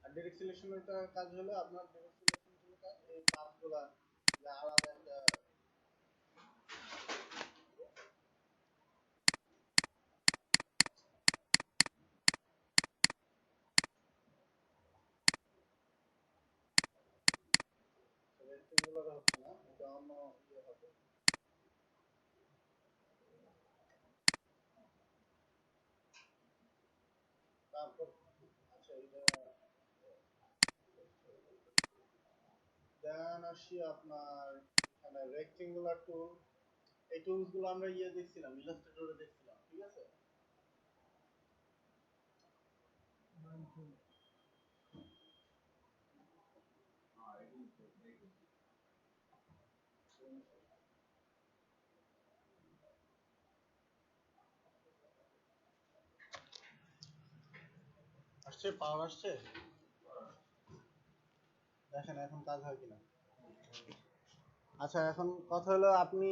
আর ডিরেক্ট সিলেকশনের কাজ হলো আপনার ডিরেক্ট সিলেকশন টুলের কাজ এই পাথগুলা যে আলাদা একটা রেক্টেঙ্গুলার হচ্ছে না, এটা অন্য ইয়ে হবে। তারপর আচ্ছা এটা দেন আসি আপনার এখানে রেক্টেঙ্গুলার টুল, এই টুলস গুলো আমরা ইয়ে দেখছিলাম, ইলাস্ট্রেটরে দেখছিলাম, ঠিক আছে? আসছে, পাওয়ার আসছে, দেখেন এখন কাজ হয় কিনা। আচ্ছা এখন কথা হলো আপনি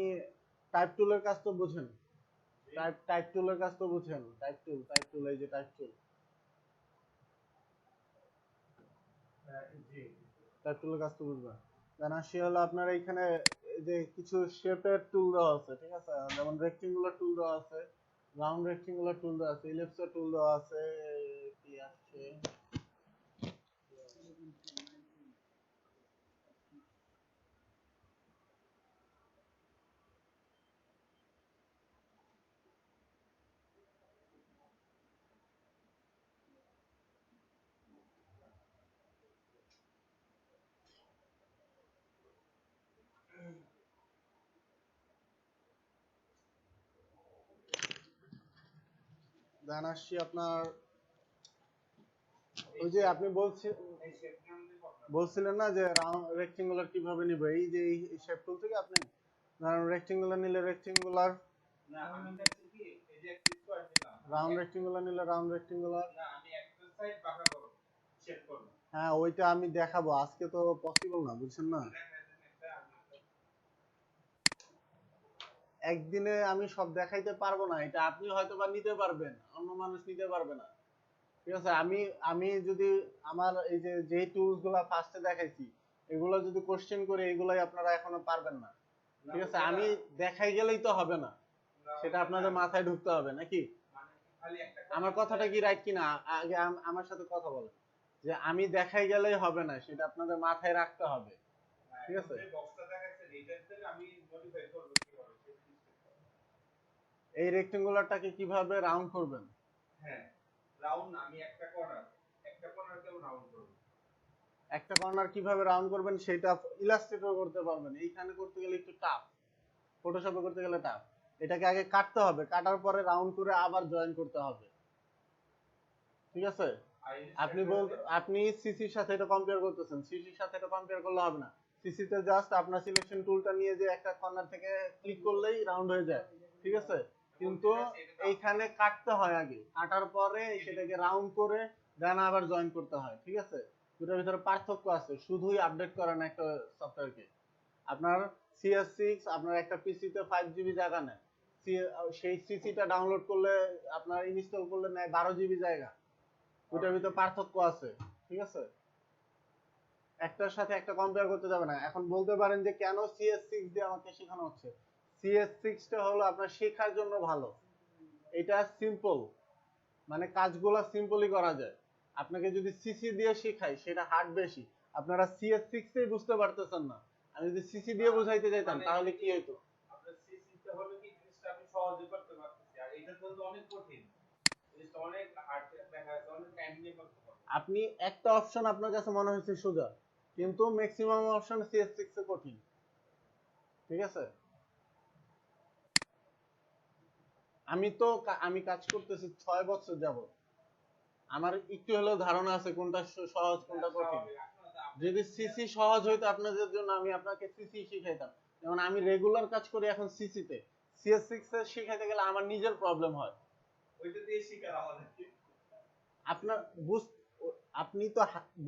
টাইপ টুলের কাজ তো বুঝেন, টাইপ টুলের কাজ তো বুঝেন, টাইপ টুল এই যে টাইপ টুল, জি টাইপ টুলের কাজ তো বুঝবেন। দেন আসি হলো আপনার এইখানে এই যে কিছু শেপের টুল দেওয়া আছে, ঠিক আছে? যেমন রেক্টেঙ্গুলার টুল দেওয়া আছে, রাউন্ড রেক্টেঙ্গুলার টুল দেওয়া আছে, ইলিপসের টুল দেওয়া আছে, কি আসছে, দেন আসছি আপনার ওই যে আপনি বলছিলেন না যে রাউন্ড রেক্টেঙ্গুলার কিভাবে নিব, এই যে এই শেপ টুল থেকে আপনি রেক্টেঙ্গুলার নিলে রেক্টেঙ্গুলার, না আমি চাচ্ছি কি এই যে একটা স্কয়ার দিলাম, রাউন্ড রেক্টেঙ্গুলার নিলে রাউন্ড রেক্টেঙ্গুলার। না আমি একটা সাইড বাঁকা করব, শেপ করব। হ্যাঁ ওইটা আমি দেখাবো, আজকে তো পসিবল না, বুঝছেন না? একদিনে আমি সব দেখাইতে পারবো না, এটা আপনি হয়তো বা নিতে পারবেন, অন্য মানুষ নিতে পারবে না, ঠিক আছে? আমি আমি যদি আমার এই যে যে টুলস গুলা ফার্স্টে দেখাইছি এগুলো যদি কোশ্চেন করে, এগুলাই আপনারা এখনো পারবেন না, ঠিক আছে? আমি দেখাই গেলেই তো হবে না, সেটা আপনাদের মাথায় ঢুকতে হবে নাকি? আমার কথাটা কি রাইট কিনা? আগে আমার সাথে কথা বলেন, যে আমি দেখাই গেলেই হবে না, সেটা আপনাদের মাথায় রাখতে হবে, ঠিক আছে? এই রেক্টেঙ্গুলারটাকে কিভাবে রাউন্ড করবেন? হ্যাঁ রাউন্ড আমি একটা কর্নার রাউন্ড করব। একটা কর্নার কিভাবে রাউন্ড করবেন সেটা ইলাস্ট্রেটর করতে পারবেন, এইখানে করতে গেলে একটু টাফ, ফটোশপে করতে গেলে টাফ। এটাকে আগে কাটতে হবে, কাটার পরে রাউন্ড করে আবার জয়েন করতে হবে, ঠিক আছে? আপনি সিসির সাথে এটা কম্পেয়ার করতেছেন, সিসির সাথে এটা কম্পেয়ার করলে হবে না। সিসিতে জাস্ট আপনার সিলেকশন টুলটা নিয়ে যে একটা কর্নার থেকে ক্লিক করলেই রাউন্ড হয়ে যায়, ঠিক আছে? কিন্তু এইখানে কাটতে হয়, আগে কাটার পরে সেটাকে রাউন্ড করে দেন আবার জয়েন করতে হয়, ঠিক আছে? দুটোর ভিতরে পার্থক্য আছে, শুধুই আপডেট করেন একটা সফটওয়্যারকে। আপনার CS6 আপনার একটা পিসিতে 5GB জায়গা নেয়, সেই সিসিটা ডাউনলোড করলে আপনার ইনস্টল করলে নেয় 12GB জায়গা, দুটার ভিতরে পার্থক্য আছে, ঠিক আছে? একটার সাথে একটা কম্পেয়ার করতে যাবে না। এখন বলতে পারেন যে কেন CS6 দিয়ে আমাকে শেখানো হচ্ছে? CS6 টা হলো আপনার শেখার জন্য ভালো, এটা সিম্পল, মানে কাজগুলো সিম্পলি করা যায়। আপনাকে যদি সিসি দিয়ে শেখাই সেটা হার্ড বেশি, আপনারা CS6 এই বুঝতে পারতেছেন না, আমি যদি সিসি দিয়ে বোঝাইতে যাইতাম মানে তাহলে কি হইতো? আপনার সিসিতে হলে কি জিনিসটা আমি সহজে করতে পারতেছি, আর এটা কিন্তু অনেক কঠিন জিনিসটা, অনেক হার্ড দেখা যাচ্ছে, অনেক টাইম নিয়ে করতে হবে। আপনি একটা অপশন আপনার কাছে মনে হচ্ছে সোজা, কিন্তু ম্যাক্সিমাম অপশন CS6 এ কঠিন। ঠিক আছে, আমি কাজ করতেছি 6 বছর যাবত, আমার একটু হলেও ধারণা আছে কোনটা সহজ কোনটা কঠিন। যদি সিসি সহজ হইতো আপনাদের জন্য আমি আপনাকে সিসি শিখাইতাম, যেমন আমি রেগুলার কাজ করি এখন সিসি তে, CS6 এ শিখাইতে গেলে আমার নিজের প্রবলেম হয়। ওইটা দিয়ে শিকার আমাদের আপনার আপনি তো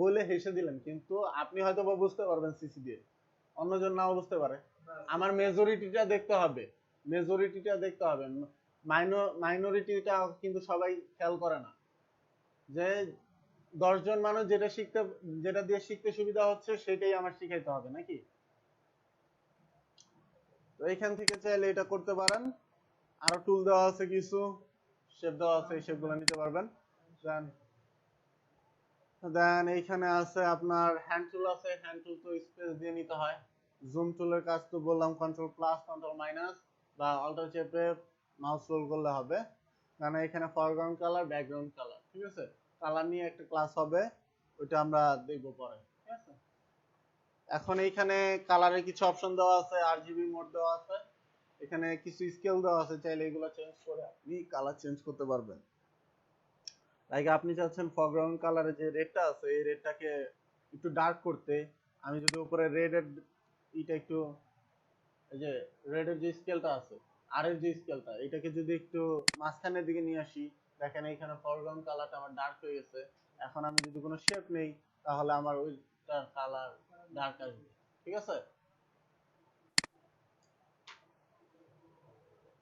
বলে হেসে দিলেন, কিন্তু আপনি হয়তো বা বুঝতে পারবেন সিসি দিয়ে, অন্যজন নাও বুঝতে পারে। আমার মেজরিটিটা দেখতে হবে, মেজরিটিটা দেখতে হবে, মাইনরিটিটা কিন্তু সবাই খেয়াল করে না, যে 10 জন মানুষ যেটা দিয়ে শিখতে সুবিধা হচ্ছে সেটাই আমার শিখাইতে হবে নাকি। তো এখান থেকে চাইলে এটা করতে পারেন। আরো টুল দেওয়া আছে, কিছু শেপ দেওয়া আছে, এই শেপগুলো নিতে পারবেন। দেন এইখানে আছে আপনার হ্যান্ড টুল আছে, হ্যান্ড টুল তো স্পেস দিয়ে নিতে হয়। জুম টুলের কাজ তো বললাম কন্ট্রোল প্লাস কন্ট্রোল মাইনাস বা অল্টার চেপে মাউস রোল করলে হবে। কারণ এখানে ফরগ্রাউন্ড কালার ব্যাকগ্রাউন্ড কালার, ঠিক আছে, কালার নিয়ে একটা ক্লাস হবে, ওইটা আমরা দেখব পরে। ঠিক আছে, এখন এইখানে কালারের কিছু অপশন দেওয়া আছে, আরজিবি মোড দেওয়া আছে, এখানে কিছু স্কেল দেওয়া আছে, চাইলে এগুলো চেঞ্জ করে আপনি কালার চেঞ্জ করতে পারবেন। লাইক আপনি চাচ্ছেন ফরগ্রাউন্ড কালারে যে রেডটা আছে এই রেডটাকে একটু ডার্ক করতে, আমি যদি উপরে রেডের এটা একটু, এই যে রেডের যে স্কেলটা আছে আর এর যে স্কেলটা, এটাকে যদি একটু মাঝখানের দিকে নিয়ে আসি, দেখেন এইখানে ফরগ্রাউন্ড কালারটা আমার ডার্ক হয়ে গেছে। এখন আমি যদি কোনো শেপ নেই তাহলে আমার ওইটার কালার ডার্ক আসবে। ঠিক আছে,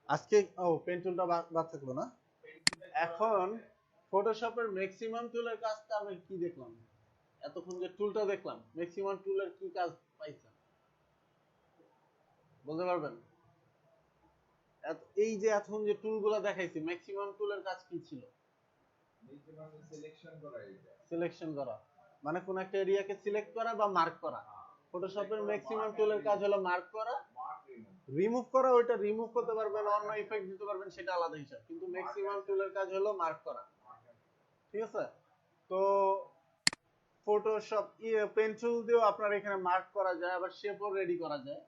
আজকে পেন টুলটা বাদ থাকলো না। এখন ফটোশপের ম্যাক্সিমাম টুলের কাজটা আমি কি দেখলাম, এতক্ষণ যে টুলটা দেখলাম, ম্যাক্সিমাম টুলের কি কাজ পাইছেন বলতে পারবেন? এই যে এতক্ষণ যে টুলগুলো দেখাইছি, ম্যাক্সিমাম টুলের কাজ কি ছিল? সিলেকশন করা, এটা সিলেকশন করা, মানে কোন একটা এরিয়াকে সিলেক্ট করা বা মার্ক করা। ফটোশপের ম্যাক্সিমাম টুলের কাজ হলো মার্ক করা, মার্ক রিমুভ করা, ওইটা রিমুভ করতে পারবেন, অন্য ইফেক্ট দিতে পারবেন, সেটা আলাদা হিসাব, কিন্তু ম্যাক্সিমাম টুলের কাজ হলো মার্ক করা। ঠিক আছে, তো ফটোশপ পেন টুল দিয়েও আপনার এখানে মার্ক করা যায়, আবার শেপও রেডি করা যায়।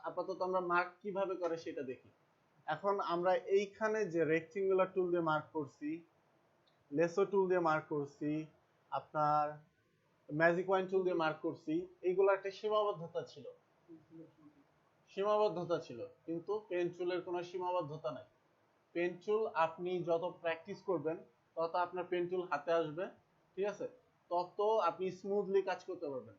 আপাতত আমরা মার্ক কিভাবে করে সেটা দেখি। এখন আমরা এইখানে যে রেক্টেঙ্গুলার টুল দিয়ে মার্ক করছি, লেসো টুল দিয়ে মার্ক করছি, আপনার ম্যাজিক ওয়াইন টুল দিয়ে মার্ক করছি, এইগুলো একটা সীমাবদ্ধতা ছিল, কিন্তু পেন টুলের কোনো সীমাবদ্ধতা নাই। পেন টুল আপনি যত প্র্যাকটিস করবেন তত আপনার পেন টুল হাতে আসবে, ঠিক আছে, তত আপনি স্মুথলি কাজ করতে পারবেন।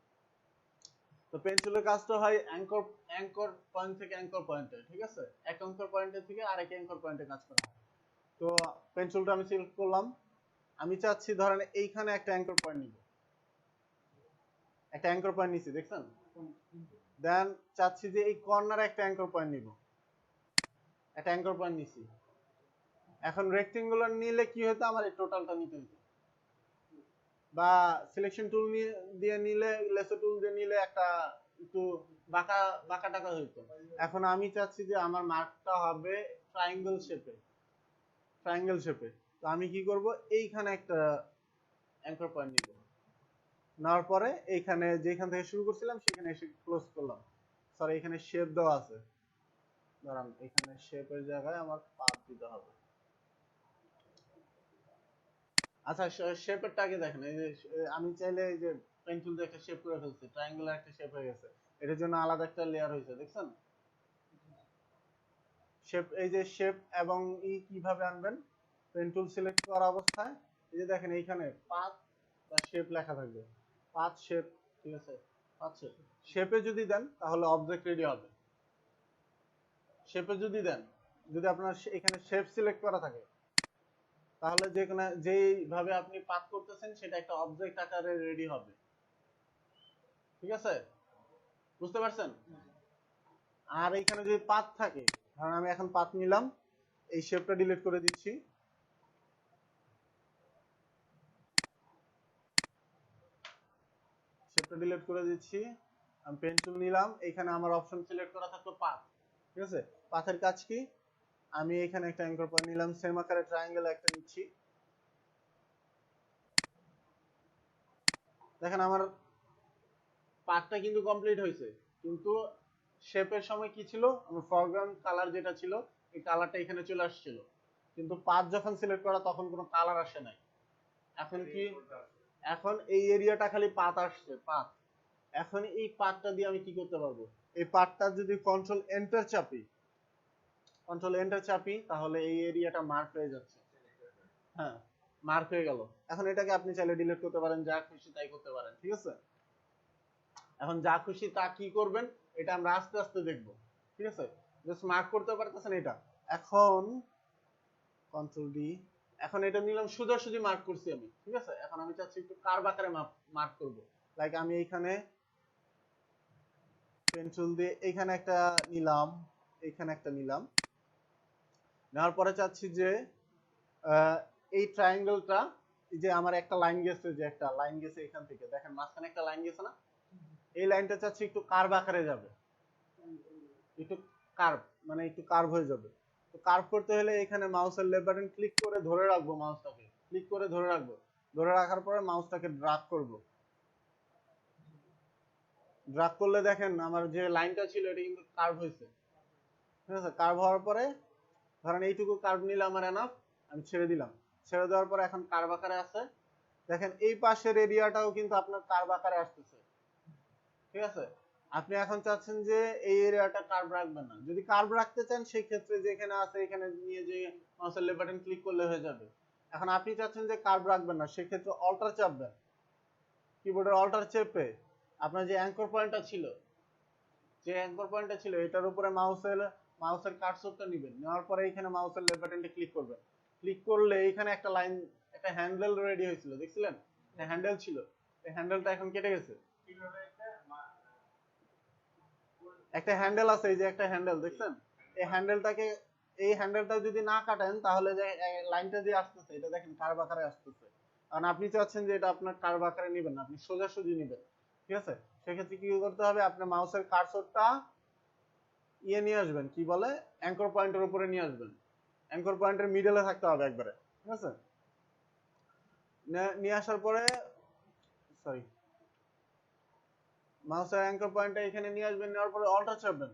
তো পেন টুলের কাজটা হয় অ্যাঙ্কর পয়েন্ট থেকে অ্যাঙ্কর পয়েন্টে, ঠিক আছে, এক অ্যাঙ্কর পয়েন্টে থেকে আরেক অ্যাঙ্কর পয়েন্টে কাজ করা হয়। তো পেন টুলটা আমি সিলেক্ট করলাম, আমি চাচ্ছি ধরেন এইখানে একটা অ্যাঙ্কর পয়েন্ট নিব, একটা অ্যাঙ্কর পয়েন্ট নিছি দেখছেন, দেন চাচ্ছি যে এই কর্নারে একটা অ্যাঙ্কর পয়েন্ট নিব, একটা অ্যাঙ্কর পয়েন্ট নিছি। এখন রেক্টেঙ্গুলার নিলে কি হতো, আমার এই টোটালটা নিতে হতো, বা সিলেকশন টুল দিয়ে নিলে, লেসো টুল দিয়ে নিলে একটা একটু বাঁকা বাঁকা টাকা হইতো। এখন আমি চাচ্ছি যে আমার মার্কটা হবে ট্রায়াঙ্গেল শেপে, তো আমি কি করব, এইখানে একটা অ্যাঙ্কর পয়েন্ট নিব, নেওয়ার পরে এইখানে যেখান থেকে শুরু করছিলাম সেখানে এসে ক্লোজ করলাম। সরি, এখানে শেপ দেওয়া আছে, দাঁড়ান, এখানে শেপের জায়গায় আমার পাথ দিতে হবে। আচ্ছা, শেপেরটা আগে দেখেন, এই যে আমি চাইলে এই যে পেন টুল দিয়ে একটা শেপ করে ফেলছি, ট্রায়াঙ্গুলার একটা শেপ হয়ে গেছে, এটার জন্য আলাদা একটা লেয়ার হয়েছে দেখছেন। শেপ, এই যে শেপ এবং কিভাবে আনবেন, পেন টুল সিলেক্ট করা অবস্থায় এই যে দেখেন এইখানে পাথ বা শেপ লেখা থাকবে, পাথ শেপ, ঠিক আছে, পাথ শেপ, শেপে যদি দেন তাহলে অবজেক্ট রেডি হবে। শেপে যদি দেন, যদি আপনার এখানে শেপ সিলেক্ট করা থাকে তাহলে যে কোনো যেইভাবে আপনি পাথ করতেছেন সেটা একটা অবজেক্ট আকারে রেডি হবে। ঠিক আছে, বুঝতে পারছেন? আর এখানে যদি পাথ থাকে, ধরেন আমি এখন পাথ নিলাম, এই শেপটা ডিলিট করে দিচ্ছি, শেপটা ডিলিট করে দিচ্ছি, আমি পেন টুল নিলাম, এখানে আমার অপশন সিলেক্ট করা থাকলো পাথ। ঠিক আছে, পাথের কাজ কি, আমি এখানে একটা অ্যাঙ্কর পয়েন্ট নিলাম, সেম আকারে ট্রায়াঙ্গেল একটা নিচ্ছি। দেখেন আমার পাথটা কিন্তু কমপ্লিট হয়েছে, কিন্তু শেপের সময় কি ছিল, আমার ফরগ্রাউন্ড কালার যেটা ছিল এই কালারটা এখানে চলে আসছিল, কিন্তু পাথ যখন সিলেক্ট করা তখন কোনো কালার আসে নাই। এখন কি, এখন এই এরিয়াটা খালি পাথ আসছে, পাথ। এখন এই পাথটা দিয়ে আমি কি করতে পারবো, এই পাথটা যদি কন্ট্রোল এন্টার চাপি, তাহলে এই এরিয়াটা মার্ক হয়ে যাচ্ছে। হ্যাঁ, মার্ক হয়ে গেল। এখন এটাকে আপনি চাইলে ডিলিট করতে পারেন, যা খুশি তাই করতে পারেন। ঠিক আছে, এখন যা খুশি তা কি করবেন এটা আমরা আস্তে আস্তে দেখব। ঠিক আছে, জাস্ট মার্ক করতে পারতেছেন এটা। এখন কন্ট্রোল ডি, এখন এটা নিলাম সোজাসুজি মার্ক করছি আমি। ঠিক আছে, এখন আমি চাচ্ছি একটু কার্ভ আকারে মার্ক করব। লাইক আমি এইখানে পেন্সিল দিয়ে এইখানে একটা নিলাম, এইখানে একটা নিলাম, নেওয়ার পরে চাচ্ছি যে এই ট্রায়াঙ্গেলটা, যে আমার একটা লাইন গেছে, যে একটা লাইন গেছে এখান থেকে, দেখেন মাঝখানে একটা লাইন গেছে না, এই লাইনটা চাচ্ছি একটু কার্ভ আকারে যাবে, একটু কার্ভ, মানে একটু কার্ভ হয়ে যাবে। তো কার্ভ করতে হলে এখানে মাউসের লেফট বাটন ক্লিক করে ধরে রাখবো, মাউসটাকে ক্লিক করে ধরে রাখবো, ধরে রাখার পরে মাউসটাকে ড্রাগ করব। ড্রাগ করলে দেখেন আমার যে লাইনটা ছিল এটা কিন্তু কার্ভ হয়েছে। ঠিক আছে, কার্ভ হওয়ার পরে ধরেন এইটুকু কার্ভ নিলে আমার এনাফ, আমি ছেড়ে দিলাম। ছেড়ে দেওয়ার পরে এখন কার্ভ আকারে আছে, দেখেন এই পাশের এরিয়াটাও কিন্তু আপনার কার্ভ আকারে আসতেছে। ঠিক আছে, আপনি এখন চাচ্ছেন যে এই এরিয়াটা কার্ভ রাখবেন না, যদি কার্ভ রাখতে চান সেই ক্ষেত্রে যেখানে আছে এখানে নিয়ে যে মাউসের লেফট বাটন ক্লিক করলে হয়ে যাবে। এখন আপনি চাচ্ছেন যে কার্ভ রাখবেন না, সেই ক্ষেত্রে অল্টার চাপবেন, কিবোর্ডের অল্টার চেপে আপনার যে অ্যাঙ্কর পয়েন্টটা ছিল, এটার উপরে মাউসের কার্সরটা নেবেন, নেওয়ার পরে এখানে মাউসের লেফট বাটনটা ক্লিক করবেন। ক্লিক করলে এখানে একটা লাইন, একটা হ্যান্ডেল রেডি হয়েছিল, দেখছিলেন, হ্যান্ডেল ছিল, এই হ্যান্ডেলটা এখন কেটে গেছে। একটা হ্যান্ডেল আছে, এই যে একটা হ্যান্ডেল দেখছেন, এই হ্যান্ডেলটা যদি না কাটেন তাহলে যে লাইনটা যে আসতেছে এটা দেখেন কার্ভ আকারে আসতেছে। কারণ আপনি চাচ্ছেন যে এটা আপনার কার্ভ আকারে নেবেন না, আপনি সোজাসুজি নেবেন। ঠিক আছে, সেক্ষেত্রে কি করতে হবে, আপনার মাউসের কার্সরটা নিয়ে আসবেন, কি বলে, অ্যাঙ্কর পয়েন্টের উপরে নিয়ে আসবেন, অ্যাঙ্কর পয়েন্টের মিডলে থাকতে হবে একবারে। ঠিক আছে, নিয়ে আসার পরে সরি, মাউসের অ্যাঙ্কর পয়েন্টটা এখানে নিয়ে আসবেন, নেওয়ার পরে অল্টার চাপবেন,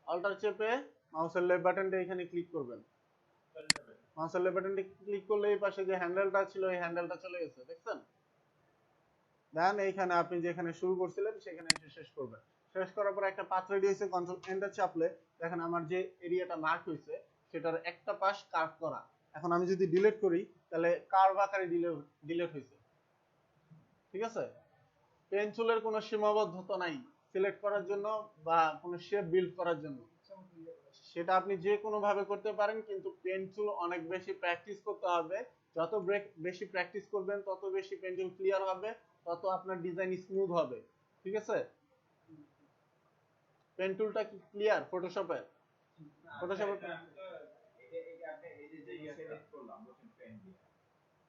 অল্টার চেপে মাউসের লেফট বাটনটা এখানে ক্লিক করবেন। মাউসের লেফট বাটনটা ক্লিক করলে এই পাশে যে হ্যান্ডেলটা ছিল এই হ্যান্ডেলটা চলে গেছে, দেখছেন। দেন এইখানে আপনি যেখানে শুরু করছিলেন সেখানে এসে শেষ করবেন। শেষ করার পর একটা পাথ রেডি হয়েছে, কন্ট্রোল এন্টার চাপলে দেখেন আমার যে এরিয়াটা মার্ক হয়েছে সেটার একটা পাশ কার্ভ করা। এখন আমি যদি ডিলিট করি তাহলে কার্ভ আকারে ডিলিট হয়েছে। ঠিক আছে, পেন্সিলের কোনো সীমাবদ্ধতা নাই সিলেক্ট করার জন্য বা কোনো শেপ বিল্ড করার জন্য, সেটা আপনি যে কোনো ভাবে করতে পারেন, কিন্তু পেন্সিল অনেক বেশি প্র্যাকটিস করতে হবে। যত বেশি প্র্যাকটিস করবেন তত বেশি পেন্সিল ক্লিয়ার হবে, তত আপনার ডিজাইন স্মুথ হবে। ঠিক আছে, পেন টুলটা কি ক্লিয়ার ফটোশপে? ফটোশপে এটা আপনি এই যে সিলেক্ট করলাম বসেন পেন দিয়ে,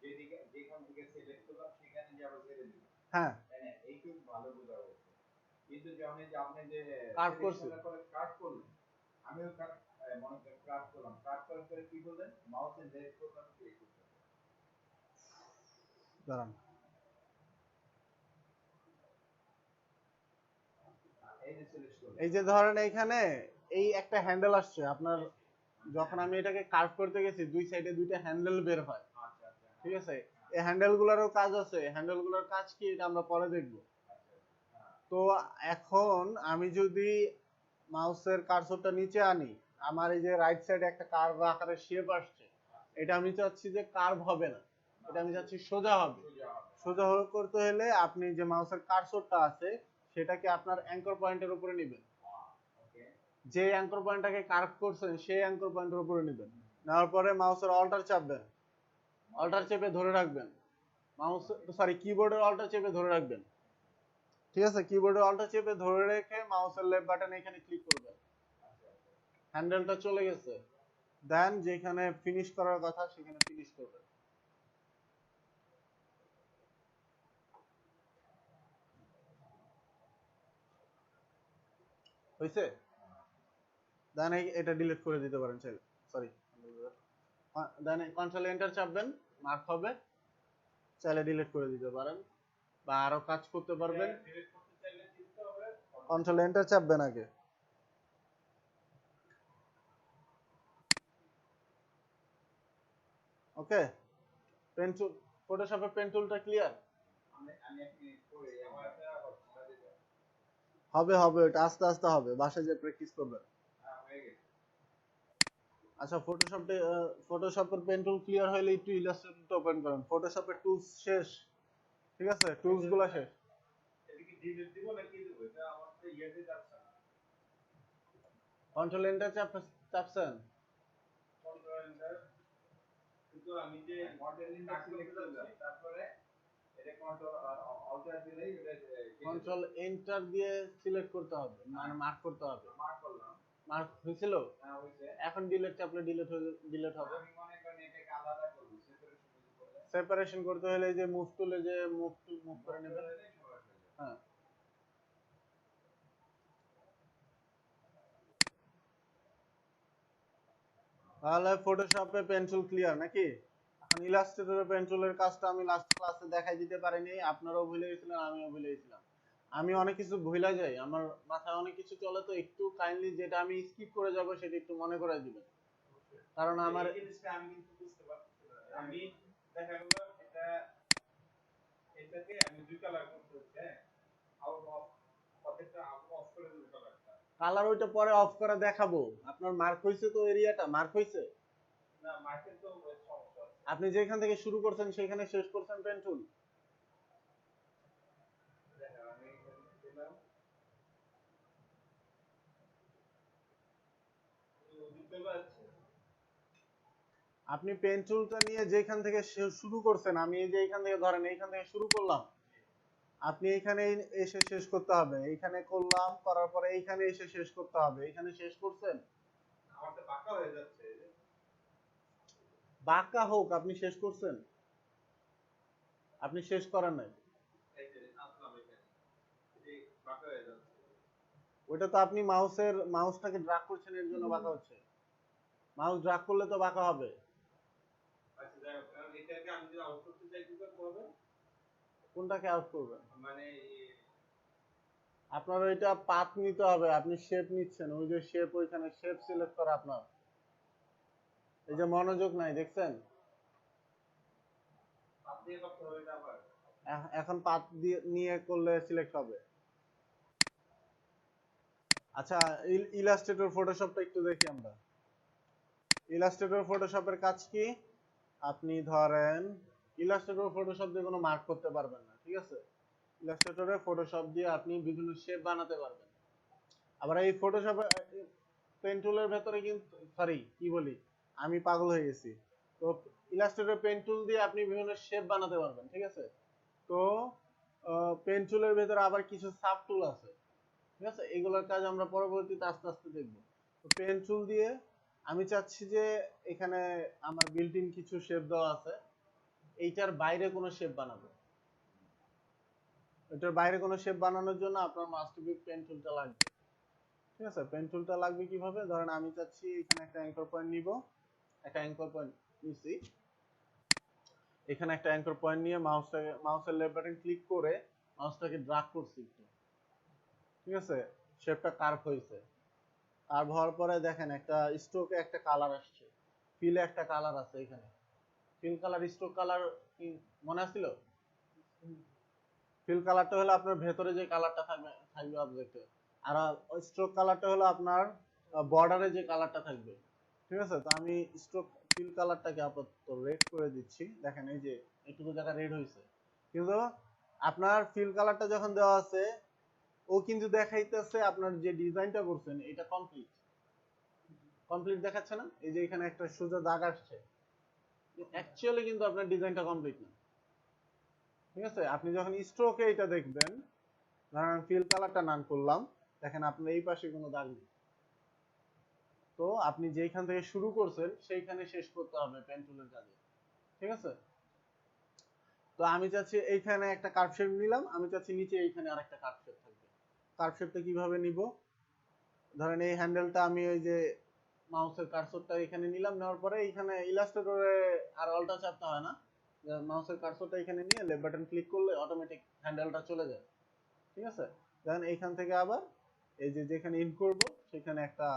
যেদিকে যেখান থেকে সিলেক্ট করলাম সেখানে যে আবার ছেড়ে দিলাম, হ্যাঁ তাই না, এইটুকু ভালো বোঝা হচ্ছে। কিন্তু যখন এই যে আপনি যে কার্ভ করছি, কাট করলেন, আমিও মনে করেন কাট করলাম, কাট করার পরে কি করলেন, মাউসের লেফট বোতাম ক্লিক করলেন, দাঁড়ান, এই যে সিলেক্ট করলেন, এই যে ধরেন এইখানে এই একটা হ্যান্ডেল আসছে আপনার, যখন আমি এটাকে কার্ভ করতে গেছি দুই সাইডে দুইটা হ্যান্ডেল বের হয়। আচ্ছা আচ্ছা, ঠিক আছে, এই হ্যান্ডেলগুলোরও কাজ আছে, হ্যান্ডেলগুলোর কাজ কি এটা আমরা পরে দেখব। তো এখন আমি যদি মাউসের কার্সরটা নিচে আনি, আমার এই যে রাইট সাইডে একটা কার্ভ আকারের শেপ আসছে, এটা আমি চাচ্ছি যে কার্ভ হবে না, এটা আমি চাচ্ছি সোজা হবে। সোজা করতে হলে আপনি যে মাউসের কার্সরটা আছে সেটাকে আপনার অ্যাঙ্কর পয়েন্টের উপরে নেবেন, যে অ্যাঙ্কর পয়েন্টটাকে কার্ভ করছেন সেই অ্যাঙ্কর পয়েন্টের উপরে নেবেন। নেওয়ার পরে মাউসের অল্টার চাপবেন, অল্টার চেপে ধরে রাখবেন, কিবোর্ডের অল্টার চেপে ধরে রাখবেন। ঠিক আছে, কিবোর্ডের অল্টার চেপে ধরে রেখে মাউসের লেফট বাটন এখানে ক্লিক করবেন, হ্যান্ডেলটা চলে গেছে। দেন যেখানে ফিনিশ করার কথা সেখানে ফিনিশ করবেন। হইছে? দেন এটা ডিলিট করে দিতে পারেন চাইলে, সরি দেন কন্ট্রোল এন্টার চাপবেন, মার্ক হবে, চাইলে ডিলিট করে দিতে পারেন বা আরো কাজ করতে পারবেন। ডিলিট করতে চাইলে দিতে হবে কন্ট্রোল এন্টার চাপবেন আগে। ওকে, পেন টুল, ফটোশপে পেন টুলটা ক্লিয়ার? আমি একটু করে আমার একটা কথা দিতে হবে হবে, ওটা আস্তে আস্তে হবে, বাসায় যে প্র্যাকটিস করবেন। হয়ে গেছে। আচ্ছা, ফটোশপের পেন টুল ক্লিয়ার হলে একটু ইলাস্ট্রেটরটা ওপেন করেন। ফটোশপের টুলস শেষ, ঠিক আছে, টুলস গুলো শেষ। এদিকে ডিলিট দিব নাকি দেব, এটা আমার তো ইয়েতে যাচ্ছে না। কন্ট্রোল এন্টার চাপছেন? কন্ট্রোল এন্টার, কিন্তু আমি যে মডেলিংটা সিলেক্ট করলাম, তারপরে এটা কন্ট্রোল অল্টার দিলেই এটা কন্ট্রোল এন্টার দিয়ে সিলেক্ট করতে হবে, মানে মার্ক করতে হবে। মার্ক করলাম। মার্ক হয়েছিল? হ্যাঁ হইছে। এখন ডিলিট চাপলে ডিলিট হবে। আমি মনে করেন এটাকে আলাদা করব, সেপারেশন করলে সেপারেশন করতে হলে যে মুভ টুলে যে মুভ করে নেবেন। হ্যাঁ, তাহলে ফটোশপে পেন টুল ক্লিয়ার নাকি? এখন ইলাস্ট্রেটরে পেন টুলের কাজটা আমি লাস্ট ক্লাসে দেখাই দিতে পারিনি, আপনারাও ভুলে গেছিলেন, আমিও ভুলে গেছিলাম। আমি অনেক কিছু ভুলে যাই, আমার মাথায় অনেক কিছু চলে, তো একটু কাইন্ডলি যেটা আমি স্কিপ করে যাব সেটা একটু মনে করে দিবেন, কারণ আমার এই জিনিসটা আমি কিন্তু বুঝতে পারতেছি না। আমি দেখা গেল এটাকে আমি দুই কালার করতে হচ্ছে, হ্যাঁ, আউট অফ প্রত্যেকটা অফ করে দিতে কালারটা। কালার ওইটা পরে অফ করে দেখাবো। আপনার মার্ক হইছে তো, এরিয়াটা মার্ক হইছে? না, মার্কেট তো সমস্যা আছে। আপনি যেখান থেকে শুরু করছেন সেখানে শেষ করছেন পেন টুল? দেখেন আমি এখানে দিলাম, তো দিতে পারছি। আপনি পেন টুলটা নিয়ে যেখান থেকে শুরু করছেন, আমি এই যে এইখান থেকে ধরেন, এইখান থেকে শুরু করলাম, আপনি এইখানে এসে শেষ করতে হবে। এইখানে করলাম, করার পরে এইখানে এসে শেষ করতে হবে। এইখানে শেষ করছেন? আমার তো বাঁকা হয়ে যাচ্ছে এই যে। বাঁকা হোক, আপনি শেষ করছেন? আপনি শেষ করেন নাই। এই যে আসলাম এখানে, এই বাঁকা হয়ে যাচ্ছে। ওইটা তো আপনি মাউসটাকে ড্রাগ করছেন, এর জন্য বাঁকা হচ্ছে। মাউস ড্রাগ করলে তো বাঁকা হবে। আচ্ছা যাই হোক, কারণ এটাকে আমি যদি আউট করতে চাই কি করতে হবে? কোনটাকে আউট করবেন? মানে আপনার ওইটা পাথ নিতে হবে, আপনি শেপ নিচ্ছেন, ওই যে শেপ, ওইখানে শেপ সিলেক্ট করা আপনার। এই যে মনোযোগ নাই, দেখছেন? আপনি করতে হবে এটা আবার। এখন পাথ দিয়ে নিয়ে করলে সিলেক্ট হবে। আচ্ছা, ইলাস্ট্রেটর ফটোশপটা একটু দেখি আমরা। ইলাস্ট্রেটর ফটোশপের কাজ কি? আপনি ধরেন ইলাস্ট্রেটর ফটোশপ দিয়ে কোনো মার্ক করতে পারবেন না, ঠিক আছে? ইলাস্ট্রেটরে ফটোশপ দিয়ে আপনি বিভিন্ন শেপ বানাতে পারবেন। আবার এই ফটোশপে পেন টুলের ভেতরে কিন্তু, সরি কি বলি, আমি পাগল হয়ে গেছি। তো ইলাস্ট্রেটর পেন টুল দিয়ে আপনি বিভিন্ন শেপ বানাতে পারবেন, ঠিক আছে? তো পেন টুলের ভেতরে আবার কিছু সাব টুল আছে, ঠিক আছে? এগুলোর কাজ আমরা পরবর্তীতে আস্তে আস্তে দেখব। তো পেন টুল দিয়ে আমি চাচ্ছি যে এখানে আমার বিল্ট ইন কিছু শেপ দেওয়া আছে, এইটার বাইরে কোনো শেপ বানাবো। এটার বাইরে কোনো শেপ বানানোর জন্য আপনার মাস্ট বি পেন টুলটা লাগবে, ঠিক আছে? পেন টুলটা লাগবে কিভাবে? ধরেন আমি চাচ্ছি এখানে একটা অ্যাঙ্কর পয়েন্ট নিব, একটা অ্যাঙ্কর পয়েন্ট নিছি, এখানে একটা অ্যাঙ্কর পয়েন্ট নিয়ে মাউসের লেফট বাটন ক্লিক করে মাউসটাকে ড্রাগ করছি একটু, ঠিক আছে? শেপটা কার্ভ হয়েছে। কার্ভ হওয়ার পরে দেখেন একটা স্ট্রোকে একটা কালার আসছে, ফিলে একটা কালার আছে এখানে। ফিল কালার, স্ট্রোক কালার কি মনে আসছিল? ফিল কালারটা হলো আপনার ভেতরে যে কালারটা থাকবে অবজেক্টে, আর স্ট্রোক কালারটা হলো আপনার বর্ডারে যে কালারটা থাকবে, ঠিক আছে? তো আমি স্ট্রোক ফিল কালারটাকে আপাতত রেড করে দিচ্ছি। দেখেন এই যে একটু জায়গা রেড হয়েছে, কিন্তু আপনার ফিল কালারটা যখন দেওয়া আছে, ও কিন্তু দেখাইতেছে আপনার যে ডিজাইনটা করছেন এটা কমপ্লিট কমপ্লিট দেখাচ্ছে না? এই যে এখানে একটা সোজা দাগ আসছে, অ্যাকচুয়ালি কিন্তু আপনার ডিজাইনটা কমপ্লিট না, ঠিক আছে? আপনি যখন স্ট্রোকে এটা দেখবেন, ধরেন ফিল কালারটা নান করলাম, দেখেন আপনার এই পাশে কোনো দাগ নেই। তো আপনি যেখান থেকে শুরু করছেন সেইখানে শেষ করতে হবে পেন টুলের কাজে, ঠিক আছে? তো আমি চাচ্ছি এইখানে একটা কার্ভ শেপ নিলাম, আমি চাচ্ছি নিচে এইখানে আরেকটা কার্ভ শেপ থাকবে। কার্ভ শেপটা কিভাবে নিব? ধরেন এই হ্যান্ডেলটা আমি ওই যে মাউসের কার্সরটা এখানে নিলাম, নেওয়ার পরে এখানে ইলাস্ট্রেটরে আর অল্টা চাপতে হয় না, মাউসের কার্সরটা এখানে নিয়ে লেফট বাটন ক্লিক করলে অটোমেটিক হ্যান্ডেলটা চলে যায়। ঠিক আছে, দেন এইখান থেকে আবার এই যে যেখানে ইন করব সেখানে একটা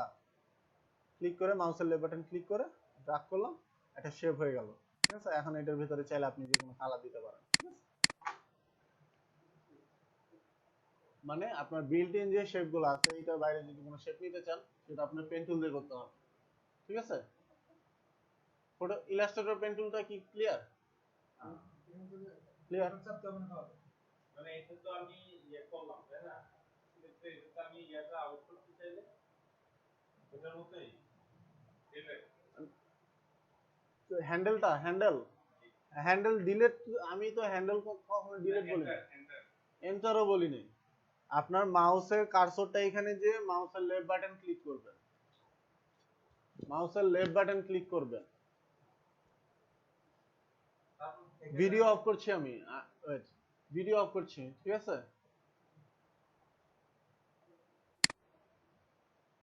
ক্লিক করে মাউসের লেফট বাটন ক্লিক করে ড্র্যাগ করলাম, একটা শেপ হয়ে গেল। ঠিক আছে, এখন এটার ভিতরে চাইলে আপনি যে কোনো কালার দিতে পারেন। ঠিক আছে, মানে আপনার বিল্ট ইন যে শেপগুলো আছে এটার বাইরে যদি কোনো শেপ নিতে চান সেটা আপনার পেন টুল দিয়ে করতে হবে। ঠিক আছে, ফটো ইলাস্ট্রেটর পেন টুলটা কি ক্লিয়ার? ক্লিয়ার। মানে এটা তো আমি ইয়ে করলাম তাই না, কিন্তু এটা তো আমি ইয়েটা আউট করতে চাইলে এটার মতোই ডিলেট হ্যান্ডেলটা হ্যান্ডেল ডিলিট, আমি তো হ্যান্ডেল কখনো ডিলিট বলি না, এন্টার এন্টারও বলি নাই। আপনার মাউসের কার্সরটা এখানে যে মাউসের লেফট বাটন ক্লিক করবেন, মাউসের লেফট বাটন ক্লিক করবেন। ভিডিও অফ করছি আমি, ওয়েট, ভিডিও অফ করছি। ঠিক আছে,